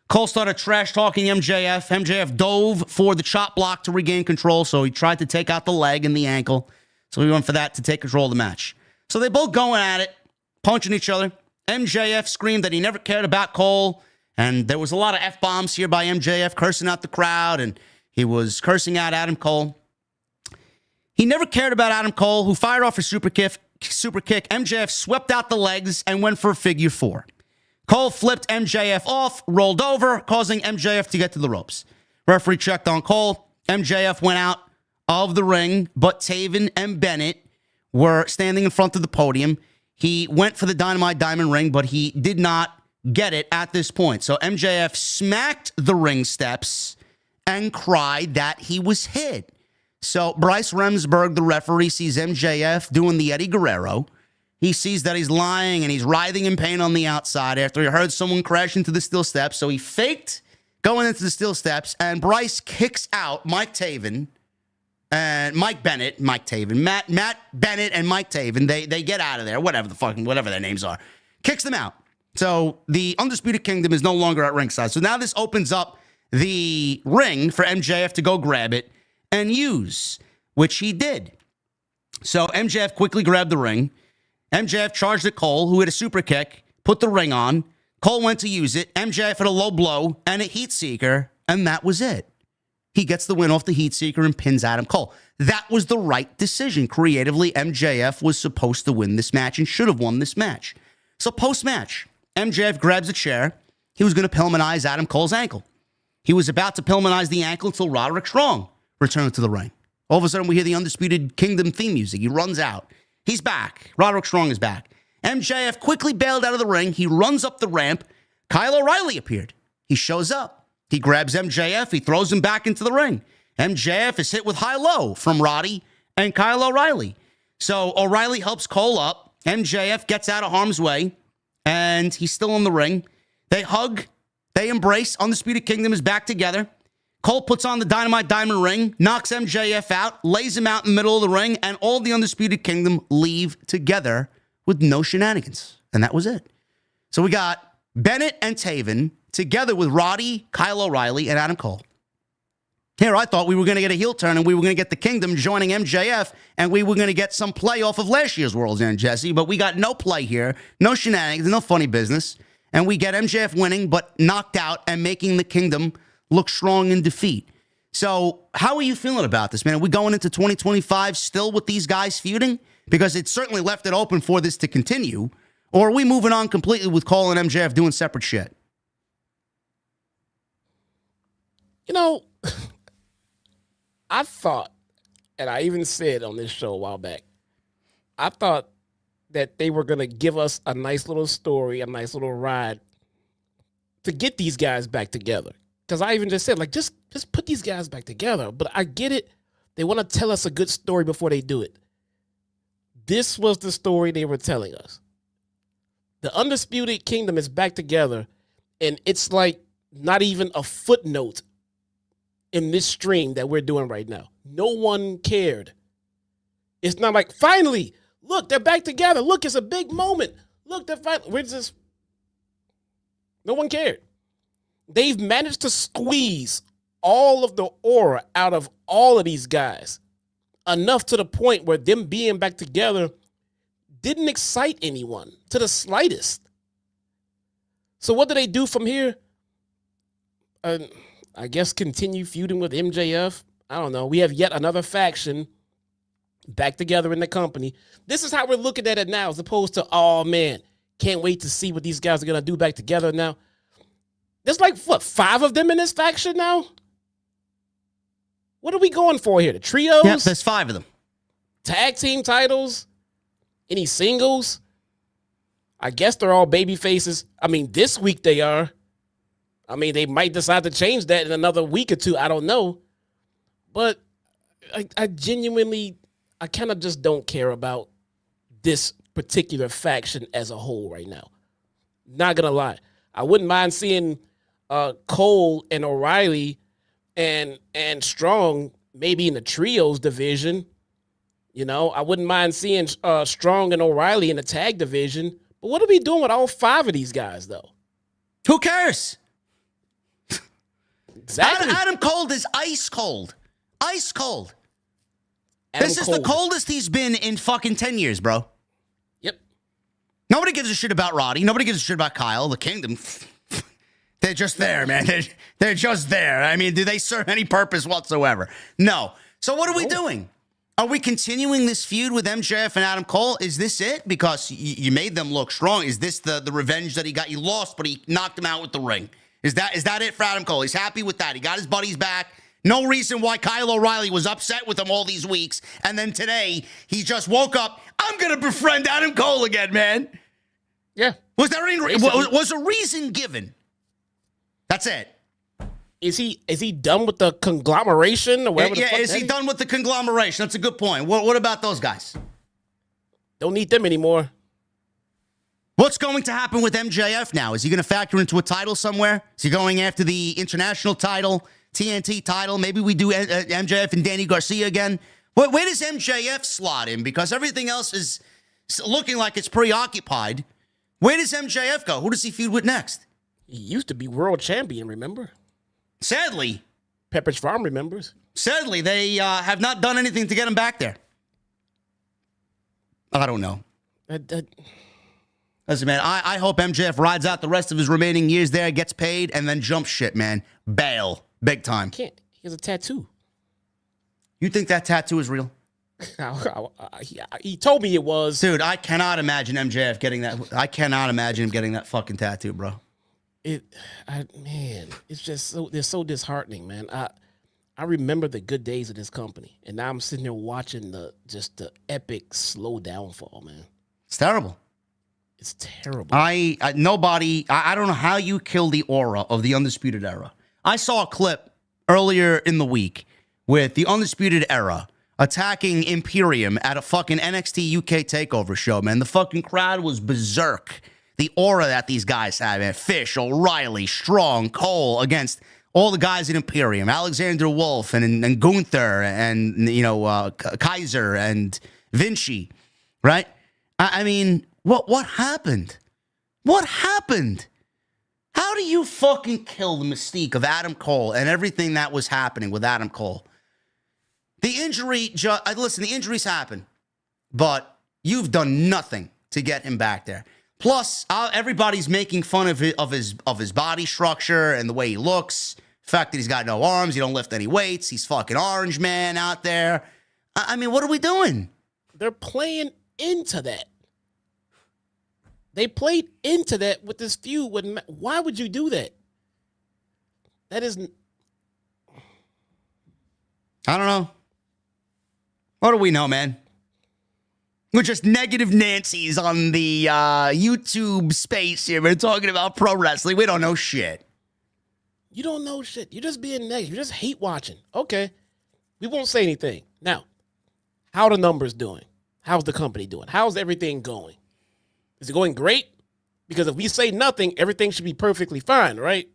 Cole started trash-talking MJF. MJF dove for the chop block to regain control, so he tried to take out the leg and the ankle. So he went for that to take control of the match. So they both going at it, punching each other. MJF screamed that he never cared about Cole, and there was a lot of F-bombs here by MJF, cursing out the crowd, and he was cursing out Adam Cole. He never cared about Adam Cole, who fired off a super kick. MJF swept out the legs and went for a figure 4. Cole flipped MJF off, rolled over, causing MJF to get to the ropes. Referee checked on Cole. MJF went out of the ring, but Taven and Bennett were standing in front of the podium. He went for the Dynamite Diamond Ring, but he did not get it at this point. So MJF smacked the ring steps and cried that he was hit. So Bryce Remsburg, the referee, sees MJF doing the Eddie Guerrero. He sees that he's lying and he's writhing in pain on the outside after he heard someone crash into the steel steps. So he faked going into the steel steps, and Bryce kicks out Mike Taven and Matt Bennett and Mike Taven. They get out of there, whatever their names are. Kicks them out. So the Undisputed Kingdom is no longer at ringside. So now this opens up the ring for MJF to go grab it and use, which he did. So MJF quickly grabbed the ring. MJF charged at Cole, who hit a super kick, put the ring on. Cole went to use it. MJF hit a low blow and a heat seeker, and that was it. He gets the win off the heat seeker and pins Adam Cole. That was the right decision. Creatively, MJF was supposed to win this match and should have won this match. So post-match, MJF grabs a chair. He was going to Pillmanize Adam Cole's ankle. He was about to Pillmanize the ankle until Roderick Strong returned to the ring. All of a sudden, we hear the Undisputed Kingdom theme music. He runs out. He's back. Roderick Strong is back. MJF quickly bailed out of the ring. He runs up the ramp. Kyle O'Reilly appeared. He shows up. He grabs MJF. He throws him back into the ring. MJF is hit with high-low from Roddy and Kyle O'Reilly. So O'Reilly helps Cole up. MJF gets out of harm's way, and he's still in the ring. They hug. They embrace. Undisputed Kingdom is back together. Cole puts on the Dynamite Diamond Ring, knocks MJF out, lays him out in the middle of the ring, and all the Undisputed Kingdom leave together with no shenanigans. And that was it. So we got Bennett and Taven together with Roddy, Kyle O'Reilly, and Adam Cole. Here, I thought we were going to get a heel turn, and we were going to get the Kingdom joining MJF, and we were going to get some play off of last year's World's End, Jesse, but we got no play here, no shenanigans, no funny business, and we get MJF winning, but knocked out and making the Kingdom look strong in defeat. So how are you feeling about this, man? Are we going into 2025 still with these guys feuding? Because it certainly left it open for this to continue. Or are we moving on completely with Cole and MJF doing separate shit? You know, I thought, and I even said on this show a while back, I thought that they were going to give us a nice little story, a nice little ride to get these guys back together. Because I even just said, like, just put these guys back together. But I get it. They want to tell us a good story before they do it. This was the story they were telling us. The Undisputed Kingdom is back together, and it's like not even a footnote in this stream that we're doing right now. No one cared. It's not like, finally, look, they're back together. Look, it's a big moment. Look, they're finally, we're just, no one cared. They've managed to squeeze all of the aura out of all of these guys. enough to the point where them being back together didn't excite anyone to the slightest. So what do they do from here? I guess continue feuding with MJF. I don't know. We have yet another faction back together in the company. This is how we're looking at it now, as opposed to, oh man, can't wait to see what these guys are going to do back together now. There's like, what, 5 of them in this faction now? What are we going for here? The trios? Yeah, there's 5 of them. Tag team titles? Any singles? I guess they're all baby faces. I mean, this week they are. I mean, they might decide to change that in another week or 2. I don't know. But I genuinely, I kind of just don't care about this particular faction as a whole right now. Not going to lie. I wouldn't mind seeing Cole and O'Reilly and Strong maybe in the trios division. You know, I wouldn't mind seeing Strong and O'Reilly in the tag division. But what are we doing with all 5 of these guys, though? Who cares? Exactly. Adam Cole is ice cold. Ice cold. This is Cole. the coldest he's been in fucking 10 years, bro. Yep. Nobody gives a shit about Roddy. Nobody gives a shit about Kyle. The Kingdom, they're just there, man. They're just there. I mean, do they serve any purpose whatsoever? No. So what are we doing? Are we continuing this feud with MJF and Adam Cole? Is this it? Because you made them look strong. Is this the revenge that he got? You lost, but he knocked him out with the ring. Is that it for Adam Cole? He's happy with that. He got his buddies back. No reason why Kyle O'Reilly was upset with him all these weeks. And then today, he just woke up. I'm going to befriend Adam Cole again, man. Yeah. Was there any was a reason given? That's it. Is he done with the conglomeration or whatever? Yeah, is he done with the conglomeration? That's a good point. What about those guys? Don't need them anymore. What's going to happen with MJF now? Is he going to factor into a title somewhere? Is he going after the international title, TNT title? Maybe we do MJF and Danny Garcia again. Where does MJF slot in? Because everything else is looking like it's preoccupied. Where does MJF go? Who does he feud with next? He used to be world champion, remember? Sadly. Pepperidge Farm remembers. Sadly, they have not done anything to get him back there. I don't know. Listen, man, I hope MJF rides out the rest of his remaining years there, gets paid, and then jumps shit, man. Bail. Big time. Can't. He has a tattoo. You think that tattoo is real? He told me it was. Dude, I cannot imagine MJF getting that. I cannot imagine him getting that fucking tattoo, bro. Man, it's just it's so disheartening, man. I remember the good days of this company, and now I'm sitting there watching the epic slow downfall, man. It's terrible. It's terrible. I don't know how you kill the aura of the Undisputed Era. I saw a clip earlier in the week with the Undisputed Era attacking Imperium at a fucking NXT UK takeover show, man. The fucking crowd was berserk. The aura that these guys have, man. Fish, O'Reilly, Strong, Cole against all the guys in Imperium. Alexander Wolf and Gunther and, Kaiser and Vinci, right? I mean, what happened? What happened? How do you fucking kill the mystique of Adam Cole and everything that was happening with Adam Cole? The injury, listen, the injuries happen, but you've done nothing to get him back there. Plus, everybody's making fun of his body structure and the way he looks. The fact that he's got no arms, he don't lift any weights. He's fucking Orange Man out there. I mean, what are we doing? They're playing into that. They played into that with this feud. Why would you do that? That isn't. I don't know. What do we know, man? We're just negative Nancy's on the YouTube space here. We're talking about pro wrestling. We don't know shit. You don't know shit. You're just being negative. You just hate watching. Okay. We won't say anything. Now, how are the numbers doing? How's the company doing? How's everything going? Is it going great? Because if we say nothing, everything should be perfectly fine, right?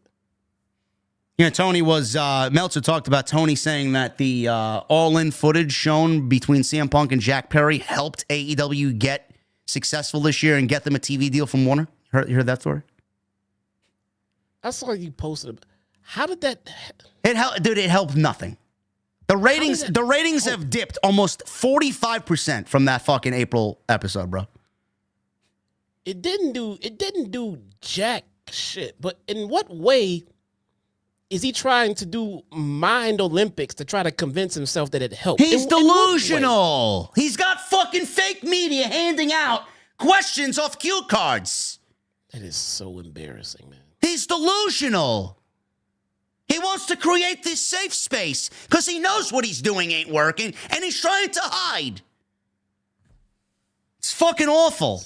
Yeah, Tony Meltzer talked about Tony saying that the all-in footage shown between CM Punk and Jack Perry helped AEW get successful this year and get them a TV deal from Warner. You heard that story? I saw you posted. How did that? It helped nothing. The ratings have dipped almost 45% from that fucking April episode, bro. It didn't do jack shit. But in what way is he trying to do Mind Olympics to try to convince himself that it helped? He's delusional. He's got fucking fake media handing out questions off cue cards. That is so embarrassing, man. He's delusional. He wants to create this safe space because he knows what he's doing ain't working, and he's trying to hide. It's fucking awful.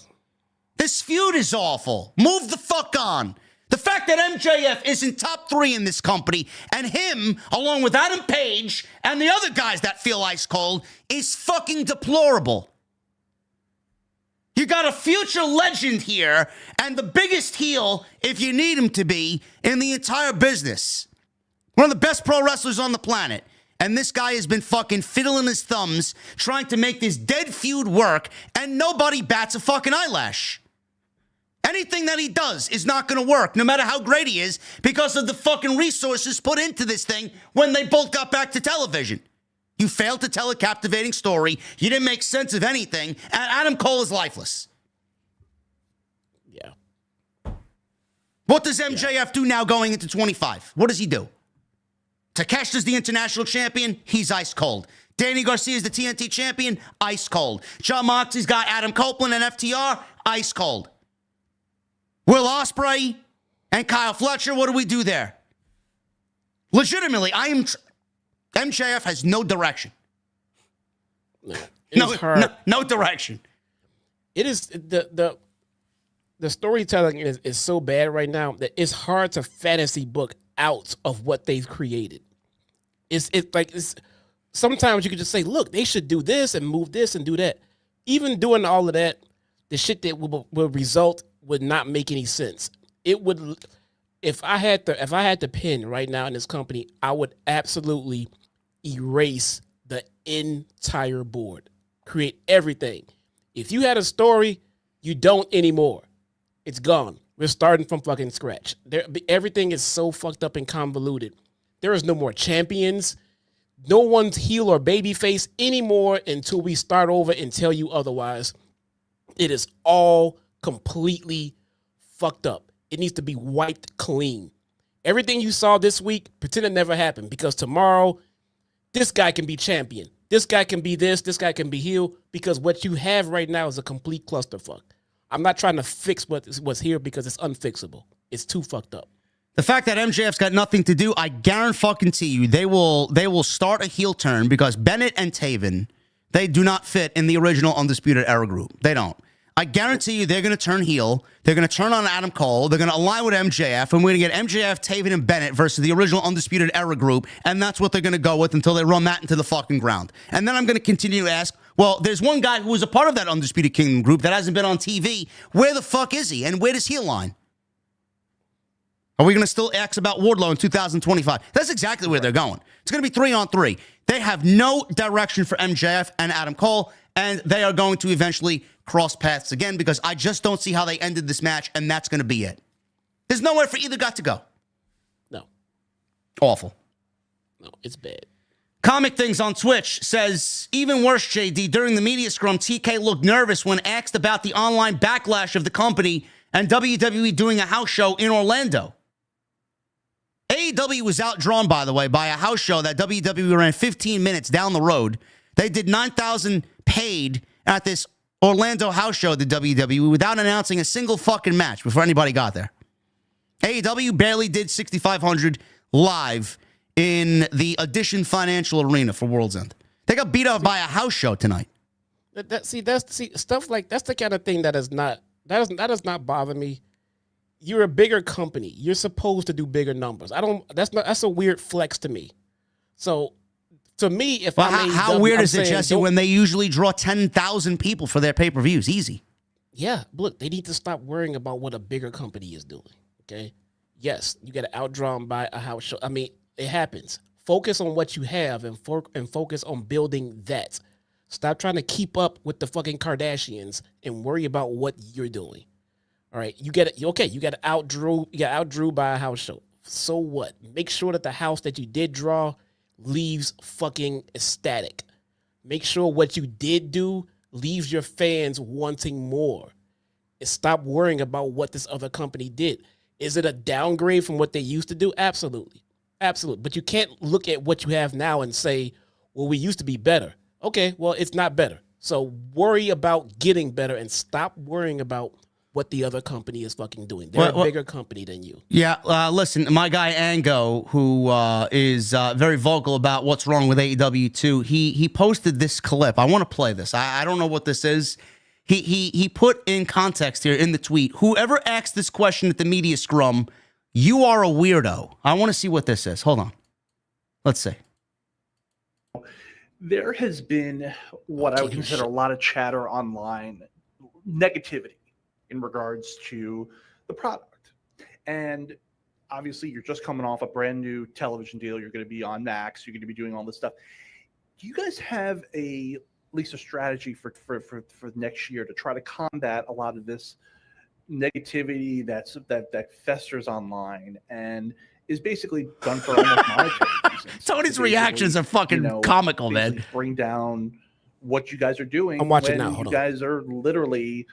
This feud is awful. Move the fuck on. The fact that MJF isn't top 3 in this company, and him, along with Adam Page and the other guys that feel ice cold, is fucking deplorable. You got a future legend here, and the biggest heel, if you need him to be, in the entire business. One of the best pro wrestlers on the planet. And this guy has been fucking fiddling his thumbs, trying to make this dead feud work, and nobody bats a fucking eyelash. Anything that he does is not going to work, no matter how great he is, because of the fucking resources put into this thing when they both got back to television. You failed to tell a captivating story, you didn't make sense of anything, and Adam Cole is lifeless. Yeah. What does MJF do now going into 25? What does he do? Takeshita's the international champion. He's ice cold. Danny Garcia's the TNT champion. Ice cold. Jon Moxley's got Adam Copeland and FTR. Ice cold. Will Ospreay and Kyle Fletcher. What do we do there? Legitimately, MJF has no direction. No direction. It is the storytelling is so bad right now that it's hard to fantasy book out of what they've created. It's sometimes you could just say, look, they should do this and move this and do that. Even doing all of that, the shit that will result would not make any sense. It would, if I had to pin right now in this company, I would absolutely erase the entire board, create everything. If you had a story, you don't anymore. It's gone. We're starting from fucking scratch. Everything is so fucked up and convoluted. There is no more champions. No one's heel or babyface anymore until we start over and tell you otherwise. It is all completely fucked up. It needs to be wiped clean. Everything you saw this week, pretend it never happened, because tomorrow, this guy can be champion. This guy can be this guy can be heel, because what you have right now is a complete clusterfuck. I'm not trying to fix what's here because it's unfixable. It's too fucked up. The fact that MJF's got nothing to do, I guarantee you, they will start a heel turn because Bennett and Taven, they do not fit in the original Undisputed Era group. They don't. I guarantee you they're going to turn heel. They're going to turn on Adam Cole. They're going to align with MJF, and we're going to get MJF, Taven, and Bennett versus the original Undisputed Era group, and that's what they're going to go with until they run that into the fucking ground. And then I'm going to continue to ask, well, there's one guy who was a part of that Undisputed Kingdom group that hasn't been on TV. Where the fuck is he? And where does he align? Are we going to still ask about Wardlow in 2025? That's exactly where they're going. It's going to be 3-on-3. They have no direction for MJF and Adam Cole, and they are going to eventually cross paths again because I just don't see how they ended this match, and that's going to be it. There's nowhere for either guy to go. No. Awful. No, it's bad. Comic Things on Twitch says, even worse, JD, during the media scrum, TK looked nervous when asked about the online backlash of the company and WWE doing a house show in Orlando. AEW was outdrawn, by the way, by a house show that WWE ran 15 minutes down the road. They did 9,000 paid at this Orlando house show at the WWE without announcing a single fucking match before anybody got there. AEW barely did 6,500 live in the Edition Financial Arena for World's End. They got beat up by a house show tonight. Stuff like that's the kind of thing that does not bother me. You're a bigger company. You're supposed to do bigger numbers. That's a weird flex to me. So to me, if how weird is it, Jesse, when they usually draw 10,000 people for their pay-per-views? Easy. Yeah, look, they need to stop worrying about what a bigger company is doing. Okay. Yes, you get outdrawn by a house show. I mean, it happens. Focus on what you have and focus on building that. Stop trying to keep up with the fucking Kardashians and worry about what you're doing. All right, you got outdrew by a house show. So what? Make sure that the house that you did draw leaves fucking ecstatic. Make sure what you did do leaves your fans wanting more. And stop worrying about what this other company did. Is it a downgrade from what they used to do? Absolutely. Absolutely. But you can't look at what you have now and say, well, we used to be better. Okay, well, it's not better. So worry about getting better and stop worrying about what the other company is fucking doing. They're a bigger company than you. Yeah, listen, my guy Ango, who is very vocal about what's wrong with AEW too, he posted this clip. I want to play this. I don't know what this is. He put in context here in the tweet, whoever asked this question at the media scrum, you are a weirdo. I want to see what this is. Hold on. Let's see. There has been what I would consider a lot of chatter online, negativity in regards to the product. And obviously you're just coming off a brand new television deal. You're going to be on Max. You're going to be doing all this stuff. Do you guys have at least a strategy for next year to try to combat a lot of this negativity that festers online and is basically done for almost monetary reasons? Tony's reactions are fucking comical, man. Bring down what you guys are doing. I'm watching now. Hold on. You guys are literally,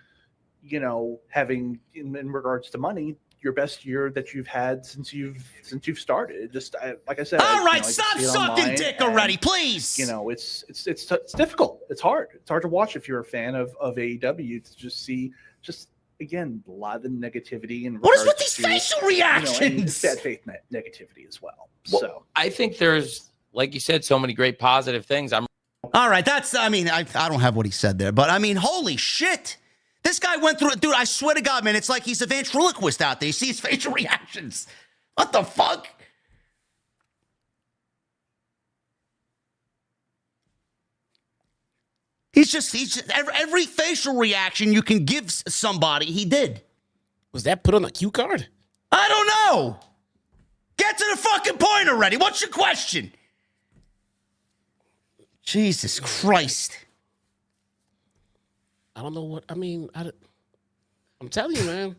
having in regards to money, your best year that you've had since you've started. Just like I said. All right, stop sucking dick already, please. It's difficult. It's hard. It's hard to watch if you're a fan of AEW to just see again a lot of the negativity and what is with these facial reactions? Bad faith negativity as well. So I think there's, like you said, so many great positive things. All right. I don't have what he said there, but I mean, holy shit. This guy went through it. Dude, I swear to God, man, it's like he's a ventriloquist out there. You see his facial reactions. What the fuck? He's just every facial reaction you can give somebody, he did. Was that put on a cue card? I don't know. Get to the fucking point already. What's your question? Jesus Christ. I don't know what, I'm telling you, man.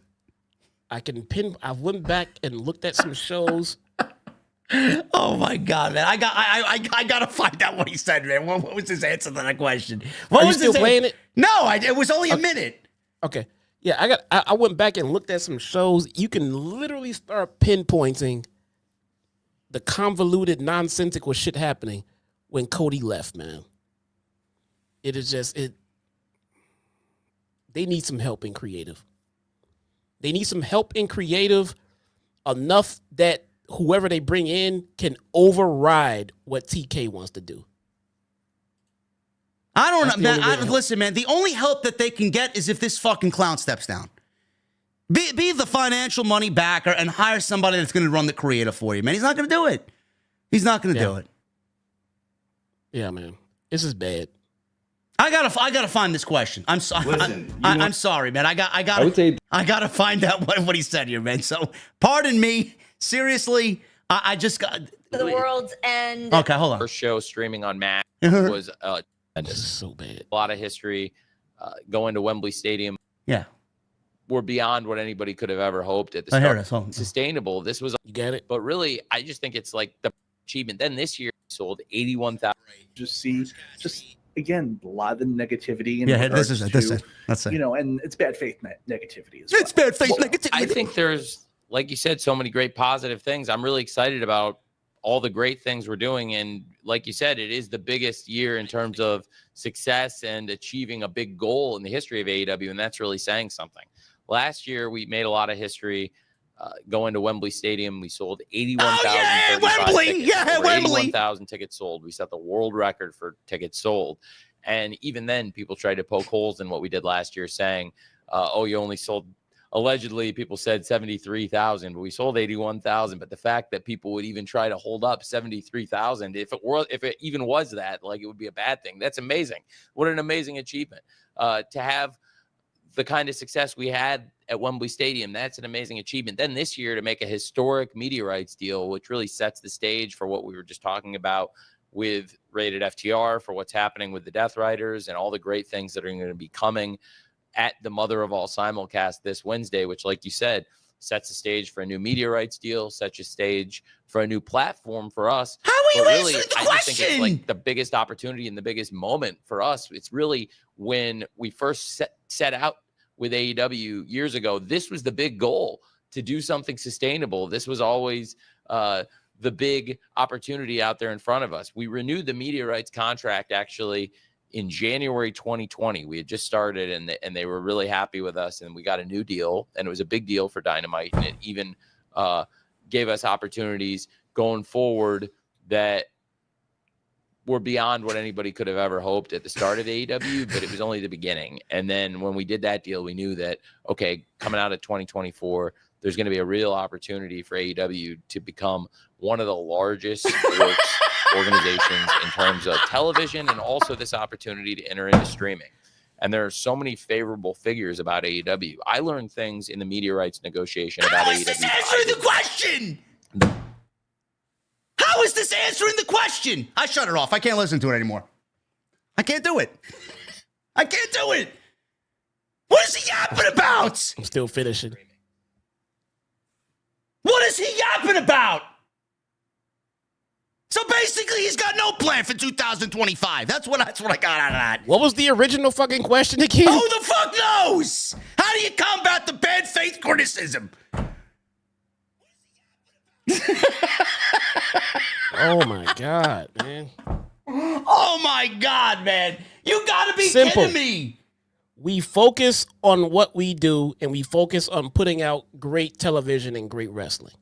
I went back and looked at some shows. Oh my God, man! I gotta find out what he said, man. What was his answer to that question? What Are was you still playing it? No, it was only a minute. Okay, yeah, I went back and looked at some shows. You can literally start pinpointing the convoluted, nonsensical shit happening when Cody left, man. It is just They need some help in creative. They need some help in creative enough that whoever they bring in can override what TK wants to do. I don't know, man. Listen, man, the only help that they can get is if this fucking clown steps down. Be the financial money backer and hire somebody that's going to run the creative for you, man. He's not going to do it. He's not going to do it. Yeah, man. This is bad. I gotta find this question. I'm sorry. I'm sorry, man. I gotta find out what he said here, man. So pardon me. Seriously, I just got the World's End. Okay, hold on. First show streaming on Max was this is so bad. A lot of history. Going to Wembley Stadium. Yeah. We're beyond what anybody could have ever hoped at the start. Sustainable. This was, you get it. But really, I just think it's like the achievement. Then this year sold 81,000. Again, a lot of the negativity. This is it. That's it. And it's bad faith negativity as well. It's bad faith negativity. I think there's, like you said, so many great positive things. I'm really excited about all the great things we're doing. And like you said, it is the biggest year in terms of success and achieving a big goal in the history of AEW. And that's really saying something. Last year, we made a lot of history going to Wembley Stadium. We sold 81,000 Wembley! tickets. Yeah, Wembley! 81,000 tickets sold. We set the world record for tickets sold. And even then, people tried to poke holes in what we did last year, saying, you only sold, allegedly, people said 73,000. We sold 81,000. But the fact that people would even try to hold up 73,000, if it even was that, like, it would be a bad thing. That's amazing. What an amazing achievement. To have the kind of success we had at Wembley Stadium, that's an amazing achievement. Then this year to make a historic media rights deal, which really sets the stage for what we were just talking about with Rated FTR, for what's happening with the Death Riders and all the great things that are going to be coming at the mother of all simulcast this Wednesday, which, like you said, sets the stage for a new media rights deal, sets the stage for a new platform for us. How are you But answering the I question? just think it's like the biggest opportunity and the biggest moment for us. It's really when we first set out with AEW years ago. This was the big goal, to do something sustainable. This was always the big opportunity out there in front of us. We renewed the media rights contract actually in January 2020. We had just started, and they were really happy with us, and we got a new deal, and it was a big deal for Dynamite, and it even gave us opportunities going forward that were beyond what anybody could have ever hoped at the start of AEW, but it was only the beginning. And then when we did that deal, we knew that, okay, coming out of 2024, there's going to be a real opportunity for AEW to become one of the largest sports organizations in terms of television, and also this opportunity to enter into streaming. And there are so many favorable figures about AEW. I learned things in the media rights negotiation about How AEW. is this answering the question? How is this answering the question? I shut it off. I can't listen to it anymore. I can't do it. I can't do it. What is he yapping about? I'm still finishing. What is he yapping about? So basically, he's got no plan for 2025. That's what I got out of that. What was the original fucking question again? Who the fuck knows? How do you combat the bad faith criticism? Oh my God, man. Oh my God, man. You gotta be Simple. kidding me. We focus on what we do, and we focus on putting out great television and great wrestling.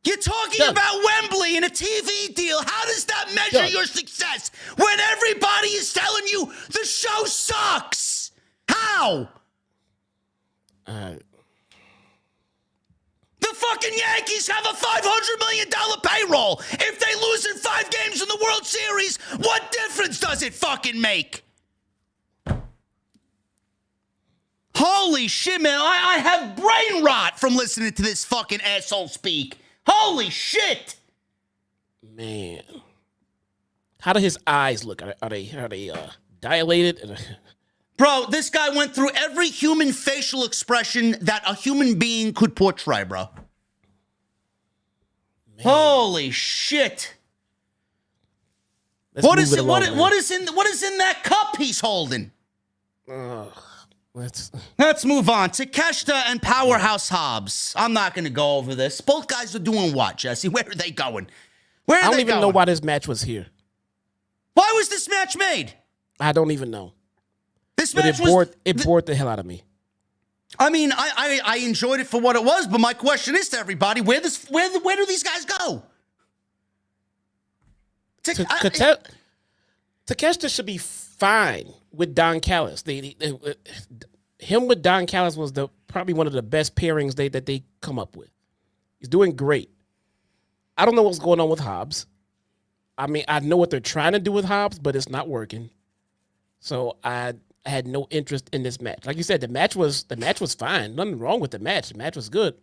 You're talking Done. about Wembley and a TV deal. How does that measure Done. your success when everybody is telling you the show sucks? How? The fucking Yankees have a $500 million payroll. If they lose in 5 games in the World Series, what difference does it fucking make? Holy shit, man. I have brain rot from listening to this fucking asshole speak. Holy shit. Man. How do his eyes look? Are they dilated? Bro, this guy went through every human facial expression that a human being could portray, bro. Man. Holy shit. Let's What move is it it? along, man. What is in that cup he's holding? Let's move on. Takeshita and Powerhouse Hobbs. I'm not going to go over this. Both guys are doing what, Jesse? Where are they going? Where are I don't they even going? know why this match was here. Why was this match made? I don't even know. This But match it bored the hell out of me. I mean, I enjoyed it for what it was, but my question is to everybody: where do these guys go? Takeshita should be fine with Don Callis. Him with Don Callis was probably one of the best pairings that they come up with. He's doing great. I don't know what's going on with Hobbs. I mean, I know what they're trying to do with Hobbs, but it's not working. So I had no interest in this match. Like you said, the match was fine. Nothing wrong with the match. The match was good.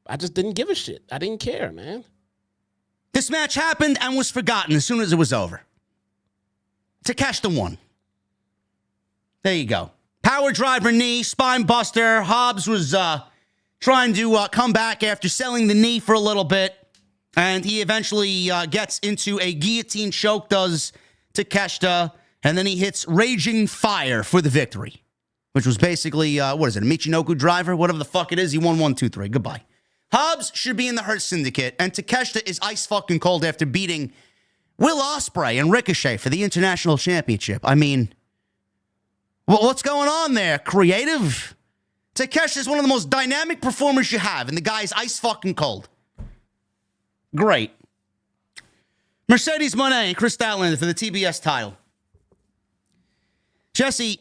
I just didn't give a shit. I didn't care, man. This match happened and was forgotten as soon as it was over. Takeshita won. There you go. Power driver knee, spine buster. Hobbs was trying to come back after selling the knee for a little bit. And he eventually gets into a guillotine choke, does Takeshita. And then he hits Raging Fire for the victory, which was basically, what is it, a Michinoku driver? Whatever the fuck it is. He won 1, 2, 3. Goodbye. Hobbs should be in the Hurt Syndicate, and Takeshita is ice fucking cold after beating Will Ospreay and Ricochet for the International Championship. I mean, what's going on there? Creative? Takeshita is one of the most dynamic performers you have, and the guy's ice fucking cold. Great. Mercedes Moné and Kris Statlander for the TBS title. Jesse,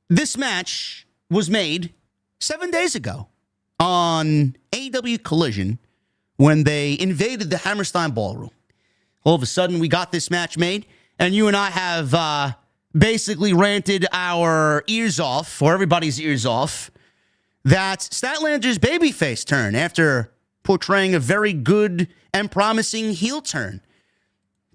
this match was made 7 days ago on AEW Collision when they invaded the Hammerstein Ballroom. All of a sudden, we got this match made, and you and I have basically ranted our ears off, or everybody's ears off, that Statlander's babyface turn after portraying a very good and promising heel turn.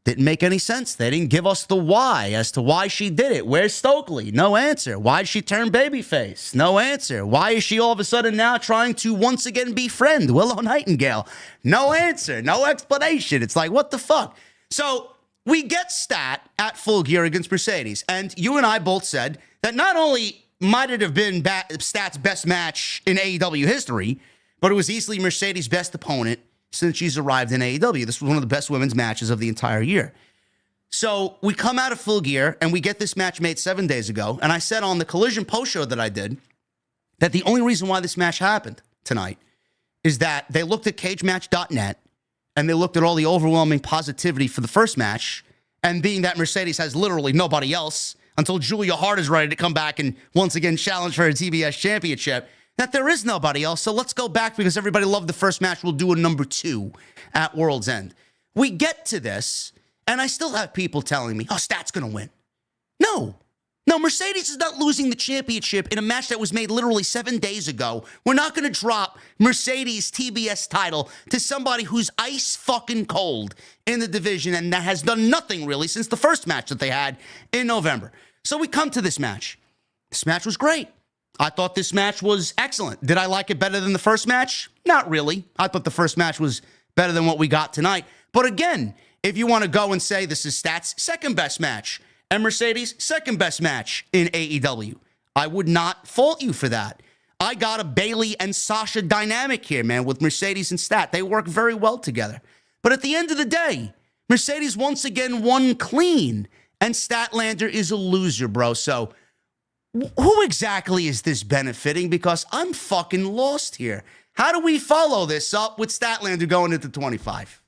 Didn't make any sense. They didn't give us the why as to why she did it. Where's Stokely? No answer. Why'd she turn babyface? No answer. Why is she all of a sudden now trying to once again befriend Willow Nightingale? No answer. No explanation. It's like, what the fuck? So we get Stat at Full Gear against Mercedes. And you and I both said that not only might it have been Stat's best match in AEW history, but it was easily Mercedes' best opponent since she's arrived in AEW. This was one of the best women's matches of the entire year. So we come out of Full Gear, and we get this match made 7 days ago. And I said on the Collision post-show that I did that the only reason why this match happened tonight is that they looked at cagematch.net, and they looked at all the overwhelming positivity for the first match, and being that Mercedes has literally nobody else until Julia Hart is ready to come back and once again challenge for a TBS championship, that there is nobody else. So let's go back because everybody loved the first match. We'll do a number 2 at World's End. We get to this, and I still have people telling me, oh, Stat's going to win. No, Mercedes is not losing the championship in a match that was made literally 7 days ago. We're not going to drop Mercedes' TBS title to somebody who's ice fucking cold in the division and that has done nothing really since the first match that they had in November. So we come to this match. This match was great. I thought this match was excellent. Did I like it better than the first match? Not really. I thought the first match was better than what we got tonight. But again, if you want to go and say this is Stat's second best match and Mercedes' second best match in AEW, I would not fault you for that. I got a Bayley and Sasha dynamic here, man, with Mercedes and Stat. They work very well together. But at the end of the day, Mercedes once again won clean, and Statlander is a loser, bro. So who exactly is this benefiting? Because I'm fucking lost here. How do we follow this up with Statlander going into 25?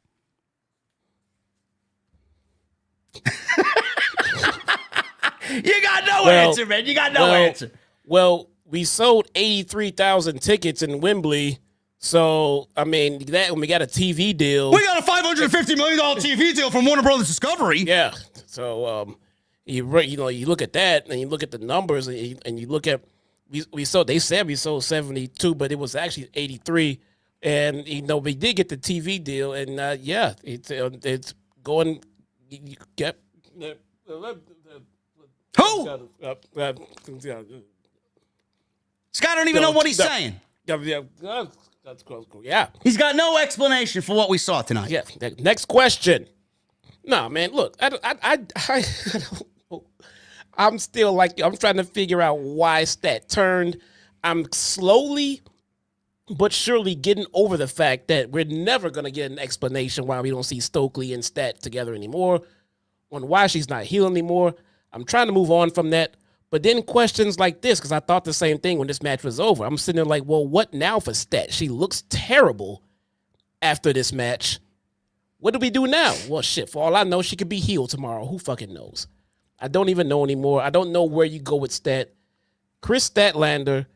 You got no answer, man. You got no answer. Well, we sold 83,000 tickets in Wembley. So, I mean, that when we got a TV deal. We got a $550 million TV deal from Warner Brothers Discovery. Yeah. So, you look at that and you look at the numbers and you look at, they said we sold 72, but it was actually 83. And, we did get the TV deal. And, it's going, you get. Who? Scott don't even know what he's saying. That's close. Yeah. He's got no explanation for what we saw tonight. Yeah. Next question. No, man, look, I'm still I'm trying to figure out why Stat turned. I'm slowly but surely getting over the fact that we're never going to get an explanation why we don't see Stokely and Stat together anymore, on why she's not heel anymore. I'm trying to move on from that. But then questions like this, because I thought the same thing when this match was over. I'm sitting there like, well, what now for Stat? She looks terrible after this match. What do we do now? Well, shit, for all I know, she could be healed tomorrow. Who fucking knows? I don't even know anymore. I don't know where you go with Stat. Kris Statlander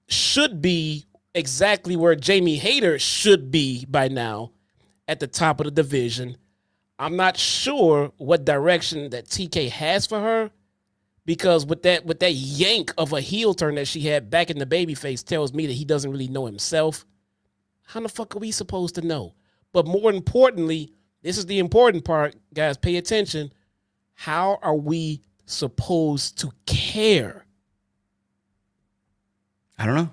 should be exactly where Jamie Hayter should be by now, at the top of the division. I'm not sure what direction that TK has for her, because with that yank of a heel turn that she had back in the babyface tells me that he doesn't really know himself. How the fuck are we supposed to know? But more importantly, this is the important part, guys, pay attention. How are we supposed to care? I don't know.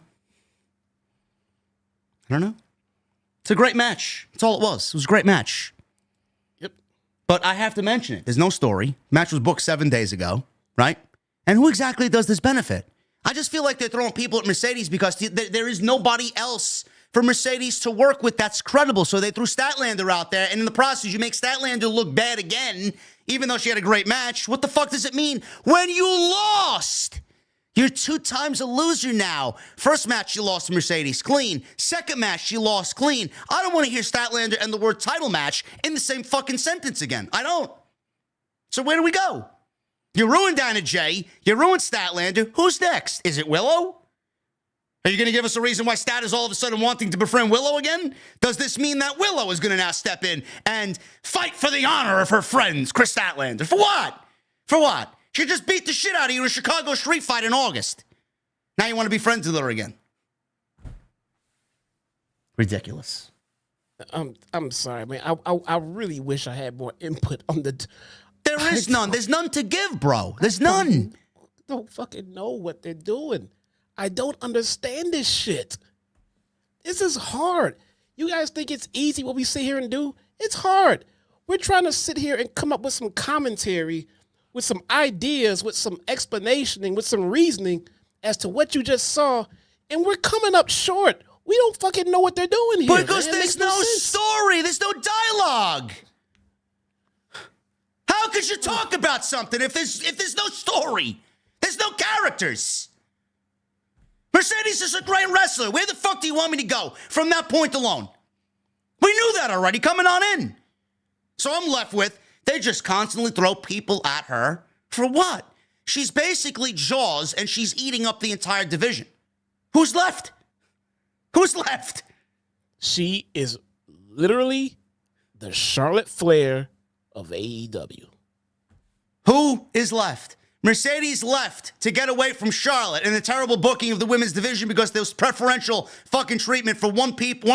It's a great match. That's all it was. It was a great match. Yep. But I have to mention it. There's no story. Match was booked 7 days ago, right? And who exactly does this benefit? I just feel like they're throwing people at Mercedes because there is nobody else for Mercedes to work with that's credible. So they threw Statlander out there, and in the process, you make Statlander look bad again, even though she had a great match. What the fuck does it mean? When you lost, you're 2 times a loser now. First match, you lost to Mercedes, clean. Second match, you lost, clean. I don't want to hear Statlander and the word title match in the same fucking sentence again. I don't. So where do we go? You ruined Dana J. You ruined Statlander. Who's next? Is it Willow? Are you going to give us a reason why Stat is all of a sudden wanting to befriend Willow again? Does this mean that Willow is going to now step in and fight for the honor of her friends, Kris Statlander? For what? For what? She just beat the shit out of you in a Chicago street fight in August. Now you want to be friends with her again. Ridiculous. I'm sorry, man. I really wish I had more input on the. There is none. There's none to give, bro. There's none. Don't fucking know what they're doing. I don't understand this shit. This is hard. You guys think it's easy what we sit here and do? It's hard. We're trying to sit here and come up with some commentary, with some ideas, with some explanation, with some reasoning as to what you just saw, and we're coming up short. We don't fucking know what they're doing here. Because there's no story. There's no dialogue. How could you talk about something if there's no story? There's no characters. Mercedes is a great wrestler. Where the fuck do you want me to go from that point alone? We knew that already coming on in. So I'm left with, they just constantly throw people at her. For what? She's basically Jaws, and she's eating up the entire division. Who's left? Who's left? She is literally the Charlotte Flair of AEW. Who is left? Mercedes left to get away from Charlotte and the terrible booking of the women's division because there was preferential fucking treatment for one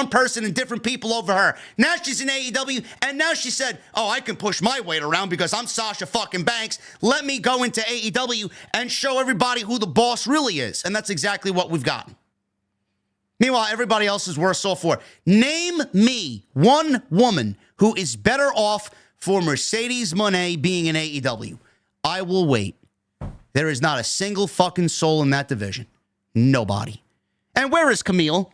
person and different people over her. Now she's in AEW, and now she said, oh, I can push my weight around because I'm Sasha fucking Banks. Let me go into AEW and show everybody who the boss really is. And that's exactly what we've gotten. Meanwhile, everybody else is worse off for. Name me one woman who is better off for Mercedes Moné being in AEW. I will wait. There is not a single fucking soul in that division. Nobody. And where is Camille?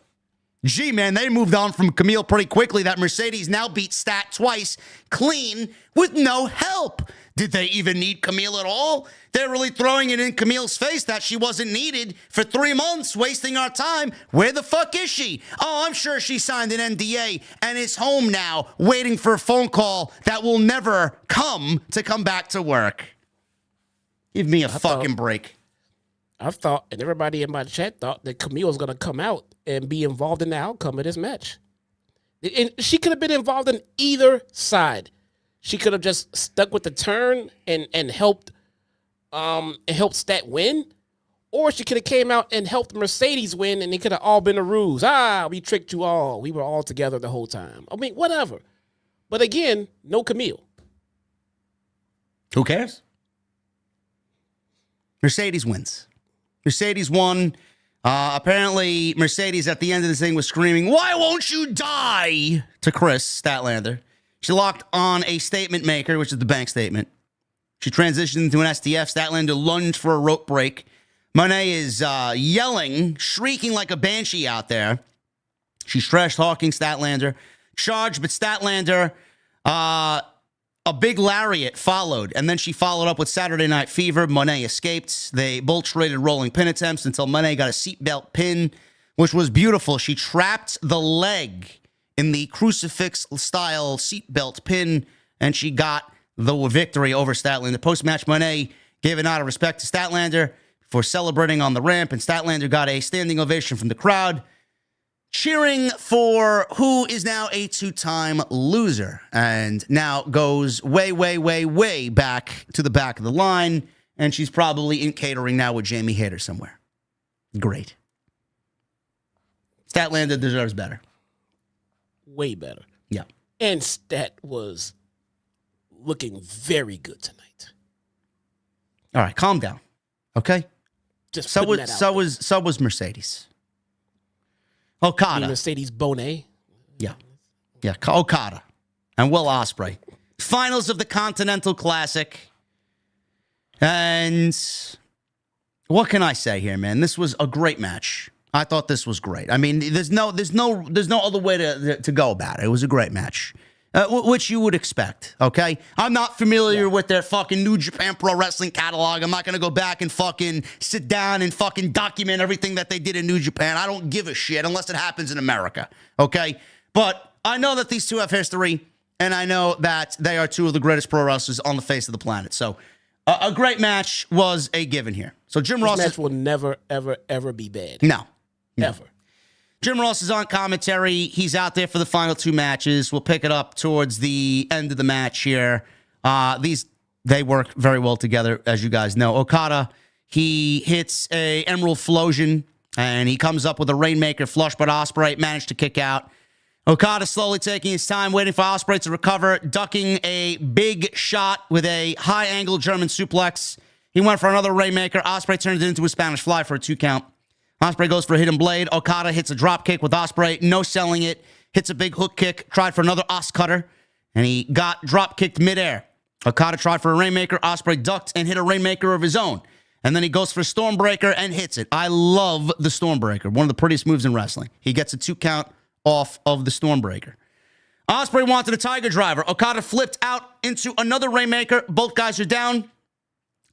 Gee, man, they moved on from Camille pretty quickly. That Mercedes now beat Stat twice, clean, with no help. Did they even need Camille at all? They're really throwing it in Camille's face that she wasn't needed for 3 months, wasting our time. Where the fuck is she? Oh, I'm sure she signed an NDA and is home now, waiting for a phone call that will never come back to work. Give me a fucking break. I thought, and everybody in my chat thought, that Camille was going to come out and be involved in the outcome of this match. And she could have been involved in either side. She could have just stuck with the turn and helped Stat win, or she could have came out and helped Mercedes win, and it could have all been a ruse. We tricked you all. We were all together the whole time. I mean, whatever. But again, no Camille. Who cares? Mercedes wins. Mercedes won. Apparently, Mercedes at the end of this thing was screaming, "Why won't you die?" to Kris, Statlander. She locked on a statement maker, which is the bank statement. She transitioned into an STF. Statlander lunged for a rope break. Moné is yelling, shrieking like a banshee out there. She's trash-talking Statlander. Charged, but Statlander, a big lariat followed, and then she followed up with Saturday Night Fever. Moné escaped. They both traded rolling pin attempts until Moné got a seatbelt pin, which was beautiful. She trapped the leg in the crucifix-style seatbelt pin, and she got the victory over Statlander. Post-match, Moné gave a nod of respect to Statlander for celebrating on the ramp, and Statlander got a standing ovation from the crowd, cheering for who is now a two-time loser and now goes way, way, way, way back to the back of the line, and she's probably in catering now with Jamie Hayter somewhere. Great. Statlander deserves better. Way better. Yeah. And Stat was looking very good tonight. All right, calm down. Okay? Just So putting that out was Mercedes. there. Okada. Mercedes Moné. Yeah. Okada. And Will Ospreay. Finals of the Continental Classic. And what can I say here, man? This was a great match. I thought this was great. I mean, there's no other way to go about it. It was a great match, which you would expect. Okay, I'm not familiar with their fucking New Japan Pro Wrestling catalog. I'm not gonna go back and fucking sit down and fucking document everything that they did in New Japan. I don't give a shit unless it happens in America. Okay, but I know that these two have history, and I know that they are two of the greatest pro wrestlers on the face of the planet. So, a great match was a given here. So Jim Ross match will never, ever, ever be bad. No. Ever. Jim Ross is on commentary. He's out there for the final two matches. We'll pick it up towards the end of the match here. They work very well together, as you guys know. Okada, he hits a Emerald Flosion, and he comes up with a Rainmaker flush, but Ospreay managed to kick out. Okada slowly taking his time, waiting for Ospreay to recover, ducking a big shot with a high-angle German suplex. He went for another Rainmaker. Ospreay turned it into a Spanish Fly for a 2 count. Ospreay goes for a hidden blade. Okada hits a drop kick with Ospreay, no selling it. Hits a big hook kick, tried for another Os cutter, and he got drop kicked midair. Okada tried for a Rainmaker. Ospreay ducked and hit a Rainmaker of his own. And then he goes for a Stormbreaker and hits it. I love the Stormbreaker. One of the prettiest moves in wrestling. He gets a 2 count off of the Stormbreaker. Ospreay wanted a Tiger Driver. Okada flipped out into another Rainmaker. Both guys are down.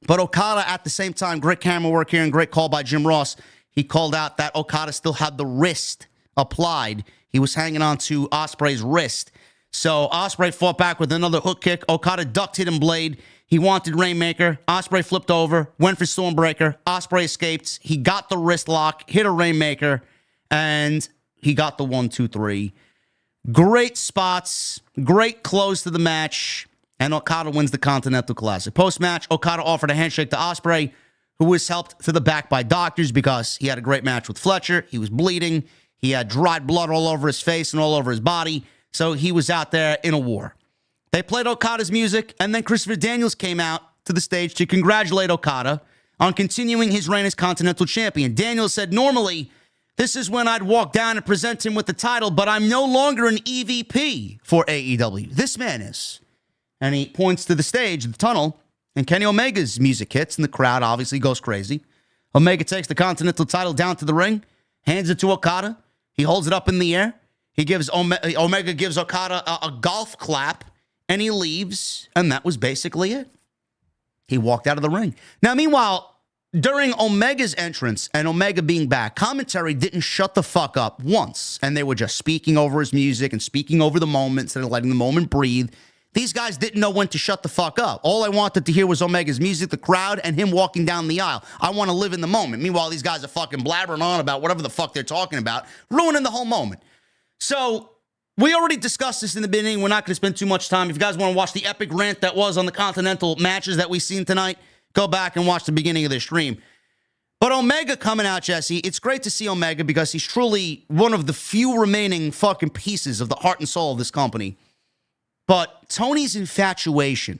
But Okada, at the same time, great camera work here and great call by Jim Ross. He called out that Okada still had the wrist applied. He was hanging on to Ospreay's wrist. So Ospreay fought back with another hook kick. Okada ducked, hidden blade. He wanted Rainmaker. Ospreay flipped over, went for Stormbreaker. Ospreay escaped. He got the wrist lock, hit a Rainmaker, and he got the 1, 2, 3. Great spots, great close to the match, and Okada wins the Continental Classic. Post-match, Okada offered a handshake to Ospreay, who was helped to the back by doctors because he had a great match with Fletcher. He was bleeding. He had dried blood all over his face and all over his body. So he was out there in a war. They played Okada's music, and then Christopher Daniels came out to the stage to congratulate Okada on continuing his reign as Continental Champion. Daniels said, normally, this is when I'd walk down and present him with the title, but I'm no longer an EVP for AEW. This man is. And he points to the stage, the tunnel, and Kenny Omega's music hits, and the crowd obviously goes crazy. Omega takes the Continental title down to the ring, hands it to Okada. He holds it up in the air. He gives Omega gives Okada a golf clap, and he leaves, and that was basically it. He walked out of the ring. Now, meanwhile, during Omega's entrance and Omega being back, commentary didn't shut the fuck up once, and they were just speaking over his music and speaking over the moment instead of letting the moment breathe. These guys didn't know when to shut the fuck up. All I wanted to hear was Omega's music, the crowd, and him walking down the aisle. I want to live in the moment. Meanwhile, these guys are fucking blabbering on about whatever the fuck they're talking about, ruining the whole moment. So, we already discussed this in the beginning. We're not going to spend too much time. If you guys want to watch the epic rant that was on the Continental matches that we've seen tonight, go back and watch the beginning of the stream. But Omega coming out, Jesse, it's great to see Omega because he's truly one of the few remaining fucking pieces of the heart and soul of this company. But Tony's infatuation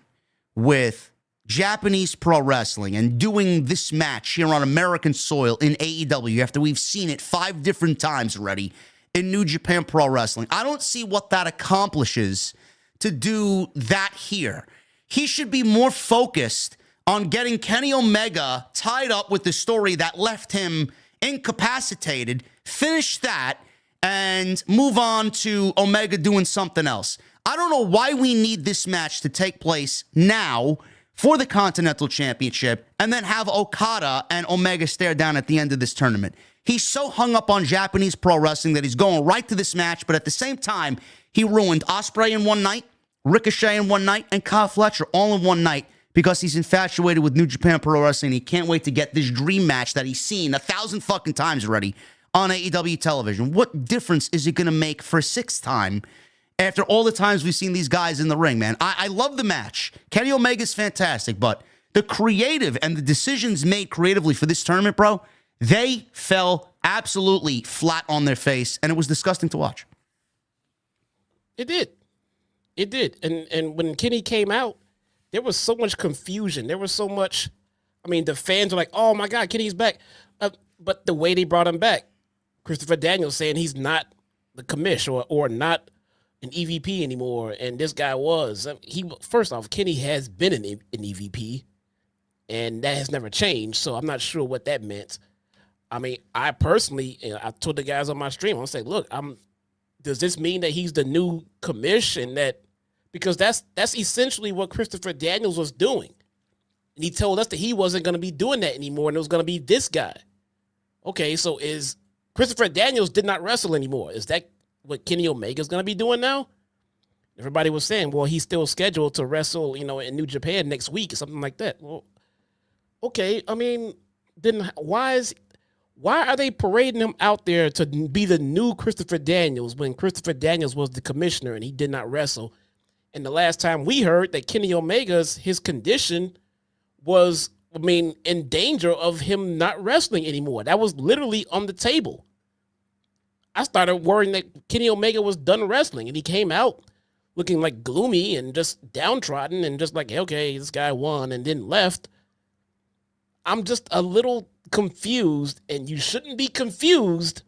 with Japanese pro wrestling and doing this match here on American soil in AEW after we've seen it 5 different times already in New Japan Pro Wrestling, I don't see what that accomplishes to do that here. He should be more focused on getting Kenny Omega tied up with the story that left him incapacitated, finish that, and move on to Omega doing something else. I don't know why we need this match to take place now for the Continental Championship and then have Okada and Omega stare down at the end of this tournament. He's so hung up on Japanese pro wrestling that he's going right to this match, but at the same time, he ruined Ospreay in one night, Ricochet in one night, and Kyle Fletcher all in one night because he's infatuated with New Japan Pro Wrestling. He can't wait to get this dream match that he's seen 1,000 fucking times already on AEW television. What difference is it going to make for a 6th time after all the times we've seen these guys in the ring, man? I love the match. Kenny Omega's fantastic, but the creative and the decisions made creatively for this tournament, bro, they fell absolutely flat on their face, and it was disgusting to watch. It did. It did. And when Kenny came out, there was so much confusion. There was so much, I mean, the fans were like, oh my God, Kenny's back. But the way they brought him back, Christopher Daniels saying he's not the commish or not an EVP anymore, and this guy was. First off, Kenny has been an EVP, and that has never changed, so I'm not sure what that meant. I mean, I personally, I told the guys on my stream, I'm saying, look, does this mean that he's the new commish and that, because that's essentially what Christopher Daniels was doing. And he told us that he wasn't going to be doing that anymore and it was going to be this guy. Okay, so is Christopher Daniels did not wrestle anymore. Is that what Kenny Omega is going to be doing now? Everybody was saying, well, he's still scheduled to wrestle, in New Japan next week or something like that. Well, okay, I mean, then why are they parading him out there to be the new Christopher Daniels when Christopher Daniels was the commissioner and he did not wrestle? And the last time we heard that Kenny Omega's, his condition was, in danger of him not wrestling anymore. That was literally on the table. I started worrying that Kenny Omega was done wrestling, and he came out looking like gloomy and just downtrodden and just like, okay, this guy won and then left. I'm just a little confused, and you shouldn't be confused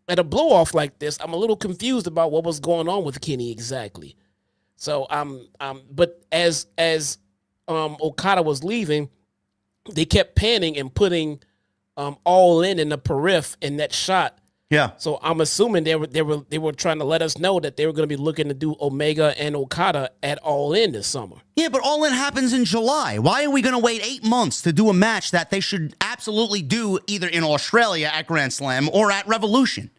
at a blow-off like this. I'm a little confused about what was going on with Kenny exactly. So but as Okada was leaving, they kept panning and putting All In the periph in that shot. Yeah. So I'm assuming they were trying to let us know that they were going to be looking to do Omega and Okada at All In this summer. Yeah, but All In happens in July. Why are we going to wait 8 months to do a match that they should absolutely do either in Australia at Grand Slam or at Revolution?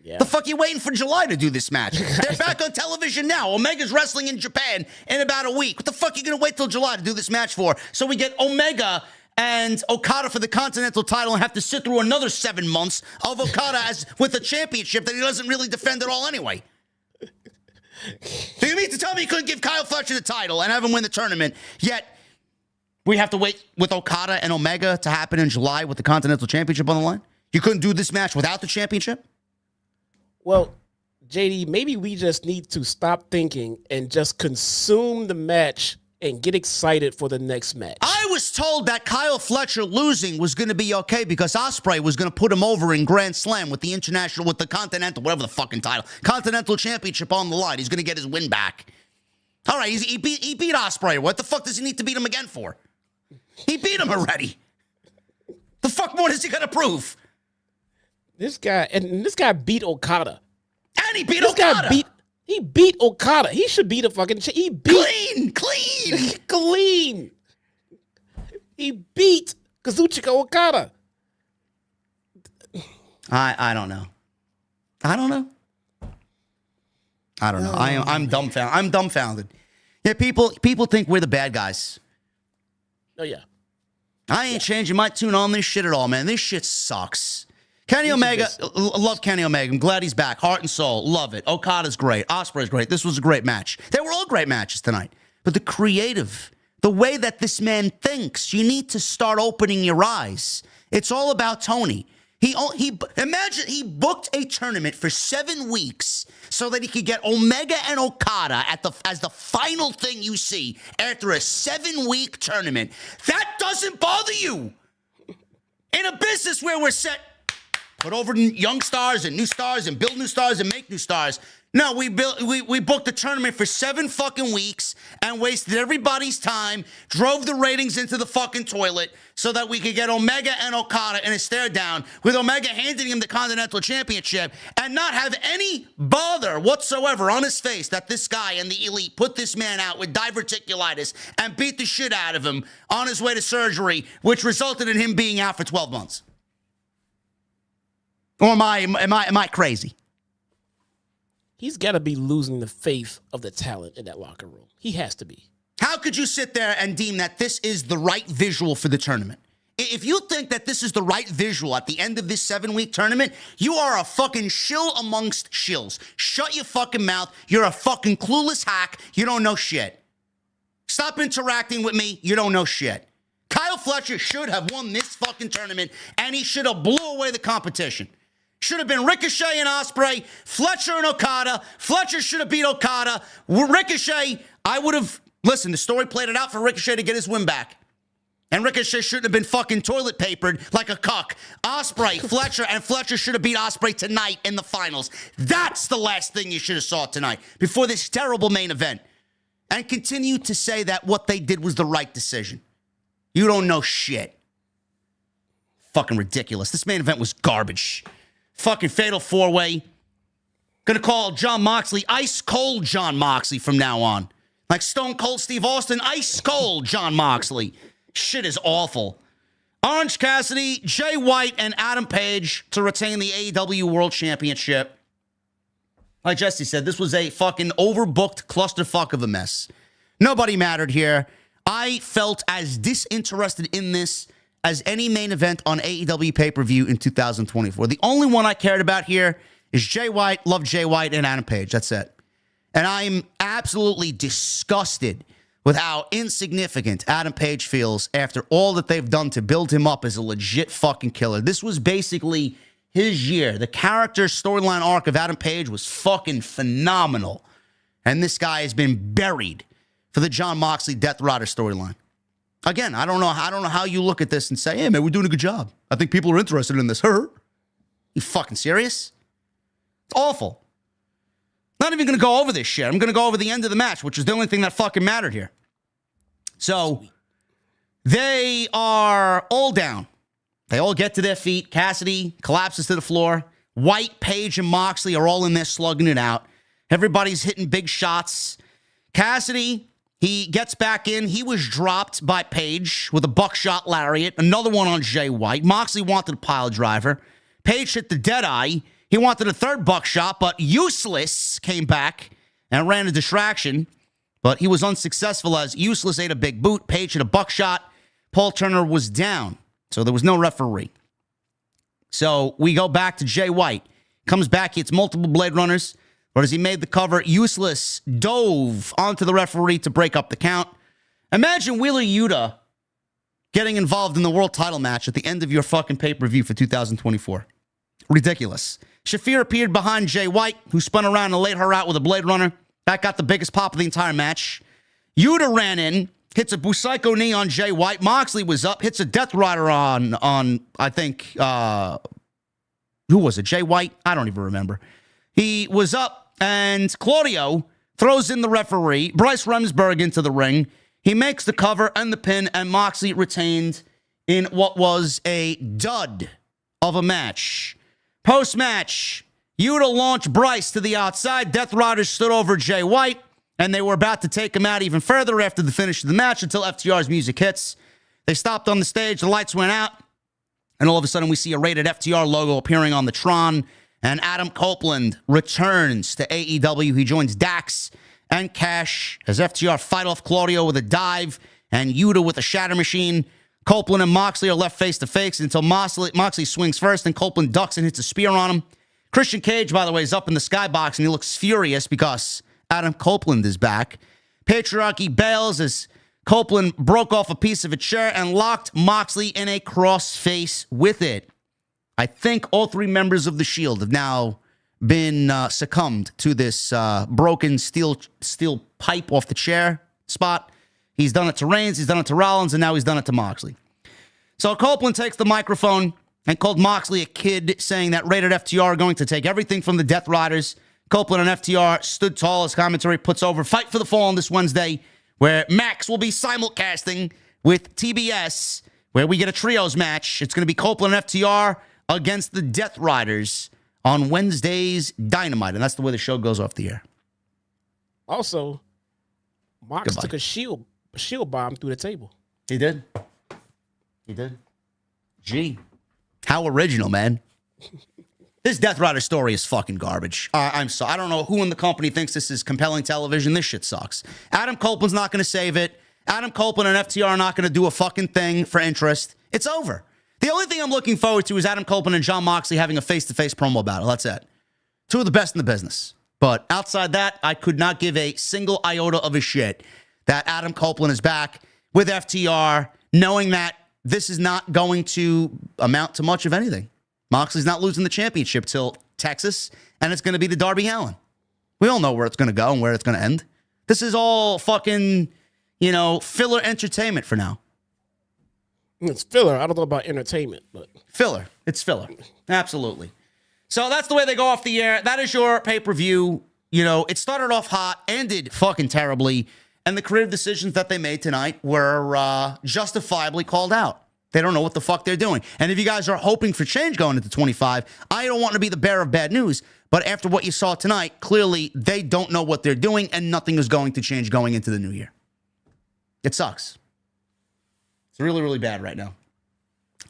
Yeah. The fuck are you waiting for July to do this match? They're back on television now. Omega's wrestling in Japan in about a week. What the fuck are you going to wait till July to do this match for? So we get Omega and Okada for the Continental title and have to sit through another 7 months of Okada with a championship that he doesn't really defend at all anyway. Do you mean to tell me you couldn't give Kyle Fletcher the title and have him win the tournament, yet we have to wait with Okada and Omega to happen in July with the Continental Championship on the line? You couldn't do this match without the championship? Well, JD, maybe we just need to stop thinking and just consume the match and get excited for the next match. I was told that Kyle Fletcher losing was going to be okay because Ospreay was going to put him over in Grand Slam with the Continental, whatever the fucking title, Continental Championship on the line. He's going to get his win back. All right, he beat Ospreay. What the fuck does he need to beat him again for? He beat him already. The fuck more does he got to prove? This guy beat Okada. And he beat This Okada. guy beat Okada. He should be the fucking... He beat... Clean. Clean. He beat Kazuchika Okada. I don't know. I'm dumbfounded. Yeah, people think we're the bad guys. Oh, yeah. I ain't changing my tune on this shit at all, man. This shit sucks. Kenny Omega, love Kenny Omega. I'm glad he's back. Heart and soul, love it. Okada's great. Osprey's great. This was a great match. They were all great matches tonight. But the creative, the way that this man thinks, you need to start opening your eyes. It's all about Tony. Imagine he booked a tournament for 7 weeks so that he could get Omega and Okada as the final thing you see after a 7-week tournament. That doesn't bother you. In a business where we're set, put over young stars and new stars and build new stars and make new stars. No, we booked the tournament for 7 fucking weeks and wasted everybody's time, drove the ratings into the fucking toilet so that we could get Omega and Okada in a stare down, with Omega handing him the Continental Championship and not have any bother whatsoever on his face that this guy and the Elite put this man out with diverticulitis and beat the shit out of him on his way to surgery, which resulted in him being out for 12 months. Or am I crazy? He's got to be losing the faith of the talent in that locker room. He has to be. How could you sit there and deem that this is the right visual for the tournament? If you think that this is the right visual at the end of this 7-week tournament, you are a fucking shill amongst shills. Shut your fucking mouth. You're a fucking clueless hack. You don't know shit. Stop interacting with me. You don't know shit. Kyle Fletcher should have won this fucking tournament, and he should have blew away the competition. Should have been Ricochet and Osprey, Fletcher and Okada. Fletcher should have beat Okada. Ricochet, listen, the story played it out for Ricochet to get his win back. And Ricochet shouldn't have been fucking toilet papered like a cuck. Osprey, Fletcher, and Fletcher should have beat Osprey tonight in the finals. That's the last thing you should have saw tonight before this terrible main event. And continue to say that what they did was the right decision. You don't know shit. Fucking ridiculous. This main event was garbage. Fucking fatal 4-way. Gonna call Jon Moxley ice cold Jon Moxley from now on. Like Stone Cold Steve Austin, ice cold Jon Moxley. Shit is awful. Orange Cassidy, Jay White, and Adam Page to retain the AEW World Championship. Like Jesse said, this was a fucking overbooked clusterfuck of a mess. Nobody mattered here. I felt as disinterested in this as any main event on AEW pay-per-view in 2024. The only one I cared about here is Jay White, love Jay White, and Adam Page. That's it. And I'm absolutely disgusted with how insignificant Adam Page feels after all that they've done to build him up as a legit fucking killer. This was basically his year. The character storyline arc of Adam Page was fucking phenomenal. And this guy has been buried for the Jon Moxley Death Rider storyline. Again, I don't know how you look at this and say, hey, man, we're doing a good job. I think people are interested in this. You fucking serious? It's awful. Not even going to go over this shit. I'm going to go over the end of the match, which is the only thing that fucking mattered here. So, they are all down. They all get to their feet. Cassidy collapses to the floor. White, Page, and Moxley are all in there slugging it out. Everybody's hitting big shots. Cassidy, he gets back in. He was dropped by Page with a buckshot lariat. Another one on Jay White. Moxley wanted a pile driver. Page hit the Deadeye. He wanted a third buckshot, but Useless came back and ran a distraction. But he was unsuccessful as Useless ate a big boot. Page hit a buckshot. Paul Turner was down. So there was no referee. So we go back to Jay White. Comes back. He hits multiple Blade Runners. But as he made the cover, Useless dove onto the referee to break up the count. Imagine Wheeler Yuta getting involved in the world title match at the end of your fucking pay-per-view for 2024. Ridiculous. Shafir appeared behind Jay White, who spun around and laid her out with a Blade Runner. That got the biggest pop of the entire match. Yuta ran in, hits a Busaiku knee on Jay White. Moxley was up, hits a Death Rider on I think, who was it? Jay White? I don't even remember. He was up, and Claudio throws in the referee, Bryce Remsburg into the ring. He makes the cover and the pin, and Moxley retained in what was a dud of a match. Post-match, Yuta launched Bryce to the outside. Death Riders stood over Jay White, and they were about to take him out even further after the finish of the match until FTR's music hits. They stopped on the stage, the lights went out, and all of a sudden we see a rated FTR logo appearing on the Tron, and Adam Copeland returns to AEW. He joins Dax and Cash as FTR fight off Claudio with a dive and Yuta with a shatter machine. Copeland and Moxley are left face-to-face until Moxley swings first, and Copeland ducks and hits a spear on him. Christian Cage, by the way, is up in the skybox, and he looks furious because Adam Copeland is back. Patriarchy bails as Copeland broke off a piece of a chair and locked Moxley in a cross-face with it. I think all three members of the Shield have now been succumbed to this broken steel pipe off the chair spot. He's done it to Reigns, he's done it to Rollins, and now he's done it to Moxley. So Copeland takes the microphone and called Moxley a kid, saying that Rated FTR are going to take everything from the Death Riders. Copeland and FTR stood tall as commentary puts over Fight for the Fallen this Wednesday, where Max will be simulcasting with TBS, where we get a trios match. It's going to be Copeland and FTR against the Death Riders on Wednesday's Dynamite, and that's the way the show goes off the air. Also, Mox took a shield bomb through the table. He did. Gee, how original, man. This Death Rider story is fucking garbage. I'm sorry. I don't know who in the company thinks this is compelling television. This shit sucks. Adam Copeland's not going to save it. Adam Copeland and FTR are not going to do a fucking thing for interest. It's over. The only thing I'm looking forward to is Adam Copeland and Jon Moxley having a face-to-face promo battle. That's it. Two of the best in the business. But outside that, I could not give a single iota of a shit that Adam Copeland is back with FTR, knowing that this is not going to amount to much of anything. Moxley's not losing the championship till Texas, and it's going to be the Darby Allin. We all know where it's going to go and where it's going to end. This is all fucking, filler entertainment for now. It's filler. I don't know about entertainment, but filler. It's filler. Absolutely. So that's the way they go off the air. That is your pay-per-view. It started off hot, ended fucking terribly, and the creative decisions that they made tonight were justifiably called out. They don't know what the fuck they're doing. And if you guys are hoping for change going into 25, I don't want to be the bearer of bad news, but after what you saw tonight, clearly they don't know what they're doing, and nothing is going to change going into the new year. It sucks. It's really, really bad right now.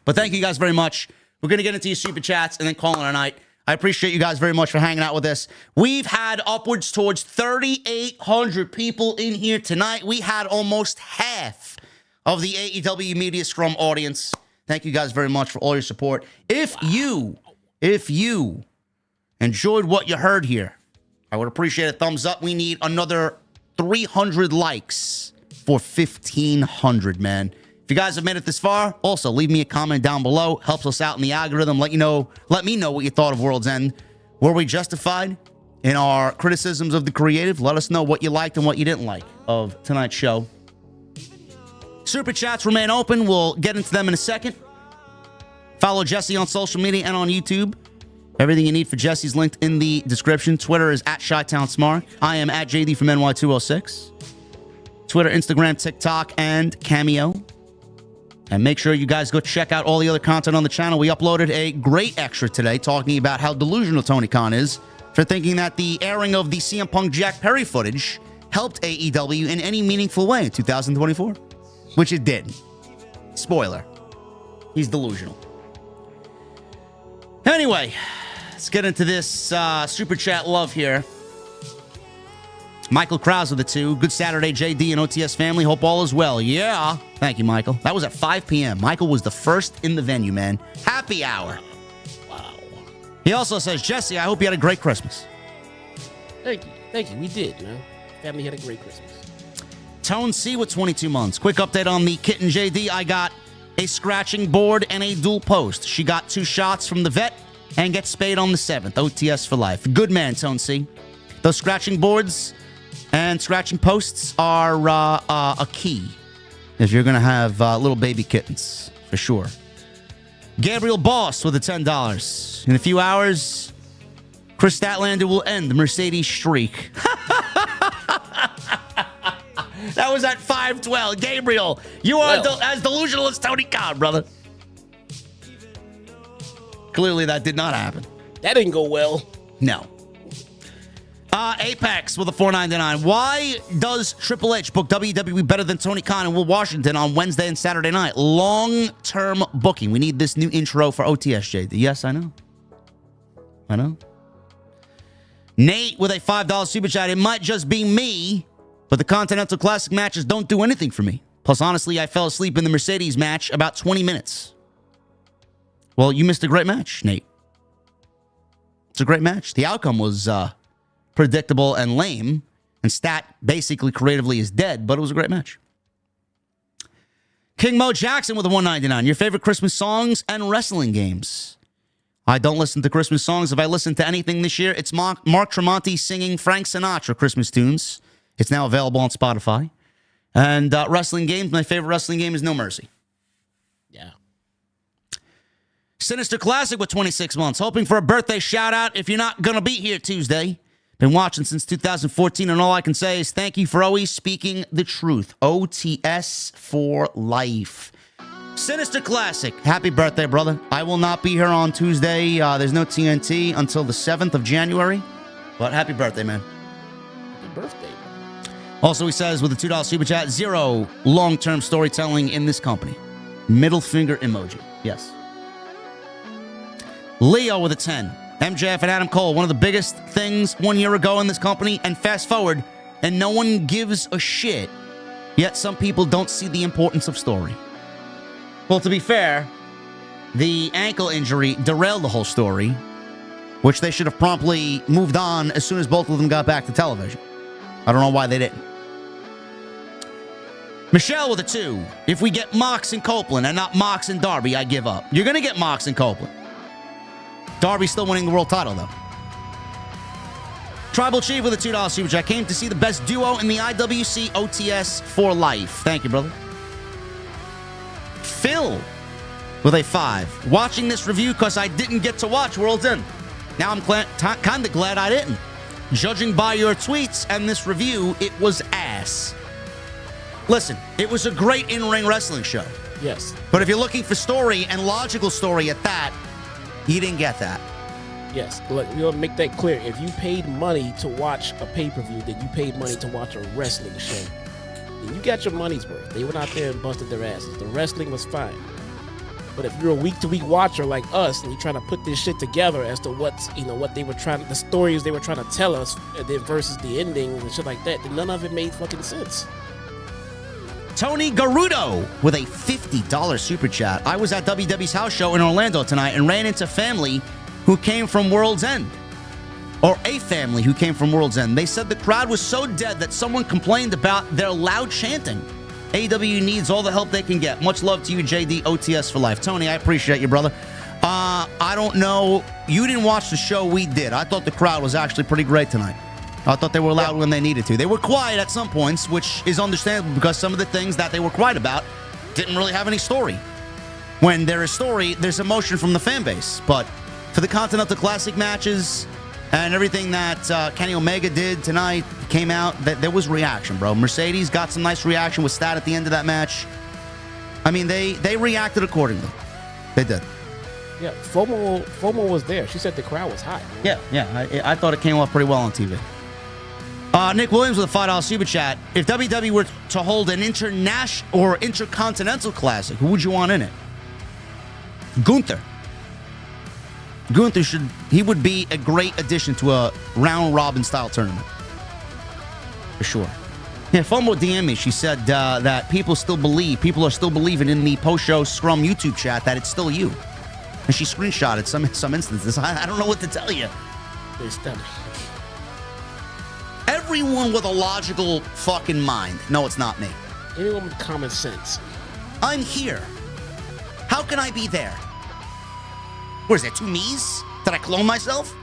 But thank you guys very much. We're going to get into your super chats and then call it a night. I appreciate you guys very much for hanging out with us. We've had upwards towards 3,800 people in here tonight. We had almost half of the AEW Media Scrum audience. Thank you guys very much for all your support. If you enjoyed what you heard here, I would appreciate a thumbs up. We need another 300 likes for 1,500, man. If you guys have made it this far, also leave me a comment down below. Helps us out in the algorithm. Let me know what you thought of World's End. Were we justified in our criticisms of the creative? Let us know what you liked and what you didn't like of tonight's show. Super chats remain open. We'll get into them in a second. Follow Jesse on social media and on YouTube. Everything you need for Jesse's linked in the description. Twitter is at ChyTownSmart. I am at JD from NY206. Twitter, Instagram, TikTok, and Cameo. And make sure you guys go check out all the other content on the channel. We uploaded a great extra today talking about how delusional Tony Khan is for thinking that the airing of the CM Punk Jack Perry footage helped AEW in any meaningful way in 2024. Which it did. Spoiler. He's delusional. Anyway, let's get into this super chat love here. Michael Krause with the 2. Good Saturday, JD and OTS family. Hope all is well. Yeah. Thank you, Michael. That was at 5 p.m. Michael was the first in the venue, man. Happy hour. Wow. He also says, Jesse, I hope you had a great Christmas. Thank you. Thank you. We did, man. Family had a great Christmas. Tone C with 22 months. Quick update on the Kitten JD. I got a scratching board and a dual post. She got 2 shots from the vet and gets spayed on the 7th. OTS for life. Good man, Tone C. Those scratching boards and scratching posts are a key if you're going to have little baby kittens, for sure. Gabriel Boss with the $10. In a few hours, Kris Statlander will end the Mercedes streak. That was at 5:12. Gabriel, you are as delusional as Tony Khan, brother. Clearly, that did not happen. That didn't go well. No. Apex with a $4.99. Why does Triple H book WWE better than Tony Khan and Will Washington on Wednesday and Saturday night? Long-term booking. We need this new intro for OTS, JD. Yes, I know. I know. Nate with a $5 super chat. It might just be me, but the Continental Classic matches don't do anything for me. Plus, honestly, I fell asleep in the Mercedes match about 20 minutes. Well, you missed a great match, Nate. It's a great match. The outcome was predictable and lame, and Stat basically creatively is dead, but it was a great match. King Mo Jackson with a $1.99. Your favorite Christmas songs and wrestling games. I don't listen to Christmas songs. If I listen to anything this year, it's Mark Tremonti singing Frank Sinatra Christmas tunes. It's now available on Spotify. And wrestling games, my favorite wrestling game is No Mercy. Yeah. Sinister Classic with 26 months. Hoping for a birthday shout out if you're not going to be here Tuesday. Been watching since 2014, and all I can say is thank you for always speaking the truth. OTS for life. Sinister Classic. Happy birthday, brother. I will not be here on Tuesday. There's no TNT until the 7th of January. But happy birthday, man. Happy birthday. Also, he says with a $2 super chat, 0 long-term storytelling in this company. Middle finger emoji. Yes. Leo with a 10. MJF and Adam Cole, one of the biggest things 1 year ago in this company, and fast forward, and no one gives a shit. Yet some people don't see the importance of story. Well, to be fair, the ankle injury derailed the whole story, which they should have promptly moved on as soon as both of them got back to television. I don't know why they didn't. Michelle with a 2. If we get Mox and Copeland and not Mox and Darby, I give up. You're going to get Mox and Copeland. Darby's still winning the world title, though. Tribal Chief with a $2 super chat. Came to see the best duo in the IWC OTS for life. Thank you, brother. Phil with a 5. Watching this review because I didn't get to watch World's End. Now I'm kind of glad I didn't. Judging by your tweets and this review, it was ass. Listen, it was a great in-ring wrestling show. Yes. But if you're looking for story and logical story at that, you didn't get that. Yes. Look, we want to make that clear. If you paid money to watch a pay-per-view, then you paid money to watch a wrestling show. Then you got your money's worth. They went out there and busted their asses. The wrestling was fine. But if you're a week-to-week watcher like us, and you're trying to put this shit together as to what's, what they were trying, the stories they were trying to tell us, and then versus the endings and shit like that, then none of it made fucking sense. Tony Garudo with a $50 super chat. I was at WWE's house show in Orlando tonight and ran into family who came from World's End. Or a family who came from World's End. They said the crowd was so dead that someone complained about their loud chanting. AEW needs all the help they can get. Much love to you, JD OTS for life. Tony, I appreciate you, brother. I don't know. You didn't watch the show. We did. I thought the crowd was actually pretty great tonight. I thought they were loud when they needed to. They were quiet at some points, which is understandable because some of the things that they were quiet about didn't really have any story. When there is story, there's emotion from the fan base. But for the Continental Classic matches and everything that Kenny Omega did tonight, came out, there was reaction, bro. Mercedes got some nice reaction with Stat at the end of that match. I mean, they reacted accordingly. They did. Yeah, FOMO was there. She said the crowd was hot. Yeah. I thought it came off pretty well on TV. Nick Williams with a $5 super chat. If WWE were to hold an international or intercontinental classic, who would you want in it? Gunther he would be a great addition to a round robin style tournament. For sure. Yeah, FOMO DM me. She said that people are still believing in the post-show Scrum YouTube chat that it's still you. And she screenshotted some instances. I don't know what to tell you. They stunning. Everyone with a logical fucking mind. No, it's not me. Anyone with common sense. I'm here. How can I be there? What is that, two me's? Did I clone myself?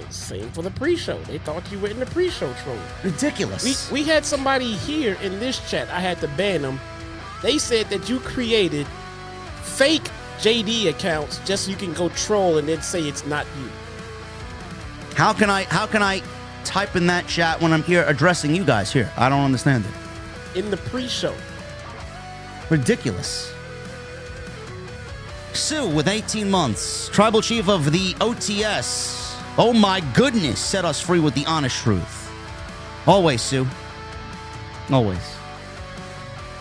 Same for the pre-show. They thought you were in the pre-show troll. Ridiculous. We had somebody here in this chat. I had to ban them. They said that you created fake JD accounts just so you can go troll and then say it's not you. How can I type in that chat when I'm here addressing you guys here? I don't understand it. In the pre-show. Ridiculous. Sue with 18 months. Tribal chief of the OTS. Oh my goodness. Set us free with the honest truth. Always, Sue. Always.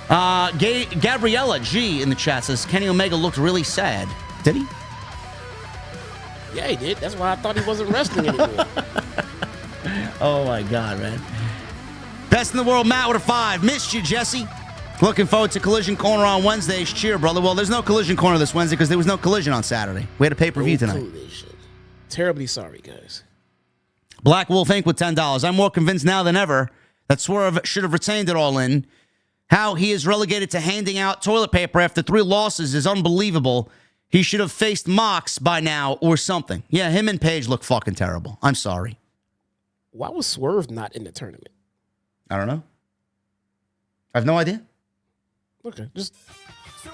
Gabriella G in the chat says Kenny Omega looked really sad. Did he? Yeah, he did. That's why I thought he wasn't wrestling anymore. Oh my God, man. Best in the world, Matt with a 5. Missed you, Jesse. Looking forward to Collision Corner on Wednesdays. Cheer, brother. Well, there's no Collision Corner this Wednesday because there was no Collision on Saturday. We had a pay-per-view tonight. Collision. Terribly sorry, guys. Black Wolf Inc. with $10. I'm more convinced now than ever that Swerve should have retained it all in. How he is relegated to handing out toilet paper after 3 losses is unbelievable. He should have faced Mox by now or something. Yeah, him and Page look fucking terrible. I'm sorry. Why was Swerve not in the tournament? I don't know. I have no idea. Okay, just... You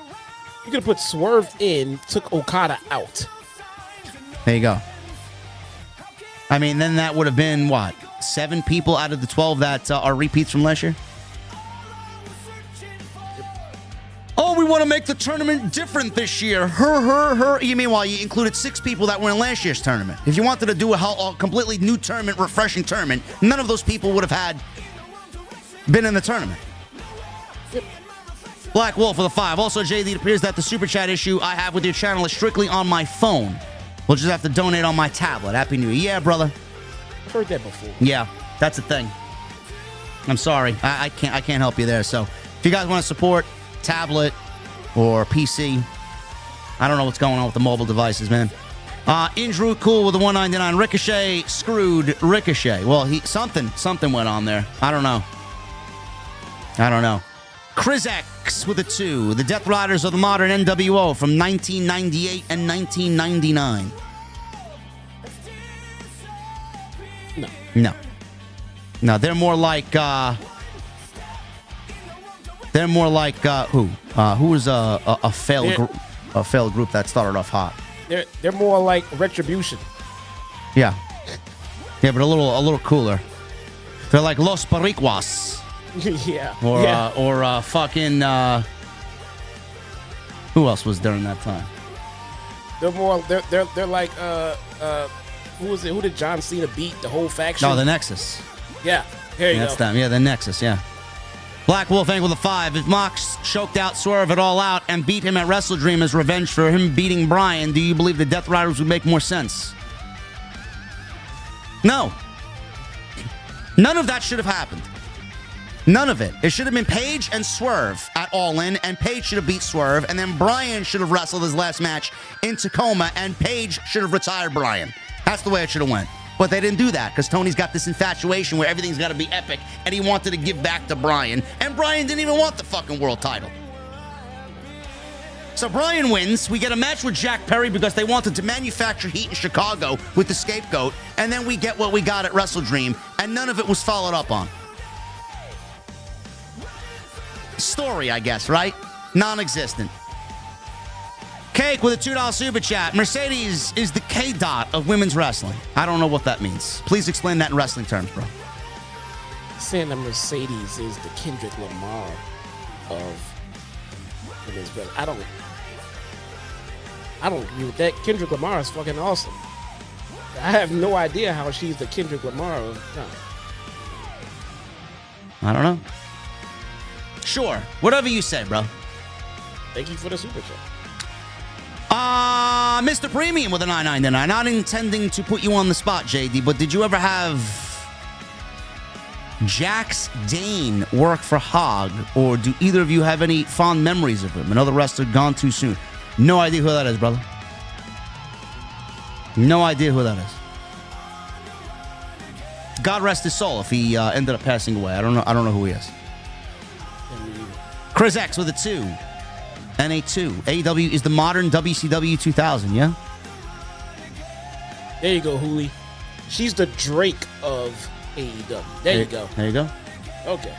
could have put Swerve in, took Okada out. There you go. I mean, then that would have been, what, 7 people out of the 12 that are repeats from last year? Oh, we want to make the tournament different this year. You mean while you included 6 people that were in last year's tournament? If you wanted to do a completely new tournament, refreshing tournament, none of those people would have been in the tournament. Yep. Black Wolf with a 5. Also, JD, it appears that the super chat issue I have with your channel is strictly on my phone. We'll just have to donate on my tablet. Happy New Year. Yeah, brother. I've heard that before. Yeah, that's the thing. I'm sorry. I can't help you there. So if you guys want to support tablet or PC, I don't know what's going on with the mobile devices, man. Andrew Cool with the 199. Ricochet screwed Ricochet. Well, something went on there. I don't know. Chris X with a 2. The Death Riders of the modern NWO from 1998 and 1999. No, they're more like who? Who was a failed group that started off hot? They're more like Retribution. Yeah, but a little cooler. They're like Los Paricuas. Yeah. Or fucking who else was during that time? They're like who was it? Who did John Cena beat? The whole faction? No, the Nexus. Yeah. There you go. That's them. Yeah, the Nexus, yeah. Black Wolf Angle with a 5. If Mox choked out Swerve at All Out and beat him at Wrestle Dream as revenge for him beating Bryan, do you believe the Death Riders would make more sense? No. None of that should have happened. None of it. It should have been Page and Swerve at All In, and Page should have beat Swerve, and then Bryan should have wrestled his last match in Tacoma, and Page should have retired Bryan. That's the way it should have went. But they didn't do that because Tony's got this infatuation where everything's got to be epic, and he wanted to give back to Bryan, and Bryan didn't even want the fucking world title. So Bryan wins. We get a match with Jack Perry because they wanted to manufacture heat in Chicago with the scapegoat, and then we get what we got at Wrestle Dream, and none of it was followed up on. Story, I guess, right? Non-existent. Cake with a $2 super chat. Mercedes is the K-Dot of women's wrestling. I don't know what that means. Please explain that in wrestling terms, bro. Saying that Mercedes is the Kendrick Lamar of women's wrestling. I don't agree with that. Kendrick Lamar is fucking awesome. I have no idea how she's the Kendrick Lamar of... No. I don't know. Sure. Whatever you say, bro. Thank you for the super chat. Mr. Premium with a $9.99. Not intending to put you on the spot, JD, but did you ever have Jax Dane work for Hog, or do either of you have any fond memories of him? Another wrestler gone too soon. No idea who that is, brother. No idea who that is. God rest his soul if he ended up passing away. I don't know who he is. Chris X with a 2. And a 2. AEW is the modern WCW 2000, yeah? There you go, Hooli. She's the Drake of AEW. There you go. There you go. Okay.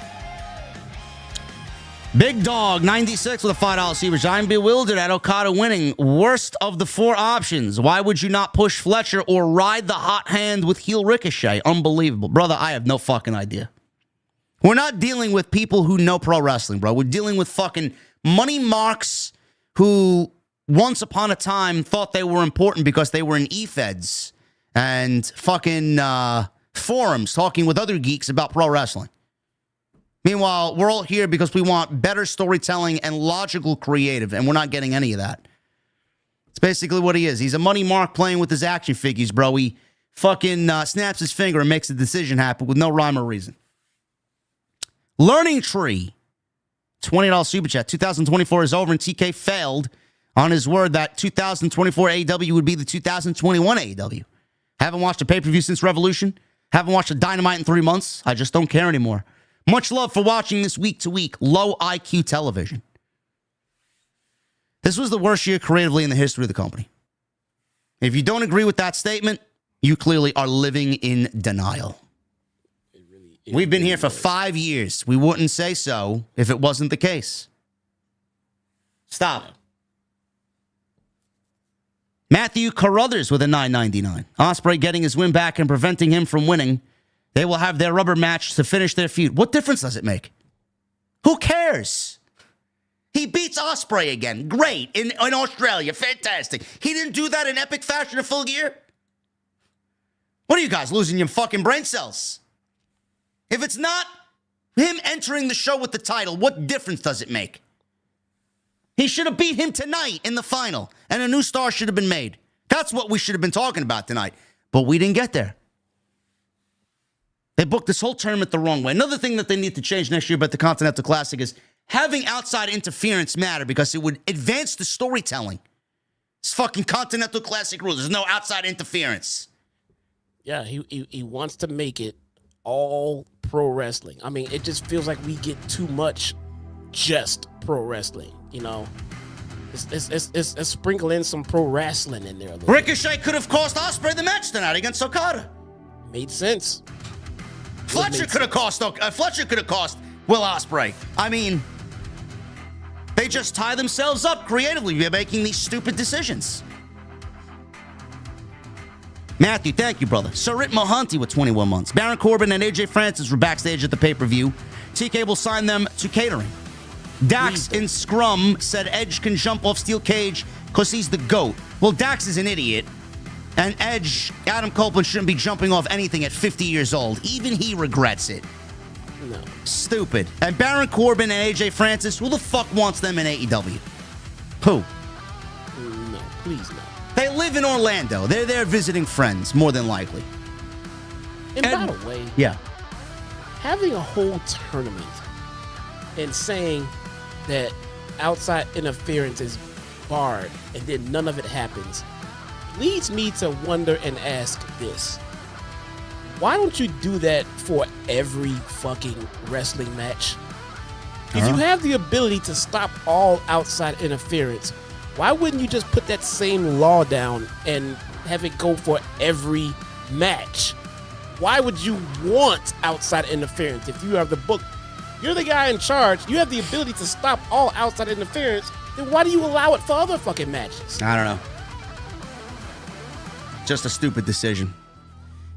Big Dog 96 with a $5 super. I'm bewildered at Okada winning. Worst of the 4 options. Why would you not push Fletcher or ride the hot hand with heel Ricochet? Unbelievable. Brother, I have no fucking idea. We're not dealing with people who know pro wrestling, bro. We're dealing with fucking money marks who once upon a time thought they were important because they were in e-feds and fucking forums talking with other geeks about pro wrestling. Meanwhile, we're all here because we want better storytelling and logical creative, and we're not getting any of that. It's basically what he is. He's a money mark playing with his action figures, bro. He fucking snaps his finger and makes a decision happen with no rhyme or reason. Learning Tree, $20 super chat. 2024 is over and TK failed on his word that 2024 AEW would be the 2021 AEW. Haven't watched a pay-per-view since Revolution. Haven't watched a Dynamite in 3 months. I just don't care anymore. Much love for watching this week-to-week low IQ television. This was the worst year creatively in the history of the company. If you don't agree with that statement, you clearly are living in denial. We've been here for 5 years. We wouldn't say so if it wasn't the case. Stop. Matthew Carruthers with a $9.99. Osprey getting his win back and preventing him from winning. They will have their rubber match to finish their feud. What difference does it make? Who cares? He beats Osprey again. Great. In Australia. Fantastic. He didn't do that in epic fashion a full year? What are you guys, losing your fucking brain cells? If it's not him entering the show with the title, what difference does it make? He should have beat him tonight in the final, and a new star should have been made. That's what we should have been talking about tonight. But we didn't get there. They booked this whole tournament the wrong way. Another thing that they need to change next year about the Continental Classic is having outside interference matter because it would advance the storytelling. It's fucking Continental Classic rules. There's no outside interference. Yeah, he wants to make it all pro wrestling. I mean, it just feels like we get too much just pro wrestling, you know? Let's sprinkle in some pro wrestling in there a little Ricochet could have cost Ospreay the match tonight against Okada. Made sense. Fletcher could have cost Will Ospreay. I mean, they just tie themselves up creatively by making these stupid decisions. Matthew, thank you, brother. Sarit Mohanty with 21 months. Baron Corbin and AJ Francis were backstage at the pay-per-view. TK will sign them to catering. Dax in Scrum said Edge can jump off steel cage because he's the GOAT. Well, Dax is an idiot. And Edge, Adam Copeland, shouldn't be jumping off anything at 50 years old. Even he regrets it. No. Stupid. And Baron Corbin and AJ Francis, who the fuck wants them in AEW? Who? No, please no. They live in Orlando. They're there visiting friends, more than likely. And by the way, yeah, having a whole tournament and saying that outside interference is barred and then none of it happens leads me to wonder and ask this. Why don't you do that for every fucking wrestling match? If you have the ability to stop all outside interference, why wouldn't you just put that same law down and have it go for every match? Why would you want outside interference if you have the book? You're the guy in charge. You have the ability to stop all outside interference. Then why do you allow it for other fucking matches? I don't know. Just a stupid decision.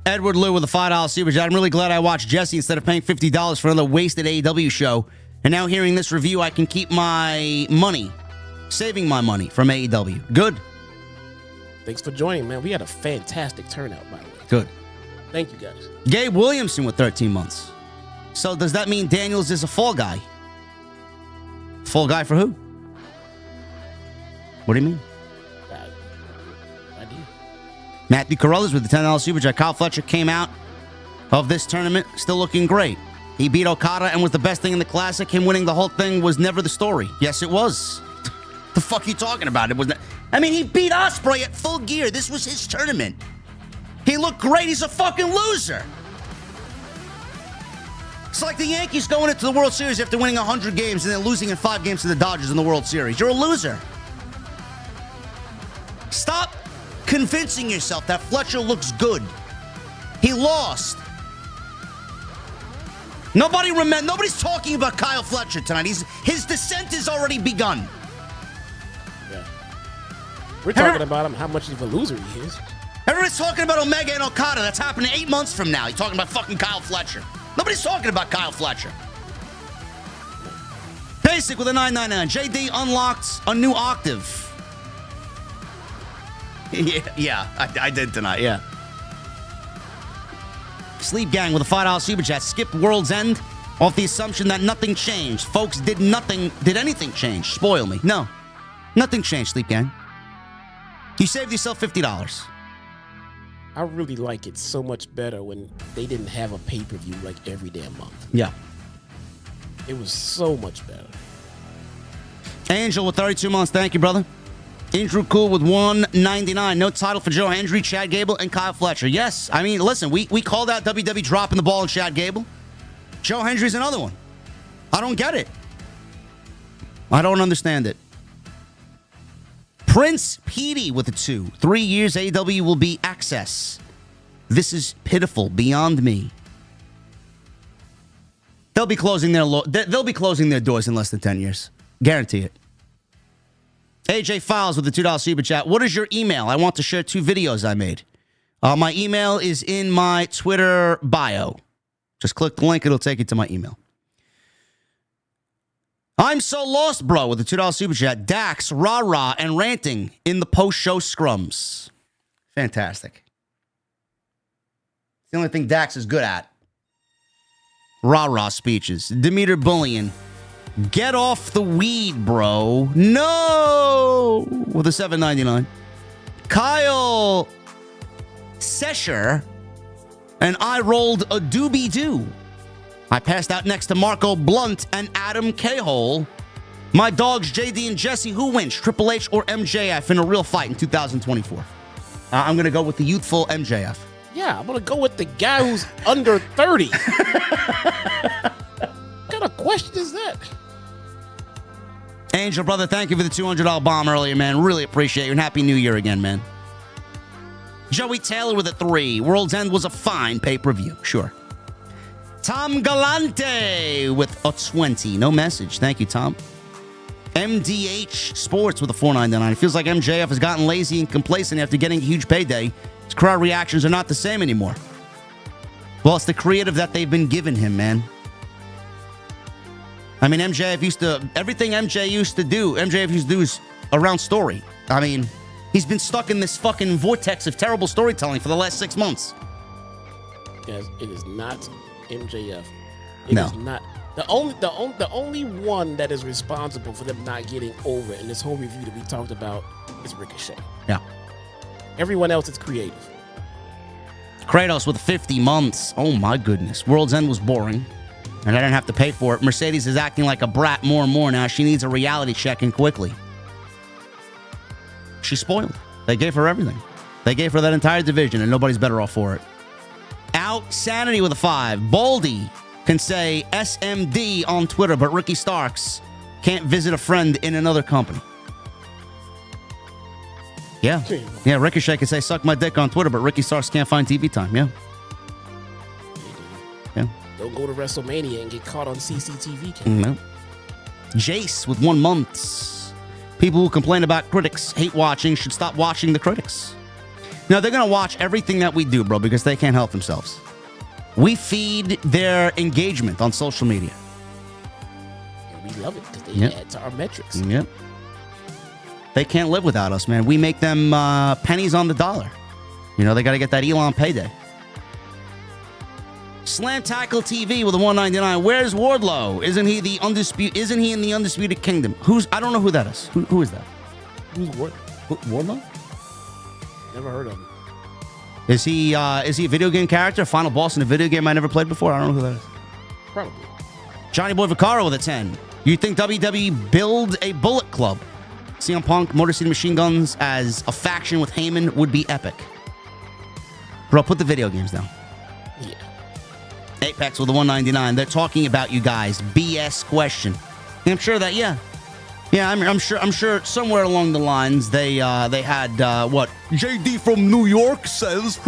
Edward Lou with a $5 super chat. I'm really glad I watched Jesse instead of paying $50 for another wasted AEW show. And now hearing this review, I can keep my money, saving my money from AEW. Good. Thanks for joining, man. We had a fantastic turnout, by the way. Good. Thank you, guys. Gabe Williamson with 13 months. So does that mean Daniels is a fall guy? Fall guy for who? What do you mean? I do. Matthew Carruthers with the $10 super chat. Kyle Fletcher came out of this tournament still looking great. He beat Okada and was the best thing in the Classic. Him winning the whole thing was never the story. Yes, it was. The fuck you talking about? It was. He beat Osprey at Full Gear. This was his tournament. He looked great. He's a fucking loser. It's like the Yankees going into the World Series after winning 100 games and then losing in 5 games to the Dodgers in the World Series. You're a loser. Stop convincing yourself that Fletcher looks good. He lost. Nobody's talking about Kyle Fletcher tonight. His descent has already begun. Yeah. We're talking about him, how much of a loser he is. Everybody's talking about Omega and Okada. That's happening 8 months from now. You're talking about fucking Kyle Fletcher. Nobody's talking about Kyle Fletcher. Basic with a $9.99. JD unlocked a new octave. Yeah, I did tonight, yeah. Sleep Gang with a $5 super chat. Skip World's End off the assumption that nothing changed. Folks, did anything change? Spoil me. No. Nothing changed, Sleep Gang. You saved yourself $50. I really like it so much better when they didn't have a pay-per-view like every damn month. Yeah. It was so much better. Angel with 32 months. Thank you, brother. Andrew Cool with $1.99. No title for Joe Hendry, Chad Gable, and Kyle Fletcher. Yes. Listen, we called out WWE dropping the ball on Chad Gable. Joe Hendry's another one. I don't get it. I don't understand it. Prince Petey with a 2. 3 years AEW will be Access. This is pitiful beyond me. They'll be closing their doors in less than 10 years. Guarantee it. AJ Files with the $2 super chat. What is your email? I want to share 2 videos I made. My email is in my Twitter bio. Just click the link. It'll take you to my email. I'm so lost, bro, with the $2 super chat. Dax, rah-rah, and ranting in the post-show scrums. Fantastic. It's the only thing Dax is good at. Rah-rah speeches. Demeter bullying. Get off the weed, bro. No! With a $7.99. Kyle Sesher and I rolled a doobie-doo. I passed out next to Marco Blunt and Adam K-Hole. My dogs, JD and Jesse, who wins, Triple H or MJF in a real fight in 2024? I'm going to go with the youthful MJF. Yeah, I'm going to go with the guy who's under 30. What kind of question is that? Angel, brother, thank you for the $200 bomb earlier, man. Really appreciate you, and Happy New Year again, man. Joey Taylor with a 3. World's End was a fine pay-per-view. Sure. Tom Galante with a 20. No message. Thank you, Tom. MDH Sports with a $4.99. It feels like MJF has gotten lazy and complacent after getting a huge payday. His crowd reactions are not the same anymore. Well, it's the creative that they've been giving him, man. MJF used to... Everything MJF used to do is around story. He's been stuck in this fucking vortex of terrible storytelling for the last 6 months. Guys, it is not MJF. No. It is not. The only one that is responsible for them not getting over in this whole review that we talked about is Ricochet. Yeah. Everyone else is creative. Kratos with 50 months. Oh my goodness. World's End was boring, and I didn't have to pay for it. Mercedes is acting like a brat more and more now. She needs a reality check in quickly. She's spoiled. They gave her everything. They gave her that entire division, and nobody's better off for it. Out Sanity with a 5. Baldy can say SMD on Twitter, but Ricky Starks can't visit a friend in another company. Yeah. Yeah, Ricochet can say suck my dick on Twitter, but Ricky Starks can't find TV time. Yeah. Yeah. Don't go to WrestleMania and get caught on CCTV. No. Jace with 1 month. People who complain about critics hate watching should stop watching the critics. No, they're going to watch everything that we do, bro, because they can't help themselves. We feed their engagement on social media. And we love it because they add to our metrics. Yep. They can't live without us, man. We make them pennies on the dollar. You know, they got to get that Elon payday. Slam Tackle TV with a $1.99. Where's Wardlow? Isn't he in the Undisputed Kingdom? I don't know who that is. Who is that? Who's Wardlow? Wardlow? Never heard of him. Is he a video game character? Final boss in a video game I never played before? I don't know who that is. Probably. Johnny Boy Vaccaro with a 10. You think WWE build a Bullet Club? CM Punk, Motor City Machine Guns as a faction with Heyman would be epic. Bro, put the video games down. Yeah. Apex with a $1.99. They're talking about you guys. BS question. I'm sure that, yeah. Yeah, I'm sure somewhere along the lines they had what JD from New York says.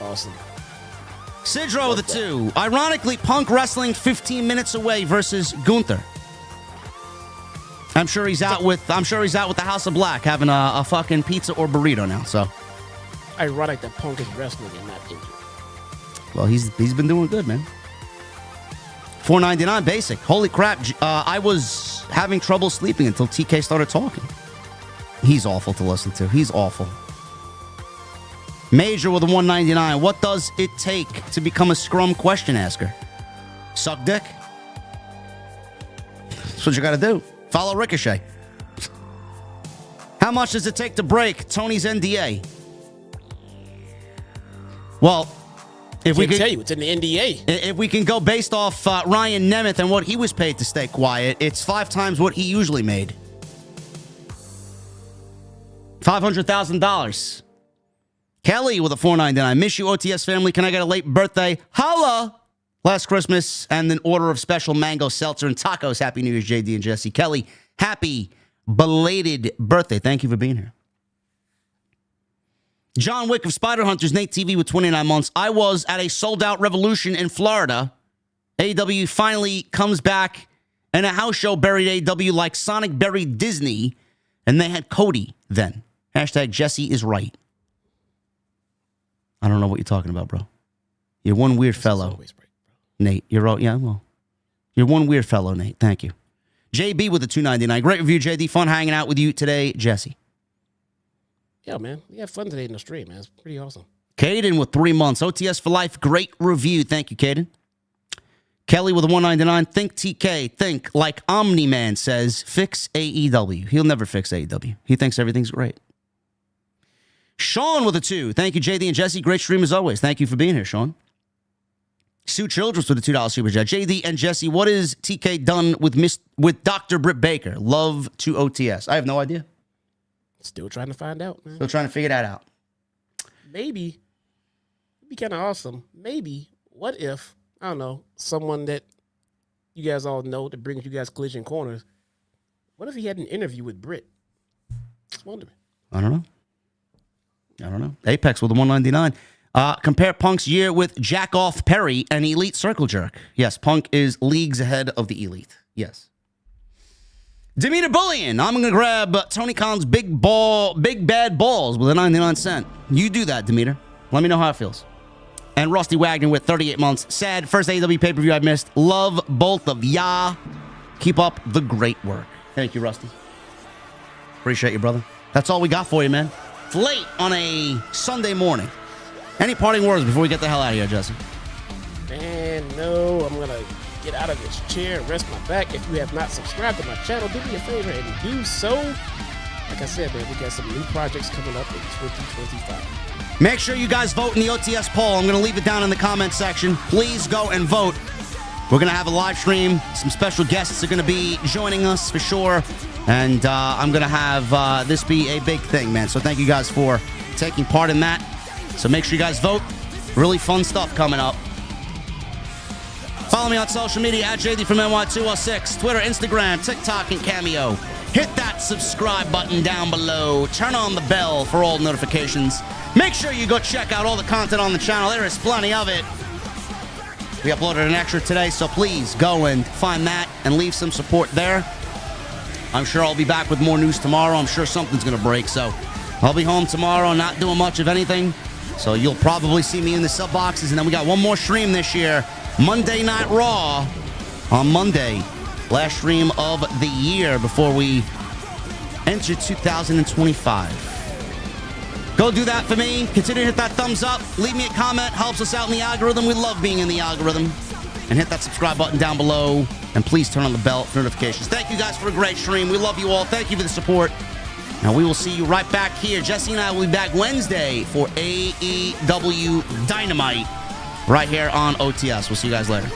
Awesome. Sidro with a 2. Ironically, Punk wrestling 15 minutes away versus Gunther. I'm sure he's out with the House of Black having a fucking pizza or burrito now. So ironic that Punk is wrestling and not injured. Well, he's been doing good, man. $4.99 basic. Holy crap! I was having trouble sleeping until TK started talking. He's awful to listen to. He's awful. Major with a $1.99. What does it take to become a scrum question asker? Suck dick. That's what you got to do. Follow Ricochet. How much does it take to break Tony's NDA? Well, if we can tell you, it's in the NDA. If we can go based off Ryan Nemeth and what he was paid to stay quiet, it's 5 times what he usually made. $500,000. Kelly with a $4.99. Miss you, OTS family. Can I get a late birthday? Holla! Last Christmas, and an order of special mango seltzer and tacos. Happy New Year's, JD and Jesse. Kelly, happy belated birthday. Thank you for being here. John Wick of Spider Hunters, Nate TV with 29 months. I was at a sold-out Revolution in Florida. AEW finally comes back, and a house show buried AEW like Sonic buried Disney, and they had Cody then. Hashtag Jesse is right. I don't know what you're talking about, bro. You're one weird fellow. Always right, bro. Nate, you're all, yeah, well, you're one weird fellow, Nate. Thank you. JB with the $2.99. Great review, JD. Fun hanging out with you today, Jesse. Yeah, man. We had fun today in the stream, man. It's pretty awesome. Caden with 3 months. OTS for life. Great review. Thank you, Caden. Kelly with a $1.99. Think TK. Think like Omni-Man says. Fix AEW. He'll never fix AEW. He thinks everything's great. Sean with a 2. Thank you, JD and Jesse. Great stream as always. Thank you for being here, Sean. Sue Childress with a $2 super chat. JD and Jesse, what is TK done with Dr. Britt Baker? Love to OTS. I have no idea. Still trying to find out, man. Still trying to figure that out. Maybe it'd be kind of awesome. Maybe, what if, I don't know, someone that you guys all know that brings you guys Collision Corners, what if he had an interview with Britt? Just wondering. I don't know. Apex with a $1.99. Compare Punk's year with Jack-Off Perry and Elite Circle Jerk. Yes, Punk is leagues ahead of the Elite. Yes. Demeter Bullion. I'm going to grab Tony Khan's big bad balls with a 99¢. You do that, Demeter. Let me know how it feels. And Rusty Wagner with 38 months. Sad, first AEW pay-per-view I missed. Love both of ya. Keep up the great work. Thank you, Rusty. Appreciate you, brother. That's all we got for you, man. It's late on a Sunday morning. Any parting words before we get the hell out of here, Jesse? Man, no. I'm going to get out of this chair and rest my back. If you have not subscribed to my channel, do me a favor and do so. Like I said, man, we got some new projects coming up in 2025. Make sure you guys vote in the OTS poll. I'm going to leave it down in the comments section. Please go and vote. We're going to have a live stream. Some special guests are going to be joining us for sure. And I'm going to have this be a big thing, man. So thank you guys for taking part in that. So make sure you guys vote. Really fun stuff coming up. Follow me on social media at JD from NY206, Twitter, Instagram, TikTok, and Cameo. Hit that subscribe button down below. Turn on the bell for all notifications. Make sure you go check out all the content on the channel. There is plenty of it. We uploaded an extra today, so please go and find that and leave some support there. I'm sure I'll be back with more news tomorrow. I'm sure something's going to break, so I'll be home tomorrow, not doing much of anything. So you'll probably see me in the sub boxes. And then we got one more stream this year, Monday Night Raw on Monday. Last stream of the year before we enter 2025. Go do that for me. Continue to hit that thumbs up. Leave me a comment. Helps us out in the algorithm. We love being in the algorithm. And hit that subscribe button down below. And please turn on the bell for notifications. Thank you guys for a great stream. We love you all. Thank you for the support. Now we will see you right back here. Jesse and I will be back Wednesday for AEW Dynamite right here on OTS. We'll see you guys later.